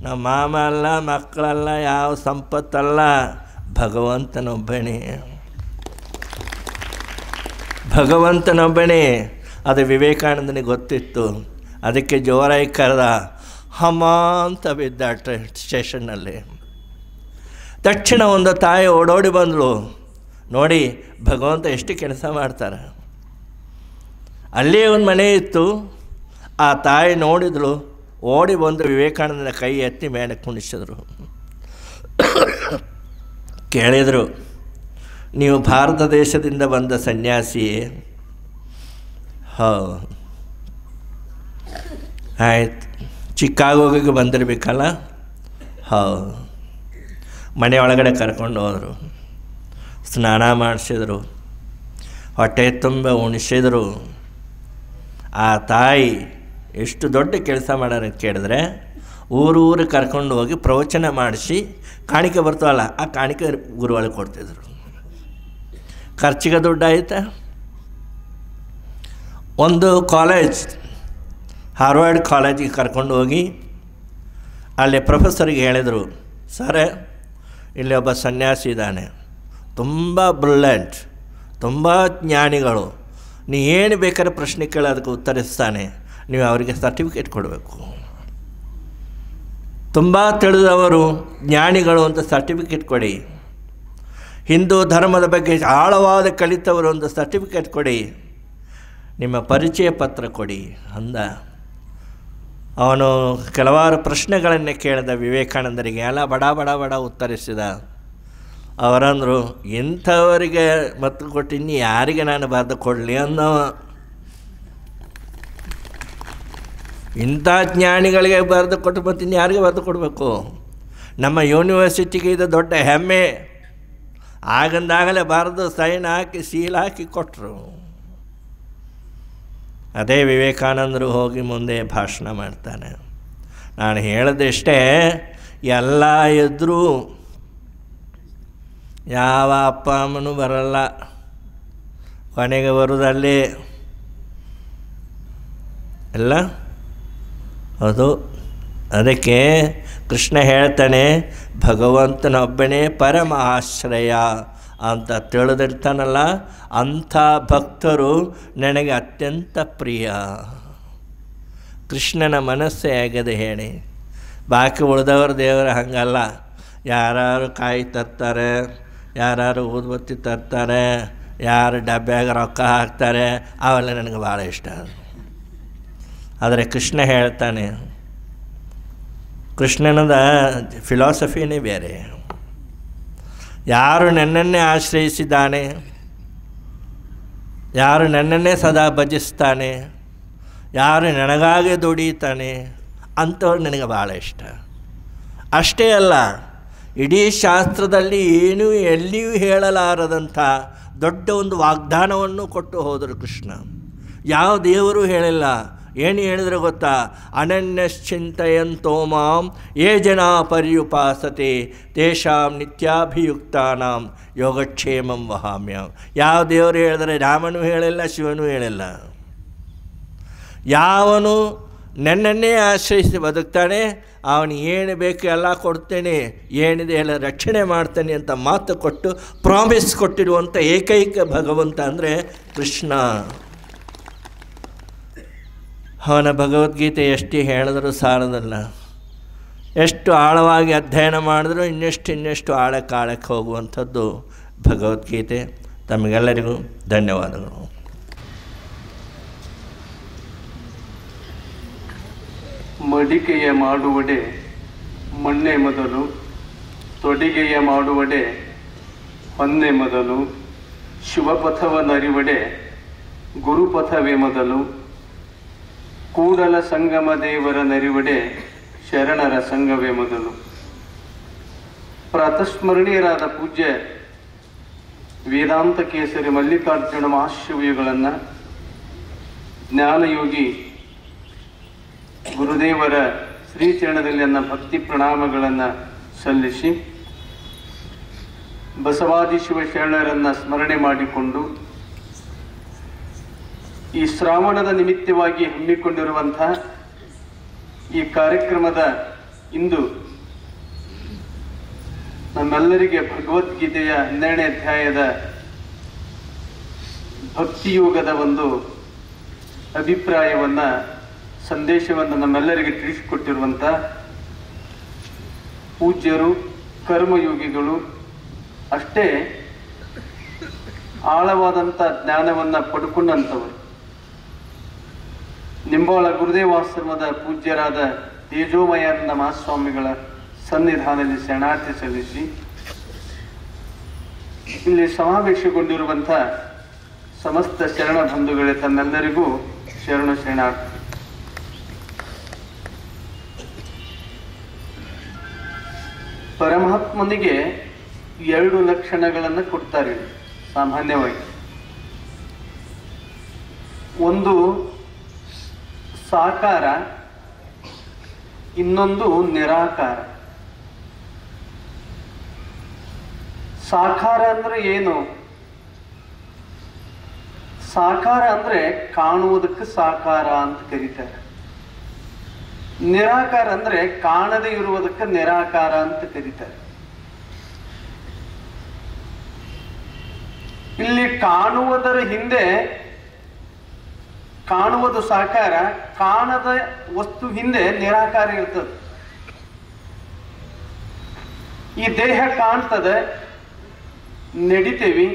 ನಮ್ಮ ಮಾಮ ಅಲ್ಲ, ಮಕ್ಕಳಲ್ಲ, ಯಾವ ಸಂಪತ್ತಲ್ಲ, ಭಗವಂತನೊಬ್ಬನೇ. ಭಗವಂತನೊಬ್ಬನೇ. ಅದು ವಿವೇಕಾನಂದನಿಗೆ ಗೊತ್ತಿತ್ತು. ಅದಕ್ಕೆ ಜೋರಾಗಿ ಕರೆದ, ಹಮ ಅಂತ ಬಿದ್ದ ಸ್ಟೇಷನ್ನಲ್ಲಿ. ತಕ್ಷಣ ಒಂದು ತಾಯಿ ಓಡೋಡಿ ಬಂದಳು. ನೋಡಿ ಭಗವಂತ ಎಷ್ಟು ಕೆಲಸ ಮಾಡ್ತಾರೆ. ಅಲ್ಲೇ ಒಂದು ಮನೆ ಇತ್ತು. ಆ ತಾಯಿ ನೋಡಿದಳು, ಓಡಿ ಬಂದು ವಿವೇಕಾನಂದನ ಕೈ ಎತ್ತಿ ಮೇಲೆ ಕುಣಿಸಿದ್ರು. ಕೇಳಿದರು, ನೀವು ಭಾರತ ದೇಶದಿಂದ ಬಂದ ಸನ್ಯಾಸಿಯೇ? ಹೌದು. ಆಯ್ತು. ಚಿಕಾಗೋಗೆ ಬಂದಿರಬೇಕಲ್ಲ? ಹೌದು. ಮನೆಯೊಳಗಡೆ ಕರ್ಕೊಂಡು ಹೋದರು, ಸ್ನಾನ ಮಾಡಿಸಿದ್ರು, ಹೊಟ್ಟೆ ತುಂಬ ಉಣಿಸಿದ್ರು. ಆ ತಾಯಿ ಎಷ್ಟು ದೊಡ್ಡ ಕೆಲಸ ಮಾಡ್ಯಾರ ಅಂತ ಕೇಳಿದ್ರೆ, ಊರು ಕರ್ಕೊಂಡು ಹೋಗಿ ಪ್ರವಚನ ಮಾಡಿಸಿ ಕಾಣಿಕೆ ಬರ್ತಾವಲ್ಲ, ಆ ಕಾಣಿಕೆ ಗುರುಗಳಿಗೆ ಕೊಡ್ತಿದ್ರು. ಖರ್ಚಿಗೆ ದುಡ್ಡು ಆಯಿತಾ? ಒಂದು ಕಾಲೇಜ್, ಹಾರ್ವರ್ಡ್ ಕಾಲೇಜಿಗೆ ಕರ್ಕೊಂಡು ಹೋಗಿ ಅಲ್ಲಿ ಪ್ರೊಫೆಸರಿಗೆ ಹೇಳಿದರು, ಸರ್ ಇಲ್ಲಿ ಒಬ್ಬ ಸನ್ಯಾಸಿ ಇದ್ದಾನೆ, ತುಂಬ ಬ್ರಿಲಿಯಂಟ್, ತುಂಬ ಜ್ಞಾನಿಗಳು, ನೀ ಏನು ಬೇಕಾದ್ರೆ ಪ್ರಶ್ನೆ ಕೇಳಿ ಅದಕ್ಕೆ ಉತ್ತರಿಸ್ತಾನೆ, ನೀವು ಅವರಿಗೆ ಸರ್ಟಿಫಿಕೇಟ್ ಕೊಡಬೇಕು. ತುಂಬ ತಿಳಿದವರು, ಜ್ಞಾನಿಗಳು ಅಂತ ಸರ್ಟಿಫಿಕೇಟ್ ಕೊಡಿ. ಹಿಂದೂ ಧರ್ಮದ ಬಗ್ಗೆ ಆಳವಾದ ಕಲಿತವರು ಒಂದು ಸರ್ಟಿಫಿಕೇಟ್ ಕೊಡಿ, ನಿಮ್ಮ ಪರಿಚಯ ಪತ್ರ ಕೊಡಿ ಅಂದ. ಅವನು ಕೆಲವಾರು ಪ್ರಶ್ನೆಗಳನ್ನೇ ಕೇಳಿದ ವಿವೇಕಾನಂದರಿಗೆ. ಎಲ್ಲ ಬಡ ಬಡ ಬಡ ಉತ್ತರಿಸಿದ. ಅವರಂದರು, ಇಂಥವರಿಗೆ ಮತ್ತು ಕೊಟ್ಟು ಇನ್ನು ಯಾರಿಗೆ ನಾನು ಬರೆದು ಕೊಡಲಿ ಅನ್ನೋ. ಇಂಥ ಜ್ಞಾನಿಗಳಿಗೆ ಬರೆದು ಕೊಟ್ಟು ಮತ್ತು ಇನ್ನು ಯಾರಿಗೆ ಬರೆದು ಕೊಡಬೇಕು? ನಮ್ಮ ಯೂನಿವರ್ಸಿಟಿಗೆ ಇದು ದೊಡ್ಡ ಹೆಮ್ಮೆ. ಆಗಂದಾಗಲೇ ಬರೆದು ಸೈನ್ ಹಾಕಿ ಸೀಲ್ ಹಾಕಿ ಕೊಟ್ಟರು. ಅದೇ ವಿವೇಕಾನಂದರು ಹೋಗಿ ಮುಂದೆ ಭಾಷಣ ಮಾಡ್ತಾನೆ. ನಾನು ಹೇಳಿದಷ್ಟೇ, ಎಲ್ಲ ಇದ್ದರೂ ಯಾವ ಅಪ್ಪ ಅಮ್ಮನೂ ಬರಲ್ಲ, ಕೊನೆಗೆ ಬರೋದಲ್ಲಿ ಎಲ್ಲ ಅದು. ಅದಕ್ಕೆ ಕೃಷ್ಣ ಹೇಳ್ತಾನೆ, ಭಗವಂತನೊಬ್ಬನೇ ಪರಮ ಆಶ್ರಯ ಅಂತ ತಿಳಿದಿರ್ತಾನಲ್ಲ, ಅಂಥ ಭಕ್ತರು ನನಗೆ ಅತ್ಯಂತ ಪ್ರಿಯ. ಕೃಷ್ಣನ ಮನಸ್ಸೇ ಆಗದೆ ಹೇಳಿ. ಬಾಕಿ ಉಳಿದವರು ದೇವರು ಹಂಗಲ್ಲ. ಯಾರು ಕಾಯಿ ತರ್ತಾರೆ, ಯಾರು ಊದುಬತ್ತಿ ತರ್ತಾರೆ, ಯಾರು ಡಬ್ಬ್ಯಾಗ ರೊಕ್ಕ ಹಾಕ್ತಾರೆ, ಅವೆಲ್ಲ ನನಗೆ ಭಾಳ ಇಷ್ಟ. ಆದರೆ ಕೃಷ್ಣ ಹೇಳ್ತಾನೆ, ಕೃಷ್ಣನದ ಫಿಲಾಸಫಿನೇ ಬೇರೆ. ಯಾರು ನನ್ನನ್ನೇ ಆಶ್ರಯಿಸಿದ್ದಾನೆ, ಯಾರು ನನ್ನನ್ನೇ ಸದಾ ಭಜಿಸ್ತಾನೆ, ಯಾರು ನನಗಾಗಿ ದುಡಿತಾನೆ, ಅಂಥವ್ರು ನನಗೆ ಭಾಳ ಇಷ್ಟ. ಅಷ್ಟೇ ಅಲ್ಲ, ಇಡೀ ಶಾಸ್ತ್ರದಲ್ಲಿ ಏನೂ ಎಲ್ಲಿಯೂ ಹೇಳಲಾರದಂಥ ದೊಡ್ಡ ಒಂದು ವಾಗ್ದಾನವನ್ನು ಕೊಟ್ಟು ಹೋದರು ಕೃಷ್ಣ. ಯಾವ ದೇವರು ಹೇಳಿಲ್ಲ. ಏನು ಹೇಳಿದ್ರೆ ಗೊತ್ತಾ? ಅನನ್ಯಶ್ಚಿಂತಯಂತೋ ಮಾಂ ಯೇ ಜನ ಪರ್ಯುಪಾಸತೆ ತೇಷಾಂ ನಿತ್ಯಾಭಿಯುಕ್ತಾನಾಂ ಯೋಗಕ್ಷೇಮಂ ವಹಾಮ್ಯಂ. ಯಾವ ದೇವರು ಹೇಳಿದರೆ ರಾಮನೂ ಹೇಳಿಲ್ಲ, ಶಿವನೂ ಹೇಳಿಲ್ಲ. ಯಾವನು ನನ್ನನ್ನೇ ಆಶ್ರಯಿಸಿ ಬದುಕ್ತಾನೆ, ಅವನು ಏನು ಬೇಕು ಎಲ್ಲ ಕೊಡ್ತೇನೆ, ಏನಿದೆ ಎಲ್ಲ ರಕ್ಷಣೆ ಮಾಡ್ತೇನೆ ಅಂತ ಮಾತು ಕೊಟ್ಟು ಪ್ರಾಮಿಸ್ ಕೊಟ್ಟಿರುವಂಥ ಏಕೈಕ ಭಗವಂತ ಅಂದರೆ ಕೃಷ್ಣ. ಅವನ ಭಗವದ್ಗೀತೆ ಎಷ್ಟು ಹೇಳಿದ್ರೂ ಸಾಲದಲ್ಲ. ಎಷ್ಟು ಆಳವಾಗಿ ಅಧ್ಯಯನ ಮಾಡಿದ್ರೂ ಇನ್ನೆಷ್ಟು ಆಳಕ್ಕೆ ಹೋಗುವಂಥದ್ದು ಭಗವದ್ಗೀತೆ. ತಮಗೆಲ್ಲರಿಗೂ ಧನ್ಯವಾದಗಳು. ಮಡಿಕೆಯ ಮಾಡುವಡೆ ಮಣ್ಣೆ ಮೊದಲು, ತೊಡಿಗೆಯ ಮಾಡುವಡೆ ಹೊನ್ನೆ ಮೊದಲು, ಶುಭಪಥವನರಿವಡೆ ಗುರುಪಥವೇ ಮೊದಲು, ಕೂಡಲ ಸಂಗಮ ದೇವರ ನರಿವಡೆ ಶರಣರ ಸಂಘವೇ ಮೊದಲು. ಪ್ರಾತಸ್ಮರಣೀಯರಾದ ಪೂಜ್ಯ ವೇದಾಂತ ಕೇಸರಿ ಮಲ್ಲಿಕಾರ್ಜುನ ಮಹಾಶಿವಯುಗಳನ್ನು, ಜ್ಞಾನಯೋಗಿ ಗುರುದೇವರ ಶ್ರೀಚರಣದಲ್ಲಿ ನನ್ನ ಭಕ್ತಿ ಪ್ರಣಾಮಗಳನ್ನು ಸಲ್ಲಿಸಿ, ಬಸವಾದಿ ಶಿವ ಶರಣರನ್ನು ಸ್ಮರಣೆ ಮಾಡಿಕೊಂಡು ಈ ಶ್ರಾವಣದ ನಿಮಿತ್ತವಾಗಿ ಹಮ್ಮಿಕೊಂಡಿರುವಂಥ ಈ ಕಾರ್ಯಕ್ರಮದ ಇಂದು ನಮ್ಮೆಲ್ಲರಿಗೆ ಭಗವದ್ಗೀತೆಯ 12ನೇ ಅಧ್ಯಾಯದ ಭಕ್ತಿಯೋಗದ ಒಂದು ಅಭಿಪ್ರಾಯವನ್ನು, ಸಂದೇಶವನ್ನು ನಮ್ಮೆಲ್ಲರಿಗೆ ತಿಳಿಸಿಕೊಟ್ಟಿರುವಂಥ ಪೂಜ್ಯರು, ಕರ್ಮಯೋಗಿಗಳು, ಅಷ್ಟೇ ಆಳವಾದಂಥ ಜ್ಞಾನವನ್ನು ಪಡ್ಕೊಂಡಂಥವರು ನಿಂಬಾಳ ಗುರುದೇವಾಶ್ರಮದ ಪೂಜ್ಯರಾದ ತೇಜೋಮಯಾನಂದ ಮಹಾಸ್ವಾಮಿಗಳ ಸನ್ನಿಧಾನದಲ್ಲಿ ಶರಣಾರ್ಥಿ ಸಲ್ಲಿಸಿ, ಇಲ್ಲಿ ಸಮಾವೇಶಗೊಂಡಿರುವಂಥ ಸಮಸ್ತ ಶರಣ ಬಂಧುಗಳೇ ತಮ್ಮೆಲ್ಲರಿಗೂ ಶರಣಾರ್ಥಿ. ಪರಮಾತ್ಮನಿಗೆ 2 ಲಕ್ಷಣಗಳನ್ನು ಕೊಡ್ತಾರೆ ಸಾಮಾನ್ಯವಾಗಿ. ಒಂದು ಸಾಕಾರ, ಇನ್ನೊಂದು ನಿರಾಕಾರ. ಸಾಕಾರ ಅಂದ್ರೆ ಏನು? ಸಾಕಾರ ಅಂದ್ರೆ ಕಾಣುವುದಕ್ಕೆ ಸಾಕಾರ ಅಂತ ಕರೀತಾರೆ. ನಿರಾಕಾರ ಅಂದ್ರೆ ಕಾಣದೇ ಇರುವುದಕ್ಕೆ ನಿರಾಕಾರ ಅಂತ ಕರೀತಾರೆ. ಇಲ್ಲಿ ಕಾಣುವುದರ ಹಿಂದೆ ಕಾಣುವುದು ಸಾಕಾರ, ಕಾಣದ ವಸ್ತು ಹಿಂದೆ ನಿರಾಕಾರ ಇರ್ತದೆ. ಈ ದೇಹ ಕಾಣ್ತದೆ, ನಡಿತೇವಿ,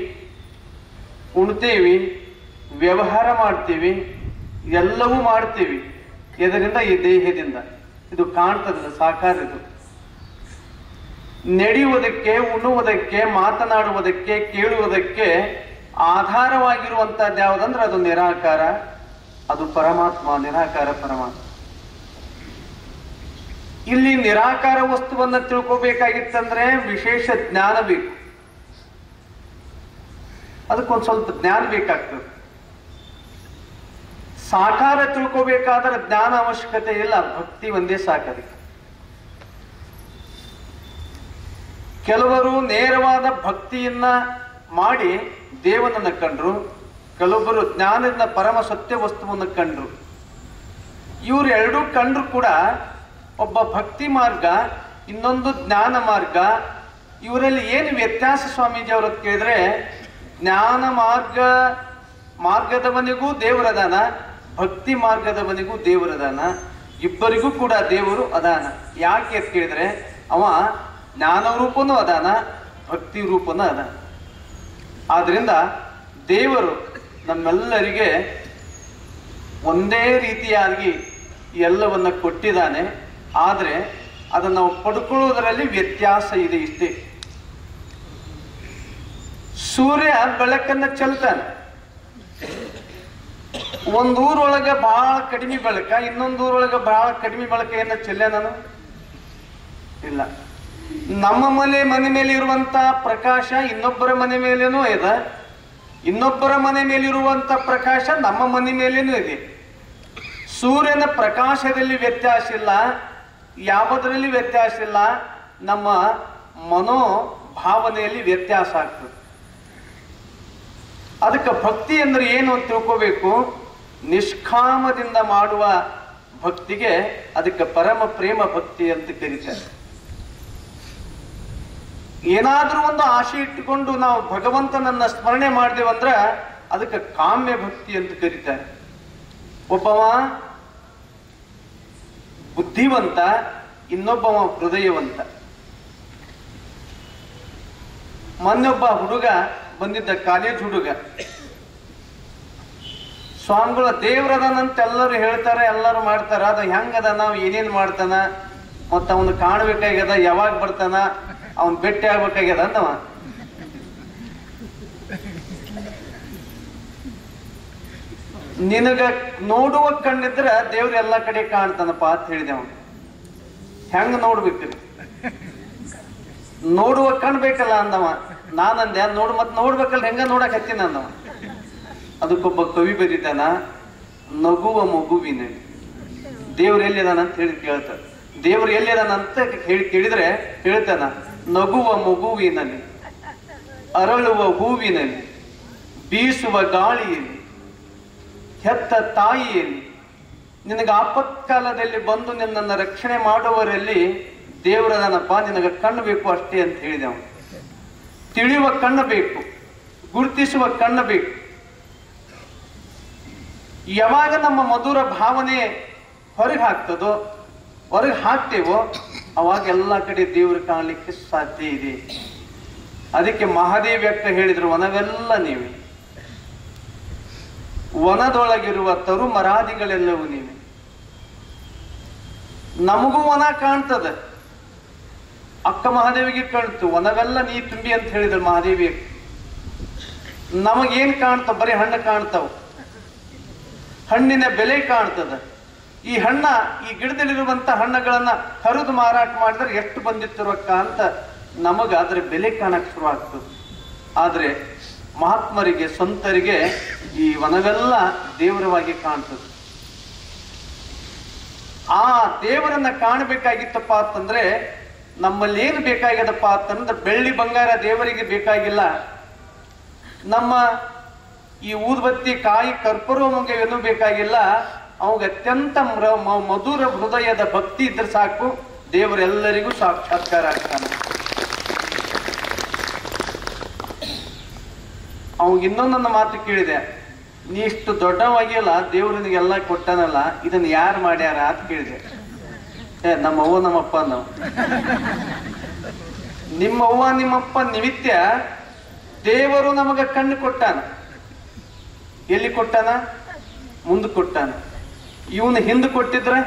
ಉಣ್ತೇವಿ, ವ್ಯವಹಾರ ಮಾಡ್ತೀವಿ, ಎಲ್ಲವೂ ಮಾಡ್ತೀವಿ. ಇದರಿಂದ ಈ ದೇಹದಿಂದ ಇದು ಕಾಣ್ತದೆ, ಸಾಕಾರ. ಇದು ನಡೆಯುವುದಕ್ಕೆ, ಉಣ್ಣುವುದಕ್ಕೆ, ಮಾತನಾಡುವುದಕ್ಕೆ, ಕೇಳುವುದಕ್ಕೆ ಆಧಾರವಾಗಿರುವಂತಹದ್ದು ಯಾವುದಂದ್ರೆ ಅದು ನಿರಾಕಾರ. ಅದು ಪರಮಾತ್ಮ, ನಿರಾಕಾರ ಪರಮಾತ್ಮ. ಇಲ್ಲಿ ನಿರಾಕಾರ ವಸ್ತುವನ್ನ ತಿಳ್ಕೋಬೇಕಾಗಿತ್ತಂದ್ರೆ ವಿಶೇಷ ಜ್ಞಾನ ಬೇಕು. ಅದಕ್ಕೊಂದು ಸ್ವಲ್ಪ ಜ್ಞಾನ ಬೇಕಾಗ್ತದೆ. ಸಾಕಾರ ತಿಳ್ಕೋಬೇಕಾದ್ರೆ ಜ್ಞಾನ ಅವಶ್ಯಕತೆ ಇಲ್ಲ, ಭಕ್ತಿ ಒಂದೇ ಸಾಕದಕ್ಕೆ. ಕೆಲವರು ನೇರವಾದ ಭಕ್ತಿಯನ್ನ ಮಾಡಿ ದೇವನನ್ನ ಕಂಡ್ರು, ಕೆಲವೊಬ್ಬರು ಜ್ಞಾನದಿಂದ ಪರಮ ಸತ್ಯ ವಸ್ತುವನ್ನು ಕಂಡ್ರು. ಇವ್ರು ಎರಡೂ ಕಂಡ್ರು ಕೂಡ ಒಬ್ಬ ಭಕ್ತಿ ಮಾರ್ಗ, ಇನ್ನೊಂದು ಜ್ಞಾನ ಮಾರ್ಗ. ಇವರಲ್ಲಿ ಏನು ವ್ಯತ್ಯಾಸ ಸ್ವಾಮೀಜಿ ಅವರು ಕೇಳಿದ್ರೆ, ಜ್ಞಾನ ಮಾರ್ಗದವನಿಗೂ ದೇವರದಾನ, ಭಕ್ತಿ ಮಾರ್ಗದವನಿಗೂ ದೇವರದಾನ, ಇಬ್ಬರಿಗೂ ಕೂಡ ದೇವರು ಅದಾನ. ಯಾಕೆ ಅಂತ ಕೇಳಿದ್ರೆ, ಅವ ಜ್ಞಾನ ರೂಪನೂ ಅದಾನ, ಭಕ್ತಿ ರೂಪನೂ ಅದಾನ. ಆದ್ರಿಂದ ದೇವರು ನಮ್ಮೆಲ್ಲರಿಗೆ ಒಂದೇ ರೀತಿಯಾಗಿ ಎಲ್ಲವನ್ನ ಕೊಟ್ಟಿದ್ದಾನೆ. ಆದರೆ ಅದನ್ನು ನಾವು ಪಡ್ಕೊಳ್ಳೋದರಲ್ಲಿ ವ್ಯತ್ಯಾಸ ಇದೆ, ಇಷ್ಟೇ. ಸೂರ್ಯ ಬೆಳಕನ್ನ ಚೆಲ್ತಾನೆ. ಒಂದೂರೊಳಗೆ ಬಹಳ ಕಡಿಮೆ ಬೆಳಕ, ಇನ್ನೊಂದೂರೊಳಗೆ ಬಹಳ ಕಡಿಮೆ ಬೆಳಕ ಏನ ಚೆಲ್ಲ ನಾನು ಇಲ್ಲ. ನಮ್ಮ ಮನೆ ಮೇಲೆ ಇರುವಂತ ಪ್ರಕಾಶ ಇನ್ನೊಬ್ಬರ ಮನೆ ಮೇಲೇನೂ ಇದೆ, ಇನ್ನೊಬ್ಬರ ಮನೆ ಮೇಲಿರುವಂತ ಪ್ರಕಾಶ ನಮ್ಮ ಮನೆ ಮೇಲೇನೂ ಇದೆ. ಸೂರ್ಯನ ಪ್ರಕಾಶದಲ್ಲಿ ವ್ಯತ್ಯಾಸ ಇಲ್ಲ, ಯಾವುದರಲ್ಲಿ ವ್ಯತ್ಯಾಸ ಇಲ್ಲ, ನಮ್ಮ ಮನೋಭಾವನೆಯಲ್ಲಿ ವ್ಯತ್ಯಾಸ ಆಗ್ತದೆ. ಅದಕ್ಕೆ ಭಕ್ತಿ ಅಂದ್ರೆ ಏನು ಅಂತ ತಿಳ್ಕೋಬೇಕು. ನಿಷ್ಕಾಮದಿಂದ ಮಾಡುವ ಭಕ್ತಿಗೆ ಅದಕ್ಕೆ ಪರಮ ಪ್ರೇಮ ಭಕ್ತಿ ಅಂತ ಕರೀತಾರೆ. ಏನಾದ್ರೂ ಒಂದು ಆಶೆ ಇಟ್ಟುಕೊಂಡು ನಾವು ಭಗವಂತನನ್ನ ಸ್ಮರಣೆ ಮಾಡಿದೆವಂದ್ರ ಅದಕ್ಕೆ ಕಾಮ್ಯ ಭಕ್ತಿ ಅಂತ ಕರೀತಾರೆ. ಒಬ್ಬವ ಬುದ್ಧಿವಂತ, ಇನ್ನೊಬ್ಬವ ಹೃದಯವಂತ. ಮೊನ್ನೊಬ್ಬ ಹುಡುಗ ಬಂದಿದ್ದ, ಕಾಲೇಜ್ ಹುಡುಗ. ಸ್ವಾಮಿಗಳ ದೇವ್ರದನಂತ ಎಲ್ಲರೂ ಹೇಳ್ತಾರೆ, ಎಲ್ಲರೂ ಮಾಡ್ತಾರ. ಅದು ಹೆಂಗದ, ನಾವು ಏನೇನ್ ಮಾಡ್ತಾನ, ಮತ್ತ ಅವನು ಕಾಣಬೇಕಾಗ್ಯದ, ಯಾವಾಗ ಬರ್ತಾನ, ಅವನ್ ಭೇಟಿ ಆಗ್ಬೇಕಾಗ್ಯದ ಅಂದವ. ನಿನಗ ನೋಡುವ ಕಣ್ಣಿದ್ರ ದೇವ್ರ ಎಲ್ಲಾ ಕಡೆ ಕಾಣ್ತಾನಪ್ಪ ಅಂತ ಹೇಳಿದೆ. ಅವನು ಹೆಂಗ ನೋಡ್ಬೇಕ್ರಿ, ನೋಡುವ ಕಣ್ ಬೇಕಲ್ಲ ಅಂದವ. ನಾನಂದೆ ಮತ್ ನೋಡ್ಬೇಕಲ್ಲ, ಹೆಂಗ ನೋಡಕ್ ಹತ್ತೀನಿ ಅಂದವ. ಅದಕ್ಕೊಬ್ಬ ಕವಿ ಬರೀತಾನ, ನಗುವ ಮಗುವಿನಲ್ಲಿ ದೇವ್ರ ಎಲ್ಲಿದಾನ ಅಂತ ಹೇಳಿ ಕೇಳ್ತಾರ. ದೇವ್ರು ಎಲ್ಲಿದಾನ ಅಂತ ಹೇಳಿ ಕೇಳಿದ್ರೆ ಹೇಳ್ತಾನ, ನಗುವ ಮಗುವಿನಲ್ಲಿ, ಅರಳುವ ಹೂವಿನಲ್ಲಿ, ಬೀಸುವ ಗಾಳಿಯಲ್ಲಿ, ಹೆತ್ತ ತಾಯಿಯಲ್ಲಿ, ನಿನಗೆ ಆಪತ್ಕಾಲದಲ್ಲಿ ಬಂದು ನಿನ್ನನ್ನು ರಕ್ಷಣೆ ಮಾಡುವವರಲ್ಲಿ ದೇವರದನಪ್ಪ. ನಿನಗೆ ಕಣ್ಣು ಬೇಕು ಅಷ್ಟೇ ಅಂತ ಹೇಳಿದೆ ಅವನು. ತಿಳಿಯುವ ಕಣ್ಣು ಬೇಕು, ಗುರುತಿಸುವ ಕಣ್ಣು ಬೇಕು. ಯಾವಾಗ ನಮ್ಮ ಮಧುರ ಭಾವನೆ ಹೊರಗೆ ಹಾಕ್ತೇವೋ ಅವಾಗ ಎಲ್ಲ ಕಡೆ ದೇವರು ಕಾಣಲಿಕ್ಕೆ ಸಾಧ್ಯ ಇದೆ. ಅದಕ್ಕೆ ಮಹಾದೇವ್ಯಕ್ಕ ಹೇಳಿದ್ರು, ವನವೆಲ್ಲ ನೀವೇ, ವನದೊಳಗಿರುವ ತರು ಮರಾದಿಗಳೆಲ್ಲವೂ ನೀವೇ. ನಮಗೂ ವನ ಕಾಣ್ತದೆ, ಅಕ್ಕ ಮಹಾದೇವಿಗೆ ಕಾಣ್ತು, ವನವೆಲ್ಲ ನೀ ತುಂಬಿ ಅಂತ ಹೇಳಿದ್ರು ಮಹಾದೇವಿ. ನಮಗೇನ್ ಕಾಣ್ತಾವ, ಬರೀ ಹಣ್ಣು ಕಾಣ್ತಾವ, ಹಣ್ಣಿನ ಬೆಲೆ ಕಾಣ್ತದ. ಈ ಗಿಡದಲ್ಲಿರುವಂತ ಹಣ್ಣುಗಳನ್ನ ಹರಿದು ಮಾರಾಟ ಮಾಡಿದ್ರೆ ಎಷ್ಟು ಬಂದಿತ್ತು ರೊಕ್ಕ ಅಂತ ನಮಗ ಅದ್ರ ಬೆಲೆ ಕಾಣಕ್ ಶುರು ಆಗ್ತದೆ. ಆದ್ರೆ ಮಹಾತ್ಮರಿಗೆ, ಸಂತರಿಗೆ ಈ ವನವೆಲ್ಲ ದೇವರವಾಗಿ ಕಾಣ್ತದೆ. ಆ ದೇವರನ್ನ ಕಾಣಬೇಕಾಗಿತ್ತಪ್ಪ ಅಂತಂದ್ರೆ ನಮ್ಮಲ್ಲಿ ಏನು ಬೇಕಾಗ್ಯದಪ್ಪ ಅಂತಂದ್ರೆ ಬೆಳ್ಳಿ ಬಂಗಾರ ದೇವರಿಗೆ ಬೇಕಾಗಿಲ್ಲ. ನಮ್ಮ ಈ ಊದ್ಬತ್ತಿ, ಕಾಯಿ, ಕರ್ಪೂರ ಮುಂಗೆ ಏನೂ ಬೇಕಾಗಿಲ್ಲ. ಅವಾಗ ಅತ್ಯಂತ ಮಧುರ ಹೃದಯದ ಭಕ್ತಿ ಇದ್ರೆ ಸಾಕು, ದೇವರೆಲ್ಲರಿಗೂ ಸಾಕ್ಷಾತ್ಕಾರ ಆಗ್ತಾನೆ. ಅವಾಗ ಇನ್ನೊಂದನ್ನು ಮಾತು ಕೇಳಿದೆ, ನೀ ಇಷ್ಟು ದೊಡ್ಡವಾಗಿಲ್ಲ, ದೇವ್ರು ನಿನಗೆಲ್ಲ ಕೊಟ್ಟನಲ್ಲ, ಇದನ್ನ ಯಾರು ಮಾಡ್ಯಾರ ಅಂತ ಕೇಳಿದೆ. ನಮ್ಮವ್ವ ನಮ್ಮಪ್ಪ ನಾವು. ನಿಮ್ಮವ್ವ ನಿಮ್ಮಪ್ಪ ನಿಮಿತ್ತ ದೇವರು ನಮಗ ಕಣ್ಣು ಕೊಟ್ಟಾನ. ಎಲ್ಲಿ ಕೊಟ್ಟಾನ? ಮುಂದೆ ಕೊಟ್ಟಾನ. ಇವನು ಹಿಂದೆ ಕೊಟ್ಟಿದ್ರೆ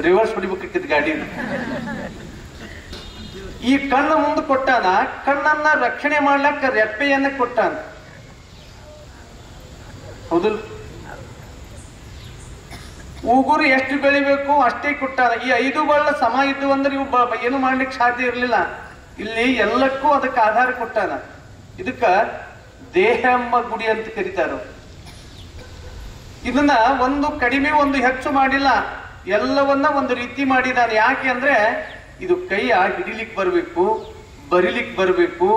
ರಿವರ್ಸ್ ಹೊಡಿಬೇಕಿತ್ತು ಗಾಡಿ. ಈ ಕಣ್ಣು ಮುಂದೆ ಕೊಟ್ಟಾನ, ಕಣ್ಣನ್ನ ರಕ್ಷಣೆ ಮಾಡ್ಲಕ್ಕ ರೆಪ್ಪೆಯನ್ನ ಕೊಟ್ಟಾನ. ಹೌದು, ಉಗುರು ಎಷ್ಟು ಬೆಳಿಬೇಕು ಅಷ್ಟೇ ಕೊಟ್ಟಾನ. ಈ 5 ಬಳ್ಳ ಸಮ ಇದ್ದು ಅಂದ್ರೆ ಇವು ಏನು ಮಾಡ್ಲಿಕ್ಕೆ ಸಾಧ್ಯ ಇರಲಿಲ್ಲ. ಇಲ್ಲಿ ಎಲ್ಲಕ್ಕೂ ಅದಕ್ಕೆ ಆಧಾರ ಕೊಟ್ಟಾನ. ಇದಕ್ಕ ದೇಹ ಎಂಬ ಗುಡಿ ಅಂತ ಕರೀತಾರ. ಇದನ್ನ ಒಂದು ಕಡಿಮೆ ಒಂದು ಹೆಚ್ಚು ಮಾಡಿಲ್ಲ, ಎಲ್ಲವನ್ನ ಒಂದು ರೀತಿ ಮಾಡಿದ್ದಾನೆ. ಯಾಕೆ ಅಂದ್ರೆ ಇದು ಕೈಯ ಹಿಡಿಲಿಕ್ಕೆ ಬರಬೇಕು, ಬರಿಲಿಕ್ಕೆ ಬರಬೇಕು,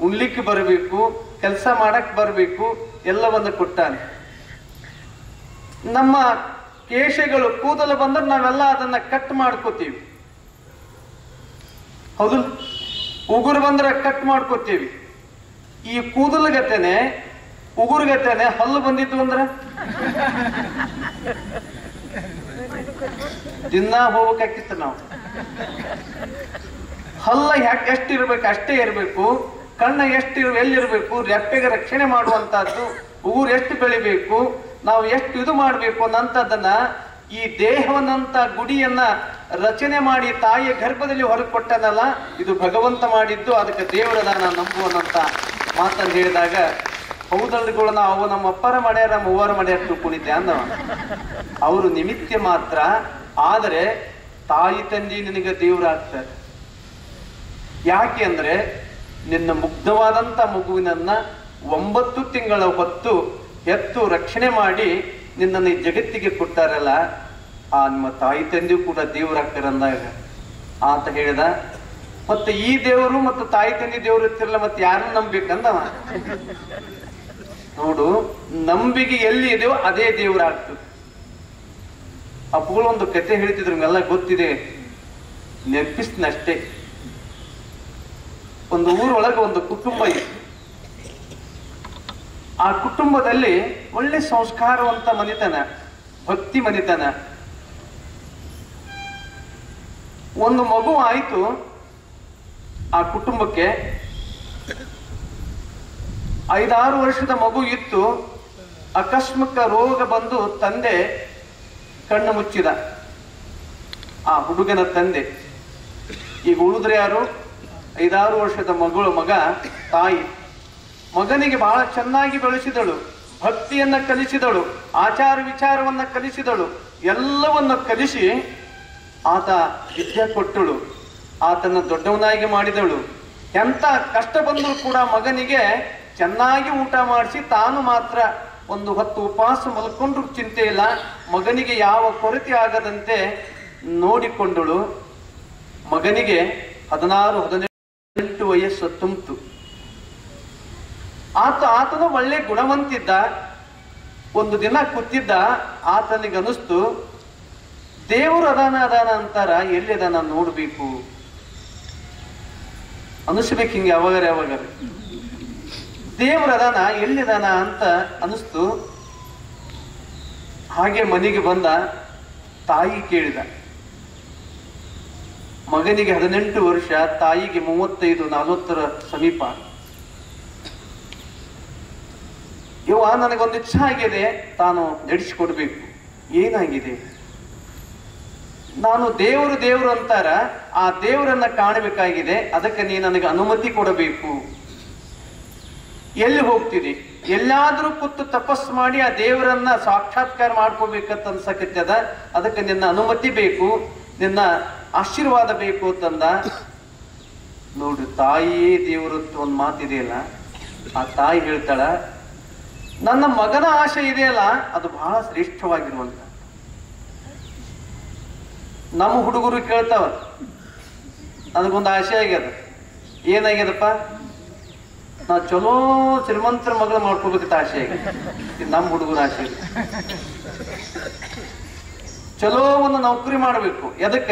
ಉಣ್ಲಿಕ್ಕೆ ಬರಬೇಕು, ಕೆಲಸ ಮಾಡಕ್ ಬರಬೇಕು, ಎಲ್ಲವನ್ನ ಕೊಟ್ಟಾನೆ. ನಮ್ಮ ಕೇಶಗಳು ಕೂದಲು ಬಂದ್ರೆ ನಾವೆಲ್ಲ ಅದನ್ನ ಕಟ್ ಮಾಡ್ಕೋತೀವಿ, ಹೌದು. ಉಗುರು ಬಂದ್ರೆ ಕಟ್ ಮಾಡ್ಕೋತೀವಿ. ಈ ಕೂದಲುಗತೆನೆ ಉಗುರುಗತೆನೆ ಹಲ್ಲು ಬಂದಿತ್ತು ಅಂದ್ರೆ ದಿನ ಹೋಗ್ಬೇಕಾಗಿತ್ತು ನಾವು. ಹಲ್ಲ ಎಷ್ಟಿರ್ಬೇಕು ಅಷ್ಟೇ ಇರಬೇಕು, ಕಣ್ಣ ಎಲ್ಲಿರ್ಬೇಕು, ರೆಪ್ಪೆಗೆ ರಕ್ಷಣೆ ಮಾಡುವಂತಹದ್ದು, ಉಗುರು ಎಷ್ಟು ಬೆಳಿಬೇಕು, ನಾವು ಎಷ್ಟು ಇದು ಮಾಡ್ಬೇಕು ಅನ್ನಂಥದ್ದನ್ನ ಈ ದೇಹವನ್ನಂತ ಗುಡಿಯನ್ನ ರಚನೆ ಮಾಡಿ ತಾಯಿಯ ಗರ್ಭದಲ್ಲಿ ಹೊರಗೆ ಕೊಟ್ಟನಲ್ಲ, ಇದು ಭಗವಂತ ಮಾಡಿದ್ದು, ಅದಕ್ಕೆ ದೇವರ ದಾನ ನಂಬುವನಂತ ಮಾತನ್ನು ಹೇಳಿದಾಗ, ಹೌದಲ್ಗಳು ನಾವು ನಮ್ಮ ಅಪ್ಪರ ಮಾಡ್ಯಾರ ಮೂವರ ಮಾಡ್ಯಾರ ತಿಳ್ಕೊಂಡಿದ್ದೆ ಅಂದವ. ಅವರು ನಿಮಿತ್ತ ಮಾತ್ರ, ಆದರೆ ತಾಯಿ ತಂದೆ ನಿನಗೆ ದೇವರಾಗ್ತಾರೆ. ಯಾಕೆ ಅಂದ್ರೆ ನಿನ್ನ ಮುಗ್ಧವಾದಂತ ಮಗುವಿನನ್ನ 9 ತಿಂಗಳ ಹೊತ್ತು ಎತ್ತು ರಕ್ಷಣೆ ಮಾಡಿ ನಿನ್ನನ್ನು ಈ ಜಗತ್ತಿಗೆ ಕೊಟ್ಟಾರಲ್ಲ, ಆ ನಿಮ್ಮ ತಾಯಿ ತಂದೆಯೂ ಕೂಡ ದೇವರಾಗ್ತಾರೆ ಅಂದಾಗ ಆತ ಹೇಳಿದ. ಮತ್ತೆ ಈ ದೇವರು ಮತ್ತು ತಾಯಿ ತಂದೆ ದೇವರು ಇರ್ತಿರಲ್ಲ, ಮತ್ತೆ ಯಾರನ್ನ ನಂಬ್ಬೇಕಂದವ. ನೋಡು, ನಂಬಿಕೆ ಎಲ್ಲಿ ಇದೆಯೋ ಅದೇ ದೇವರಾಗ್ತದೆ. ಅಪ್ಪಗಳು ಒಂದು ಕತೆ ಹೇಳ್ತಿದ್ರು, ನಿಮ್ಗೆಲ್ಲ ಗೊತ್ತಿದೆ, ನೆನಪಿಸ್ನಷ್ಟೇ. ಒಂದು ಊರೊಳಗೆ ಒಂದು ಕುಟುಂಬ ಇತ್ತು. ಆ ಕುಟುಂಬದಲ್ಲಿ ಒಳ್ಳೆ ಸಂಸ್ಕಾರವಂತ ಮನಿತನ, ಭಕ್ತಿ ಮನಿತನ. ಒಂದು ಮಗು ಆಯ್ತು ಆ ಕುಟುಂಬಕ್ಕೆ. 5-6 ವರ್ಷದ ಮಗು ಇತ್ತು. ಆಕಸ್ಮಿಕ ರೋಗ ಬಂದು ತಂದೆ ಕಣ್ಣು ಮುಚ್ಚಿದ, ಆ ಹುಡುಗನ ತಂದೆ. ಈಗ ಉಳಿದ್ರೆ ಯಾರು? 5-6 ವರ್ಷದ ಮಗ ತಾಯಿ. ಮಗನಿಗೆ ಬಹಳ ಚೆನ್ನಾಗಿ ಬೆಳೆಸಿದಳು, ಭಕ್ತಿಯನ್ನ ಕಲಿಸಿದಳು, ಆಚಾರ ವಿಚಾರವನ್ನ ಕಲಿಸಿದಳು, ಎಲ್ಲವನ್ನ ಕಲಿಸಿ ಆತ ವಿದ್ಯೆ ಕೊಟ್ಟಳು, ಆತನ ದೊಡ್ಡವನಾಗಿ ಮಾಡಿದಳು. ಎಂತ ಕಷ್ಟ ಬಂದರೂ ಕೂಡ ಮಗನಿಗೆ ಚೆನ್ನಾಗಿ ಊಟ ಮಾಡಿಸಿ, ತಾನು ಮಾತ್ರ ಒಂದು ಹೊತ್ತು ಉಪವಾಸ ಮಲ್ಕೊಂಡ್ರು ಚಿಂತೆ ಇಲ್ಲ, ಮಗನಿಗೆ ಯಾವ ಕೊರತೆ ಆಗದಂತೆ ನೋಡಿಕೊಂಡಳು. ಮಗನಿಗೆ 16-18 ವಯಸ್ಸು ತುಂಬಿತು. ಆತನು ಒಳ್ಳೆ ಗುಣವಂತಿದ್ದ. ಒಂದು ದಿನ ಕೂತಿದ್ದ, ಆತನಿಗೆ ಅನಿಸ್ತು, ದೇವರು ಅದಾನ ಅಂತಾರ, ಎಲ್ಲಿ ಅದಾನ ನೋಡ್ಬೇಕು ಅನಿಸ್ಬೇಕು. ಹಿಂಗೆ ಯಾವಾಗ ದೇವ್ರ ಅದಾನ ಎಲ್ಲಿದಾನ ಅಂತ ಅನಿಸ್ತು. ಹಾಗೆ ಮನೆಗೆ ಬಂದ, ತಾಯಿ ಕೇಳಿದ. ಮಗನಿಗೆ 18 ವರ್ಷ, ತಾಯಿಗೆ 35-40 ಸಮೀಪ. ಯವ್ವ, ನನಗೊಂದು ಇಚ್ಛೆ ಆಗಿದೆ, ತಾನು ನಡೆಸಿಕೊಡ್ಬೇಕು. ಏನಾಗಿದೆ? ನಾನು ದೇವರು ಅಂತಾರ, ಆ ದೇವರನ್ನ ಕಾಣಬೇಕಾಗಿದೆ, ಅದಕ್ಕೆ ನೀ ನನಗೆ ಅನುಮತಿ ಕೊಡಬೇಕು. ಎಲ್ಲಿ ಹೋಗ್ತೀರಿ? ಎಲ್ಲಾದ್ರೂ ಕೂತು ತಪಸ್ಸು ಮಾಡಿ ಆ ದೇವರನ್ನ ಸಾಕ್ಷಾತ್ಕಾರ ಮಾಡ್ಕೋಬೇಕಂತ ಅನ್ಸಕತ್ತದ, ಅದಕ್ಕೆ ನಿನ್ನ ಅನುಮತಿ ಬೇಕು, ನಿನ್ನ ಆಶೀರ್ವಾದ ಬೇಕು ಅಂತಂದ. ನೋಡು, ತಾಯಿಯೇ ದೇವರು ಒಂದು ಮಾತಿದೆಯಲ್ಲ, ಆ ತಾಯಿ ಹೇಳ್ತಾಳ, ನನ್ನ ಮಗನ ಆಶೆ ಇದೆಯಲ್ಲ ಅದು ಬಹಳ ಶ್ರೇಷ್ಠವಾಗಿರುವಂತ. ನಮ್ಮ ಹುಡುಗರು ಕೇಳ್ತಾವ, ನನಗೊಂದು ಆಸೆ ಆಗ್ಯದ. ಏನಾಗ್ಯದಪ್ಪ? ನಾ ಚಲೋ ಶ್ರೀಮಂತರ ಮಗಳು ಮಾಡ್ಕೋಬೇಕಂತ ಆಸೆ ಆಗ್ಯದ. ಇದು ನಮ್ಮ ಹುಡುಗರ ಆಸೆ. ಚಲೋ ಒಂದು ನೌಕರಿ ಮಾಡ್ಬೇಕು. ಎದಕ್ಕ?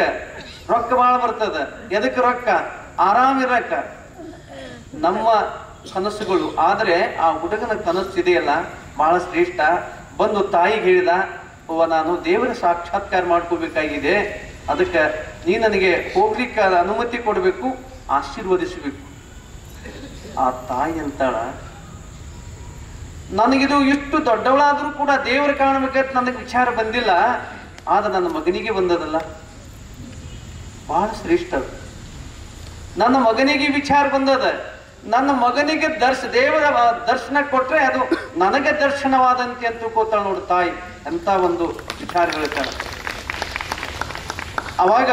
ರೊಕ್ಕ ಬಹಳ ಬರ್ತದ. ಎದಕ್ಕೆ ರೊಕ್ಕ? ಆರಾಮಿರಕ್ಕ. ನಮ್ಮ ಕನಸುಗಳು. ಆದ್ರೆ ಆ ಹುಡುಗನ ಕನಸು ಇದೆಯಲ್ಲ ಬಹಳ ಶ್ರೇಷ್ಠ. ಬಂದು ತಾಯಿಗೆ ಹೇಳಿದ, ನಾನು ದೇವರ ಸಾಕ್ಷಾತ್ಕಾರ ಮಾಡ್ಕೋಬೇಕಾಗಿದೆ, ಅದಕ್ಕೆ ನೀ ನನಗೆ ಹೋಗ್ಲಿಕ್ಕೆ ಅನುಮತಿ ಕೊಡಬೇಕು, ಆಶೀರ್ವದಿಸಬೇಕು. ಆ ತಾಯಿ ಅಂತಾಳ, ನನಗಿದು ಇಷ್ಟು ದೊಡ್ಡವಳಾದ್ರೂ ಕೂಡ ದೇವರ ಕಾಣಬೇಕಂತ ನನಗೆ ವಿಚಾರ ಬಂದಿಲ್ಲ, ಆದ್ರೆ ನನ್ನ ಮಗನಿಗೆ ಬಂದದಲ್ಲ, ಬಹಳ ಶ್ರೇಷ್ಠ. ನನ್ನ ಮಗನಿಗೆ ವಿಚಾರ ಬಂದದ, ನನ್ನ ಮಗನಿಗೆ ದೇವರ ದರ್ಶನ ಕೊಟ್ರೆ ಅದು ನನಗೆ ದರ್ಶನವಾದಂತೆ ಅಂತ ತಿಳ್ಕೋತಾಳ. ನೋಡು ತಾಯಿ, ಎಂತ ಒಂದು ವಿಚಾರ ಹೇಳ್ತಾಳ. ಅವಾಗ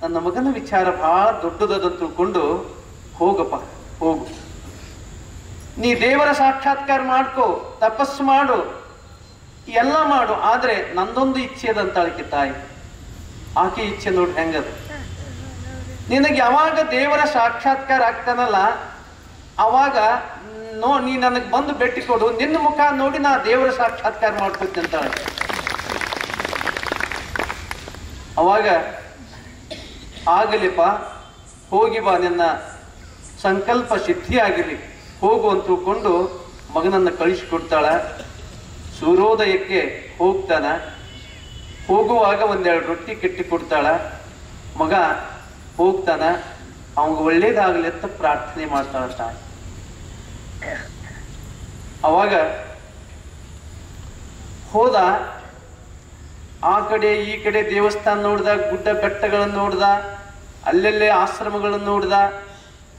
ನನ್ನ ಮಗನ ವಿಚಾರ ಬಹಳ ದೊಡ್ಡದದ ತಿಳ್ಕೊಂಡು, ಹೋಗಪ್ಪ ಹೋಗು, ನೀ ದೇವರ ಸಾಕ್ಷಾತ್ಕಾರ ಮಾಡ್ಕೋ, ತಪಸ್ಸು ಮಾಡು, ಎಲ್ಲ ಮಾಡು, ಆದ್ರೆ ನಂದೊಂದು ಇಚ್ಛೆ ಅದಂತಾಳಕಿ ತಾಯಿ. ಆಕೆ ಇಚ್ಛೆ ನೋಡಿ ಹೆಂಗದ. ನಿನಗೆ ಯಾವಾಗ ದೇವರ ಸಾಕ್ಷಾತ್ಕಾರ ಆಗ್ತಾನಲ್ಲ ಅವಾಗ ನೀ ನನಗೆ ಬಂದು ಭೇಟಿ ಕೊಡು, ನಿನ್ನ ಮುಖ ನೋಡಿ ನಾ ದೇವರ ಸಾಕ್ಷಾತ್ಕಾರ ಮಾಡ್ಕೊತೀನಿ ಅಂತಾಳೆ. ಅವಾಗ ಆಗಲಿಪ್ಪ, ಹೋಗಿ ಬಾ, ನಿನ್ನ ಸಂಕಲ್ಪ ಸಿದ್ಧಿ ಆಗಿರ್ಲಿ, ಹೋಗು ಅಂತ ತಿಳ್ಕೊಂಡು ಮಗನನ್ನ ಕಳಿಸಿಕೊಡ್ತಾಳ. ಸೂರ್ಯೋದಯಕ್ಕೆ ಹೋಗ್ತಾನ. ಹೋಗುವಾಗ ಒಂದೆರಡು ರೊಟ್ಟಿ ಕೆಟ್ಟಿ ಕೊಡ್ತಾಳ. ಮಗ ಹೋಗ್ತಾನ, ಅವಂಗ ಒಳ್ಳೇದಾಗಲಿ ಅಂತ ಪ್ರಾರ್ಥನೆ ಮಾಡ್ತಾಳ ತಾಯಿ. ಅವಾಗ ಹೋದ, ಆ ಕಡೆ ಈ ಕಡೆ ದೇವಸ್ಥಾನ ನೋಡ್ದ, ಗುಡ್ಡ ಬೆಟ್ಟಗಳನ್ನು ನೋಡ್ದ, ಅಲ್ಲೆಲ್ಲೇ ಆಶ್ರಮಗಳನ್ನು ನೋಡ್ದ,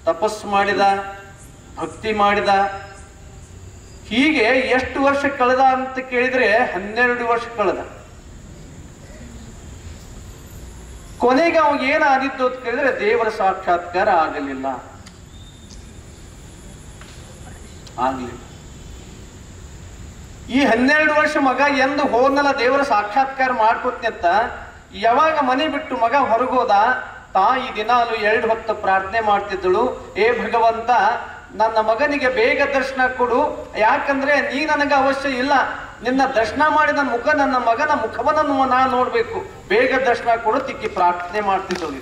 ತಪಸ್ಸು ಮಾಡಿದ, ಭಕ್ತಿ ಮಾಡಿದ. ಹೀಗೆ ಎಷ್ಟು ವರ್ಷ ಕಳೆದ ಅಂತ ಕೇಳಿದ್ರೆ 12 ವರ್ಷ ಕಳೆದ. ಕೊನೆಗೆ ಅವಾಗ ಏನಾದಿತ್ತು ಅಂತ ಕೇಳಿದ್ರೆ ದೇವರ ಸಾಕ್ಷಾತ್ಕಾರ ಆಗಲಿಲ್ಲ. ಈ 12 ವರ್ಷ ಮಗ ಎಂದು ಹೋದ್ನಲ್ಲ ದೇವರ ಸಾಕ್ಷಾತ್ಕಾರ ಮಾಡ್ಕೊತ್ನಿ ಅಂತ, ಯಾವಾಗ ಮನೆ ಬಿಟ್ಟು ಮಗ ಹೊರಗೋದ, ತಾಯಿ ದಿನಾಲು 2 ಹೊತ್ತು ಪ್ರಾರ್ಥನೆ ಮಾಡ್ತಿದ್ದಳು. ಏ ಭಗವಂತ, ನನ್ನ ಮಗನಿಗೆ ಬೇಗ ದರ್ಶನ ಕೊಡು, ಯಾಕಂದ್ರೆ ನೀ ನನಗೆ ಅವಶ್ಯ ಇಲ್ಲ, ನಿನ್ನ ದರ್ಶನ ಮಾಡಿದ ನನ್ನ ಮಗನ ಮುಖವನ್ನು ನಾ ನೋಡ್ಬೇಕು, ಬೇಗ ದರ್ಶನ ಕೊಡು ತಿಕ್ಕಿ ಪ್ರಾರ್ಥನೆ ಮಾಡ್ತಿದ್ದಳು.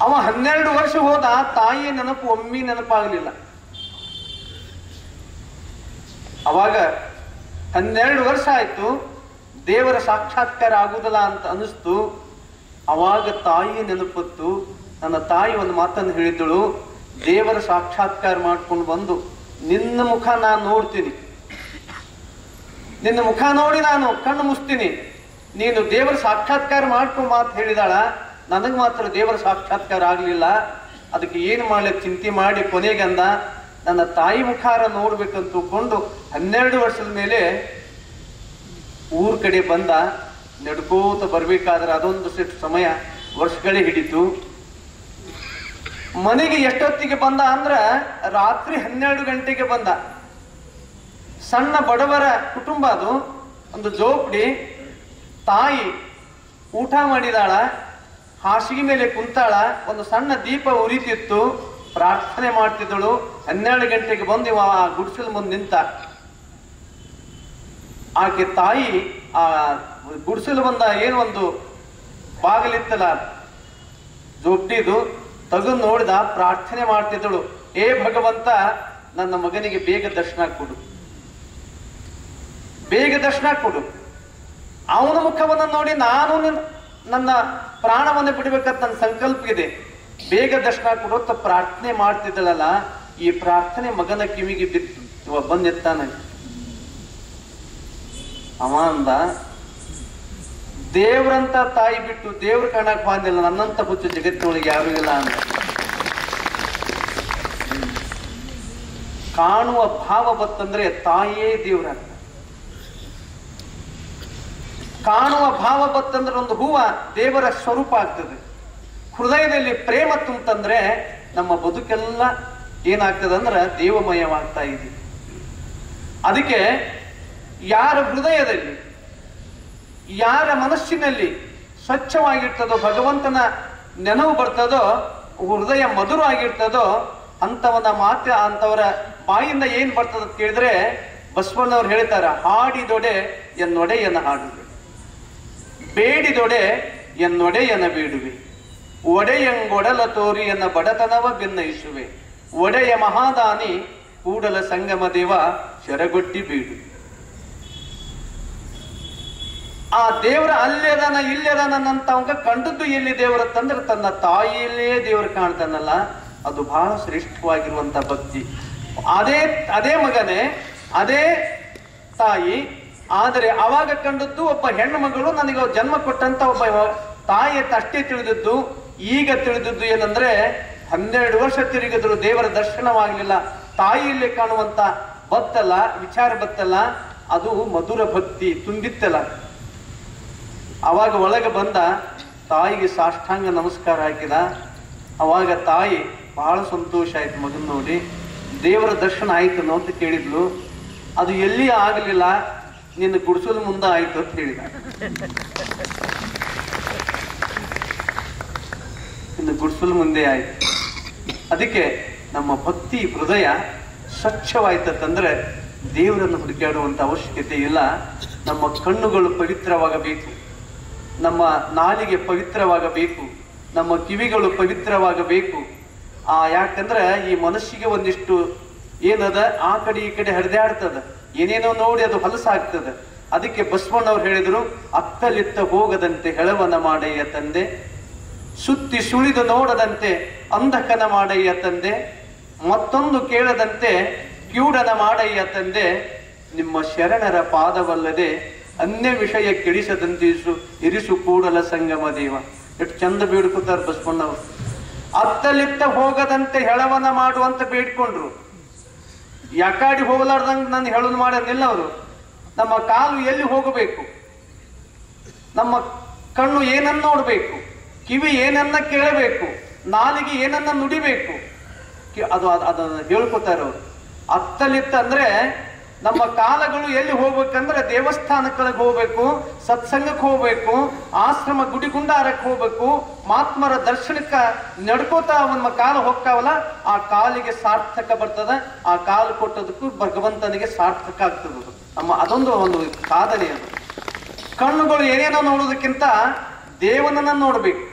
ಅವ 12 ವರ್ಷ ಹೋದ, ತಾಯಿಯ ನೆನಪು ಒಮ್ಮೆ ನೆನಪಾಗಲಿಲ್ಲ. ಅವಾಗ 12 ವರ್ಷ ಆಯ್ತು, ದೇವರ ಸಾಕ್ಷಾತ್ಕಾರ ಆಗುದಿಲ್ಲ ಅಂತ ಅನಿಸ್ತು. ಅವಾಗ ತಾಯಿಯ ನೆನಪತ್ತು. ನನ್ನ ತಾಯಿ ಒಂದು ಮಾತನ್ನು ಹೇಳಿದ್ದಳು, ದೇವರ ಸಾಕ್ಷಾತ್ಕಾರ ಮಾಡ್ಕೊಂಡು ಬಂದು ನಿನ್ನ ಮುಖ ನಾನು ನೋಡ್ತೀನಿ, ನಿನ್ನ ಮುಖ ನೋಡಿ ನಾನು ಕಣ್ಣು ಮುಚ್ತೀನಿ, ನೀನು ದೇವರ ಸಾಕ್ಷಾತ್ಕಾರ ಮಾಡ್ಕೊಂಡು ಮಾತು ಹೇಳಿದಾಳ. ನನಗೆ ಮಾತ್ರ ದೇವರ ಸಾಕ್ಷಾತ್ಕಾರ ಆಗ್ಲಿಲ್ಲ. ಅದಕ್ಕೆ ಏನು ಮಾಡ್ಲಿಕ್ಕೆ ಚಿಂತೆ ಮಾಡಿ ಕೊನೆಗಂದ, ನನ್ನ ತಾಯಿ ಮುಖಾರ ನೋಡ್ಬೇಕಂತ ತಿಳ್ಕೊಂಡು 12 ವರ್ಷದ ಮೇಲೆ ಊರ್ ಕಡೆ ಬಂದ. ನಡ್ಕೋತ ಬರ್ಬೇಕಾದ್ರೆ ಅದೊಂದು ಸಮಯ ವರ್ಷಗಳೇ ಹಿಡಿತು. ಮನೆಗೆ ಎಷ್ಟೊತ್ತಿಗೆ ಬಂದ ಅಂದ್ರ ರಾತ್ರಿ 12 ಗಂಟೆಗೆ ಬಂದ. ಸಣ್ಣ ಬಡವರ ಕುಟುಂಬ ಅದು, ಒಂದು ಜೋಪಡಿ. ತಾಯಿ ಊಟ ಮಾಡಿದಾಳ, ಹಾಸಿಗೆ ಮೇಲೆ ಕುಂತಾಳ, ಒಂದು ಸಣ್ಣ ದೀಪ ಉರಿತಿತ್ತು, ಪ್ರಾರ್ಥನೆ ಮಾಡ್ತಿದ್ದಳು. 12 ಗಂಟೆಗೆ ಬಂದು ಇವ ಗುಡಿಸಲು ಮುಂದೆ ನಿಂತ. ಆಕೆ ತಾಯಿ ಆ ಗುಡಿಸಲು ಬಂದ ಏನು ಒಂದು ಬಾಗಿಲಿತ್ತಲ್ಲ ಜೋಪಡಿದು, ತಗೊಂಡು ನೋಡಿದ, ಪ್ರಾರ್ಥನೆ ಮಾಡ್ತಿದ್ದಳು. ಏ ಭಗವಂತ, ನನ್ನ ಮಗನಿಗೆ ಬೇಗ ದರ್ಶನ ಕೊಡು, ಬೇಗ ದರ್ಶನ ಕೊಡು. ಅವನ ಮುಖವನ್ನು ನೋಡಿ ನಾನು ನನ್ನ ಪ್ರಾಣವನ್ನು ಬಿಡಬೇಕಂತ ನನ್ನ ಸಂಕಲ್ಪ ಇದೆ, ಬೇಗ ದರ್ಶನ ಕೊಡು ಅಂತ ಪ್ರಾರ್ಥನೆ ಮಾಡ್ತಿದ್ದಳಲ್ಲ. ಈ ಪ್ರಾರ್ಥನೆ ಮಗನ ಕಿವಿಗೆ ಬಿತ್ತು. ಬಂದಿರ್ತಾನೆ ಅವ ಅಂದ, ದೇವ್ರಂತ ತಾಯಿ ಬಿಟ್ಟು ದೇವ್ರ ಕಾಣಕ್ ಬಂದಿಲ್ಲ, ನನ್ನಂತ ಹುಚ್ಚು ಜಗತ್ತಿನೊಳಗೆ ಯಾರು ಇಲ್ಲ ಅಂದ. ಕಾಣುವ ಭಾವ ಬತ್ತಂದ್ರೆ ತಾಯಿಯೇ ದೇವ್ರಾಗ್ತ. ಕಾಣುವ ಭಾವ ಬತ್ತಂದ್ರೆ ಒಂದು ಹೂವ ದೇವರ ಸ್ವರೂಪ ಆಗ್ತದೆ. ಹೃದಯದಲ್ಲಿ ಪ್ರೇಮ ತುಂಬಂದ್ರೆ ನಮ್ಮ ಬದುಕೆಲ್ಲ ಏನಾಗ್ತದಂದ್ರೆ ದೇವಮಯವಾಗ್ತಾ ಇದೆ. ಅದಕ್ಕೆ ಯಾರ ಹೃದಯದಲ್ಲಿ, ಯಾರ ಮನಸ್ಸಿನಲ್ಲಿ ಸ್ವಚ್ಛವಾಗಿರ್ತದೋ, ಭಗವಂತನ ನೆನಪು ಬರ್ತದೋ, ಹೃದಯ ಮಧುರ ಆಗಿರ್ತದೋ, ಅಂತವನ ಅಂತವರ ಬಾಯಿಂದ ಏನ್ ಬರ್ತದ ಅಂತ ಕೇಳಿದ್ರೆ ಬಸವಣ್ಣವ್ರು ಹೇಳ್ತಾರ, ಹಾಡಿದೊಡೆ ಎನ್ನೊಡೆಯನ ಹಾಡುವೆ, ಬೇಡಿದೊಡೆ ಎನ್ನೊಡೆಯನ ಬೇಡುವೆ, ಒಡೆಯಂಗೊಡಲ ತೋರಿ ಎನ್ನ ಬಡತನವ ಬೆನ್ನಯಿಸುವೆ, ಒಡೆಯ ಮಹಾದಾನಿ ಕೂಡಲ ಸಂಗಮ ದೇವ ಶರಗೊಟ್ಟಿ ಬೀಡು. ಆ ದೇವರ ಅಲ್ಲೇದಾನ ಇಲ್ಲೇದಾನಂತ ಅವಂಗ ಕಂಡದ್ದು ಎಲ್ಲಿ ದೇವರತ್ತಂದ್ರೆ ತನ್ನ ತಾಯಿಯಲ್ಲೇ ದೇವರು ಕಾಣ್ತಾನಲ್ಲ, ಅದು ಬಹಳ ಶ್ರೇಷ್ಠವಾಗಿರುವಂತ ಭಕ್ತಿ. ಅದೇ ಮಗನೇ, ಅದೇ ತಾಯಿ. ಆದರೆ ಅವಾಗ ಕಂಡದ್ದು ಒಬ್ಬ ಹೆಣ್ಣು ಮಗಳು, ನನಗೆ ಜನ್ಮ ಕೊಟ್ಟಂತ ಒಬ್ಬ ತಾಯಿ ಅಷ್ಟೇ ತಿಳಿದದ್ದು. ಈಗ ತಿಳಿದದ್ದು ಏನಂದ್ರೆ 12 ವರ್ಷ ತಿರುಗಿದ್ರು ದೇವರ ದರ್ಶನವಾಗಲಿಲ್ಲ. ತಾಯಿಯಲ್ಲಿ ಕಾಣುವಂತ ಬತ್ತಲ್ಲ, ವಿಚಾರ ಬತ್ತಲ್ಲ, ಅದು ಮಧುರ ಭಕ್ತಿ ತುಂಬಿತ್ತಲ್ಲ. ಅವಾಗ ಒಳಗೆ ಬಂದ, ತಾಯಿಗೆ ಸಾಷ್ಟಾಂಗ ನಮಸ್ಕಾರ ಹಾಕಿದ. ಅವಾಗ ತಾಯಿ ಬಹಳ ಸಂತೋಷ ಆಯ್ತು ಮಗನ್ ನೋಡಿ. ದೇವರ ದರ್ಶನ ಆಯ್ತು ಅಂತ ಕೇಳಿದ್ಲು. ಅದು ಎಲ್ಲಿ ಆಗಲಿಲ್ಲ, ನಿನ್ನ ಗುಡಿಸಲು ಮುಂದೆ ಆಯ್ತು ಅಂತ ಹೇಳಿದ. ಇನ್ನು ಗುಡಿಸಲು ಮುಂದೆ ಆಯ್ತು. ಅದಕ್ಕೆ ನಮ್ಮ ಭಕ್ತಿ ಹೃದಯ ಸ್ವಚ್ಛವಾಯ್ತಂದ್ರೆ ದೇವರನ್ನು ಹುಡುಕಾಡುವಂತ ಅವಶ್ಯಕತೆ ಇಲ್ಲ. ನಮ್ಮ ಕಣ್ಣುಗಳು ಪವಿತ್ರವಾಗಬೇಕು, ನಮ್ಮ ನಾಲಿಗೆ ಪವಿತ್ರವಾಗಬೇಕು, ನಮ್ಮ ಕಿವಿಗಳು ಪವಿತ್ರವಾಗಬೇಕು. ಯಾಕಂದ್ರೆ ಈ ಮನಸ್ಸಿಗೆ ಒಂದಿಷ್ಟು ಏನದ ಆ ಕಡೆ ಈ ಕಡೆ ಹರಿದಾಡ್ತದ, ಏನೇನೋ ನೋಡಿ ಅದು ಹೊಲಸಾಗ್ತದೆ. ಅದಕ್ಕೆ ಬಸವಣ್ಣವ್ರು ಹೇಳಿದ್ರು, ಅಕ್ಕಲಿತ್ತ ಹೋಗದಂತೆ ಹೆಳವನ ಮಾಡಯ್ಯ ತಂದೆ, ಸುತ್ತಿ ಸುಳಿದು ನೋಡದಂತೆ ಅಂಧಕನ ಮಾಡಯ್ಯ ತಂದೆ, ಮತ್ತೊಂದು ಕೇಳದಂತೆ ಕ್ಯೂಡನ ಮಾಡಯ್ಯ ತಂದೆ, ನಿಮ್ಮ ಶರಣರ ಪಾದವಲ್ಲದೆ ಅನ್ಯ ವಿಷಯ ಕೆಡಿಸದಂತಿಸು ಇರಿಸು ಕೂಡಲ ಸಂಗಮ ದೇವ. ಎಷ್ಟು ಚಂದ ಬೇಡ್ಕೊತಾರ ಬಸವಣ್ಣವ್ರು. ಅತ್ತಲಿತ್ತ ಹೋಗದಂತೆ ಹೆಳವನ ಮಾಡುವಂತ ಬೇಡ್ಕೊಂಡ್ರು. ಯಾಕಾಡಿ ಹೋಗಲಾರ್ದಂಗೆ ನಾನು ಹೇಳೋದು ಮಾಡೋದಿಲ್ಲ ಅವರು. ನಮ್ಮ ಕಾಲು ಎಲ್ಲಿ ಹೋಗಬೇಕು, ನಮ್ಮ ಕಣ್ಣು ಏನನ್ನ ನೋಡಬೇಕು, ಕಿವಿ ಏನನ್ನ ಕೇಳಬೇಕು, ನಾಲಿಗೆ ಏನನ್ನ ನುಡಿಬೇಕು, ಅದನ್ನು ಹೇಳ್ಕೊತಾರ ಅವರು. ಅತ್ತಲಿತ್ತ ಅಂದ್ರೆ ನಮ್ಮ ಕಾಲಗಳು ಎಲ್ಲಿ ಹೋಗ್ಬೇಕಂದ್ರೆ ದೇವಸ್ಥಾನಗಳಿಗೆ ಹೋಗ್ಬೇಕು, ಸತ್ಸಂಗಕ್ಕೆ ಹೋಗ್ಬೇಕು, ಆಶ್ರಮ ಗುಡಿಗುಂಡಾರಕ್ಕೆ ಹೋಗ್ಬೇಕು, ಮಹಾತ್ಮರ ದರ್ಶನಕ್ಕೆ ನಡ್ಕೋತಾ ನಮ್ಮ ಕಾಲ ಹೋಗ್ತಾವಲ್ಲ, ಆ ಕಾಲಿಗೆ ಸಾರ್ಥಕ ಬರ್ತದ. ಆ ಕಾಲು ಕೊಟ್ಟದಕ್ಕೂ ಭಗವಂತನಿಗೆ ಸಾರ್ಥಕ ಆಗ್ತದ. ನಮ್ಮ ಅದೊಂದು ಒಂದು ಸಾಧನೆ ಅದು. ಕಣ್ಣುಗಳು ಏನೇನೋ ನೋಡೋದಕ್ಕಿಂತ ದೇವನನ್ನ ನೋಡ್ಬೇಕು,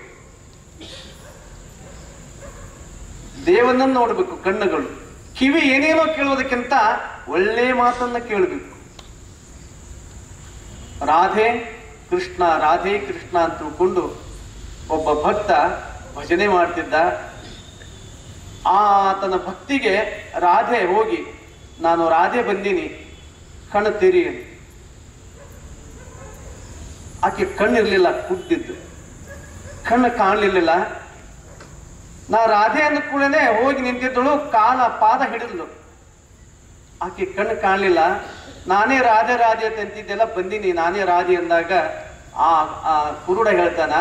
ದೇವನನ್ನ ನೋಡ್ಬೇಕು ಕಣ್ಣುಗಳು. ಕಿವಿ ಏನೇನೋ ಕೇಳೋದಕ್ಕಿಂತ ಒಳ್ಳೆ ಮಾತನ್ನ ಕೇಳಬೇಕು. ರಾಧೆ ಕೃಷ್ಣ ರಾಧೆ ಕೃಷ್ಣ ಅಂತ ತಿಳ್ಕೊಂಡು ಒಬ್ಬ ಭಕ್ತ ಭಜನೆ ಮಾಡ್ತಿದ್ದ. ಆತನ ಭಕ್ತಿಗೆ ರಾಧೆ ಹೋಗಿ, ನಾನು ರಾಧೆ ಬಂದೀನಿ, ಕಣ್ಣು ತೆರಿ. ಆಕೆ ಕಣ್ಣಿರ್ಲಿಲ್ಲ, ಕುದ್ದಿದ್ದು ಕಣ್ಣು ಕಾಣಲಿಲ್ಲ. ನಾ ರಾಧೆ ಅಂದ ಕೂಡಲೇ ಹೋಗಿ ನಿಂತಿದ್ದಳು, ಕಾಲ ಪಾದ ಹಿಡಿದ್ಲು. ಆಕೆ ಕಣ್ಣು ಕಾಣಲಿಲ್ಲ. ನಾನೇ ರಾಧೆ ರಾಧೆ ಅಂತ ಅಂತಿದ್ದೆಲ್ಲ ಬಂದೀನಿ, ನಾನೇ ರಾಧೆ ಅಂದಾಗ ಆ ಕುರುಡ ಹೇಳ್ತಾನ,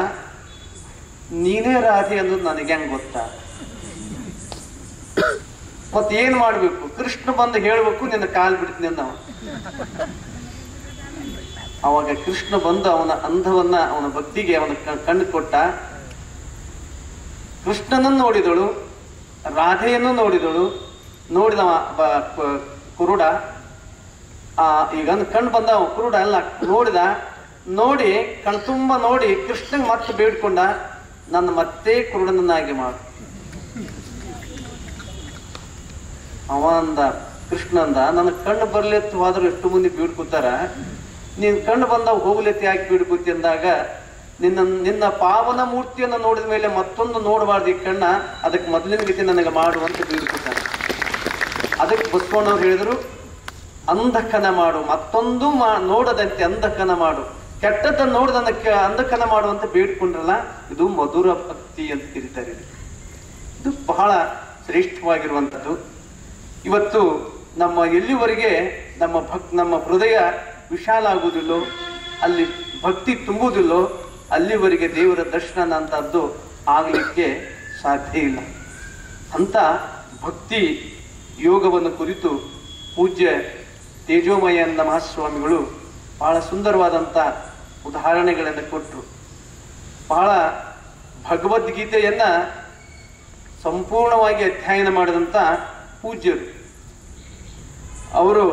ನೀನೇ ರಾಧೆ ಅನ್ನೋದು ನನಗೆ ಹೆಂಗ್ ಗೊತ್ತಾ? ಮತ್ತೇನ್ ಮಾಡ್ಬೇಕು? ಕೃಷ್ಣ ಬಂದು ಹೇಳ್ಬೇಕು, ನಿನ್ನ ಕಾಲ್ ಬಿಡ್ತೀನಿ ಅಂದ. ಅವಾಗ ಕೃಷ್ಣ ಬಂದು ಅವನ ಅಂಧವನ್ನ, ಅವನ ಭಕ್ತಿಗೆ ಅವನ ಕಣ್ಣು ಕೊಟ್ಟ. ಕೃಷ್ಣನನ್ನು ನೋಡಿದಳು, ರಾಧೆಯನ್ನು ನೋಡಿದಳು. ನೋಡಿದವ ಕುರುಡ, ಈಗ ಕಣ್ಣು ಬಂದವ, ಕುರುಡ ಅಲ್ಲ, ನೋಡಿದ. ನೋಡಿ ಕಣ್ತುಂಬ ನೋಡಿ ಕೃಷ್ಣಂಗೆ ಮತ್ತೆ ಬೇಡ್ಕೊಂಡ, ನನ್ನ ಮತ್ತೆ ಕುರುಡನನ್ನಾಗಿ ಮಾಡು. ಅವ ಅಂದ, ಕೃಷ್ಣ ಅಂದ, ನನ್ನ ಕಣ್ಣು ಬರ್ಲೆತ್ತು ಹೋದ್ರು ಎಷ್ಟು ಮಂದಿ ಬೇಡ್ಕೊತಾರ, ನೀನ್ ಕಣ್ಣು ಬಂದವ್ ಹೋಗ್ಲೆತ್ತಿ ಯಾಕೆ ಬೇಡ್ಕೊತಿ ಅಂದಾಗ, ನಿನ್ನ ಪಾವನ ಮೂರ್ತಿಯನ್ನು ನೋಡಿದ ಮೇಲೆ ಮತ್ತೊಂದು ನೋಡಬಾರ್ದು ಈ ಕಣ್ಣ, ಅದಕ್ಕೆ ಮೊದಲಿನ ಗತಿ ನನಗೆ ಮಾಡುವಂತ ಬೇಡ್ಕೊತಾನೆ. ಅದಕ್ಕೆ ಬಸವಣ್ಣವ್ರು ಹೇಳಿದ್ರು, ಅಂಧಕನ ಮಾಡು, ಮತ್ತೊಂದು ನೋಡದಂತೆ ಅಂಧಕನ ಮಾಡು. ಕೆಟ್ಟದ್ದನ್ನು ನೋಡದಕ್ಕೆ ಅಂಧಕನ ಮಾಡುವಂತ ಬೇಡ್ಕೊಂಡ್ರಲ್ಲ, ಇದು ಮಧುರ ಭಕ್ತಿ ಅಂತ ಕರೀತಾರೆ. ಇದು ಬಹಳ ಶ್ರೇಷ್ಠವಾಗಿರುವಂಥದ್ದು. ಇವತ್ತು ನಮ್ಮ ಎಲ್ಲಿವರೆಗೆ ನಮ್ಮ ಹೃದಯ ವಿಶಾಲ ಆಗುವುದಿಲ್ಲೋ, ಅಲ್ಲಿ ಭಕ್ತಿ ತುಂಬುವುದಿಲ್ಲೋ, ಅಲ್ಲಿವರೆಗೆ ದೇವರ ದರ್ಶನ ಅಂತದ್ದು ಆಗಲಿಕ್ಕೆ ಸಾಧ್ಯ ಇಲ್ಲ. ಅಂತ ಭಕ್ತಿ ಯೋಗವನ್ನು ಕುರಿತು ಪೂಜ್ಯ ತೇಜೋಮಯಾನಂದ ಮಹಾಸ್ವಾಮಿಗಳು ಬಹಳ ಸುಂದರವಾದಂಥ ಉದಾಹರಣೆಗಳನ್ನು ಕೊಟ್ಟರು. ಬಹಳ ಭಗವದ್ಗೀತೆಯನ್ನ ಸಂಪೂರ್ಣವಾಗಿ ಅಧ್ಯಯನ ಮಾಡಿದಂಥ ಪೂಜ್ಯರು ಅವರು.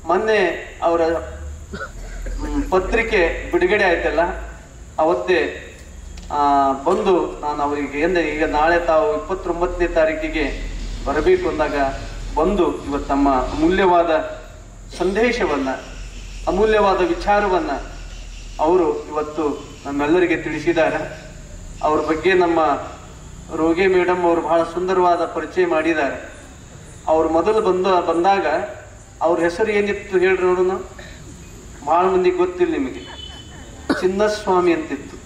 ಮೊನ್ನೆ ಅವರ ಪತ್ರಿಕೆ ಬಿಡುಗಡೆ ಆಯ್ತಲ್ಲ, ಅವತ್ತೇ ಬಂದು ನಾನು ಅವರಿಗೆ ಈಗ ನಾಳೆ ತಾವು 29ನೇ ತಾರೀಕಿಗೆ ಬರಬೇಕು ಅಂದಾಗ ಬಂದು ಇವತ್ತು ತಮ್ಮ ಅಮೂಲ್ಯವಾದ ಸಂದೇಶವನ್ನ, ಅಮೂಲ್ಯವಾದ ವಿಚಾರವನ್ನ ಅವರು ಇವತ್ತು ನಮ್ಮೆಲ್ಲರಿಗೆ ತಿಳಿಸಿದ್ದಾರೆ. ಅವ್ರ ಬಗ್ಗೆ ನಮ್ಮ ರೋಗೆ ಮೇಡಮ್ ಅವರು ಬಹಳ ಸುಂದರವಾದ ಪರಿಚಯ ಮಾಡಿದ್ದಾರೆ. ಅವ್ರು ಮೊದಲು ಬಂದಾಗ ಅವ್ರ ಹೆಸರು ಏನಿತ್ತು ಹೇಳ್ರಿ ನೋಡೋಣ. ಬಹಳ ಮಂದಿಗೆ ಗೊತ್ತಿಲ್ಲ ನಿಮಗೆ. ಚಿನ್ನಸ್ವಾಮಿ ಅಂತಿತ್ತು,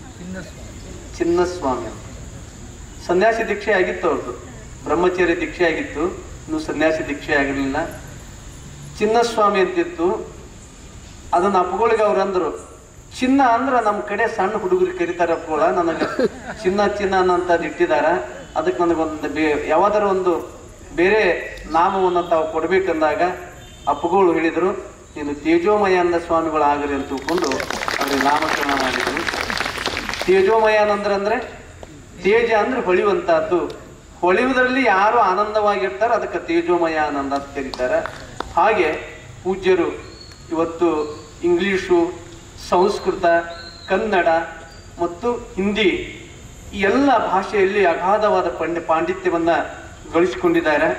ಚಿನ್ನಸ್ವಾಮಿ ಅಂತ. ಸನ್ಯಾಸಿ ದೀಕ್ಷೆ ಆಗಿತ್ತು ಅವ್ರದ್ದು, ಬ್ರಹ್ಮಚರ್ಯ ದೀಕ್ಷೆ ಆಗಿತ್ತು, ಇನ್ನು ಸನ್ಯಾಸಿ ದೀಕ್ಷೆ ಆಗಿರ್ಲಿಲ್ಲ. ಚಿನ್ನಸ್ವಾಮಿ ಅಂತಿತ್ತು. ಅದನ್ನ ಅಪ್ಪಗಳಿಗೆ ಅವ್ರು ಅಂದ್ರು, ಚಿನ್ನ ಅಂದ್ರ ನಮ್ಮ ಕಡೆ ಸಣ್ಣ ಹುಡುಗರಿಗೆ ಕರೀತಾರೆ ಅಪ್ಪಗಳ, ನನಗೆ ಚಿನ್ನ ಚಿನ್ನ ಅನ್ನೋಂಥದ್ದು ಇಟ್ಟಿದಾರ, ಅದಕ್ಕೆ ನನಗೊಂದು ಯಾವ್ದಾರ ಒಂದು ಬೇರೆ ನಾಮವನ್ನು ತಾವು ಕೊಡ್ಬೇಕಂದಾಗ ಅಪ್ಪಗಳು ಹೇಳಿದ್ರು, ನೀನು ತೇಜೋಮಯಾನಂದ ಸ್ವಾಮಿಗಳಾಗಲಿ ಅಂತ ತಿಳ್ಕೊಂಡು ಅವರಿಗೆ ನಾಮಕರಣ ಮಾಡಿದರು. ತೇಜೋಮಯಾನಂದ್ರ ಅಂದರೆ ತೇಜ ಅಂದ್ರೆ ಹೊಳೆಯುವಂತಹದ್ದು, ಹೊಳೆಯುವುದರಲ್ಲಿ ಯಾರು ಆನಂದವಾಗಿರ್ತಾರೆ ಅದಕ್ಕೆ ತೇಜೋಮಯಾನಂದ ಅಂತ ಕರೀತಾರೆ. ಹಾಗೆ ಪೂಜ್ಯರು ಇವತ್ತು ಇಂಗ್ಲೀಷು, ಸಂಸ್ಕೃತ, ಕನ್ನಡ ಮತ್ತು ಹಿಂದಿ ಈ ಎಲ್ಲ ಭಾಷೆಯಲ್ಲಿ ಅಗಾಧವಾದ ಪಾಂಡಿತ್ಯವನ್ನು ಗಳಿಸಿಕೊಂಡಿದ್ದಾರೆ.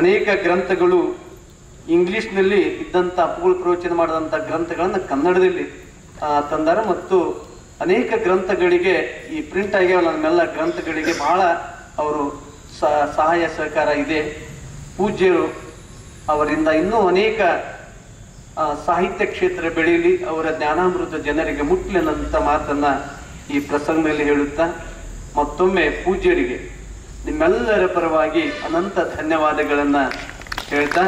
ಅನೇಕ ಗ್ರಂಥಗಳು ಇಂಗ್ಲೀಷ್ನಲ್ಲಿ ಇದ್ದಂಥ ಅಪ್ಪುಗಳು ಪ್ರವಚನ ಮಾಡಿದಂಥ ಗ್ರಂಥಗಳನ್ನು ಕನ್ನಡದಲ್ಲಿ ತಂದಾರೆ. ಮತ್ತು ಅನೇಕ ಗ್ರಂಥಗಳಿಗೆ ಈ ಪ್ರಿಂಟ್ ಆಗ್ಯಾವಲ್ಲ ನಮ್ಮೆಲ್ಲ ಗ್ರಂಥಗಳಿಗೆ ಬಹಳ ಅವರು ಸಹಾಯ ಸಹಕಾರ ಇದೆ. ಪೂಜ್ಯರು ಅವರಿಂದ ಇನ್ನೂ ಅನೇಕ ಸಾಹಿತ್ಯ ಕ್ಷೇತ್ರ ಬೆಳೀಲಿ, ಅವರ ಜ್ಞಾನಾಮೃತ ಜನರಿಗೆ ಮುಟ್ಲಿ ಅನ್ನೋಂಥ ಮಾತನ್ನ ಈ ಪ್ರಸಂಗದಲ್ಲಿ ಹೇಳುತ್ತಾ ಮತ್ತೊಮ್ಮೆ ಪೂಜ್ಯರಿಗೆ ನಿಮ್ಮೆಲ್ಲರ ಪರವಾಗಿ ಅನಂತ ಧನ್ಯವಾದಗಳನ್ನು ಹೇಳ್ತಾ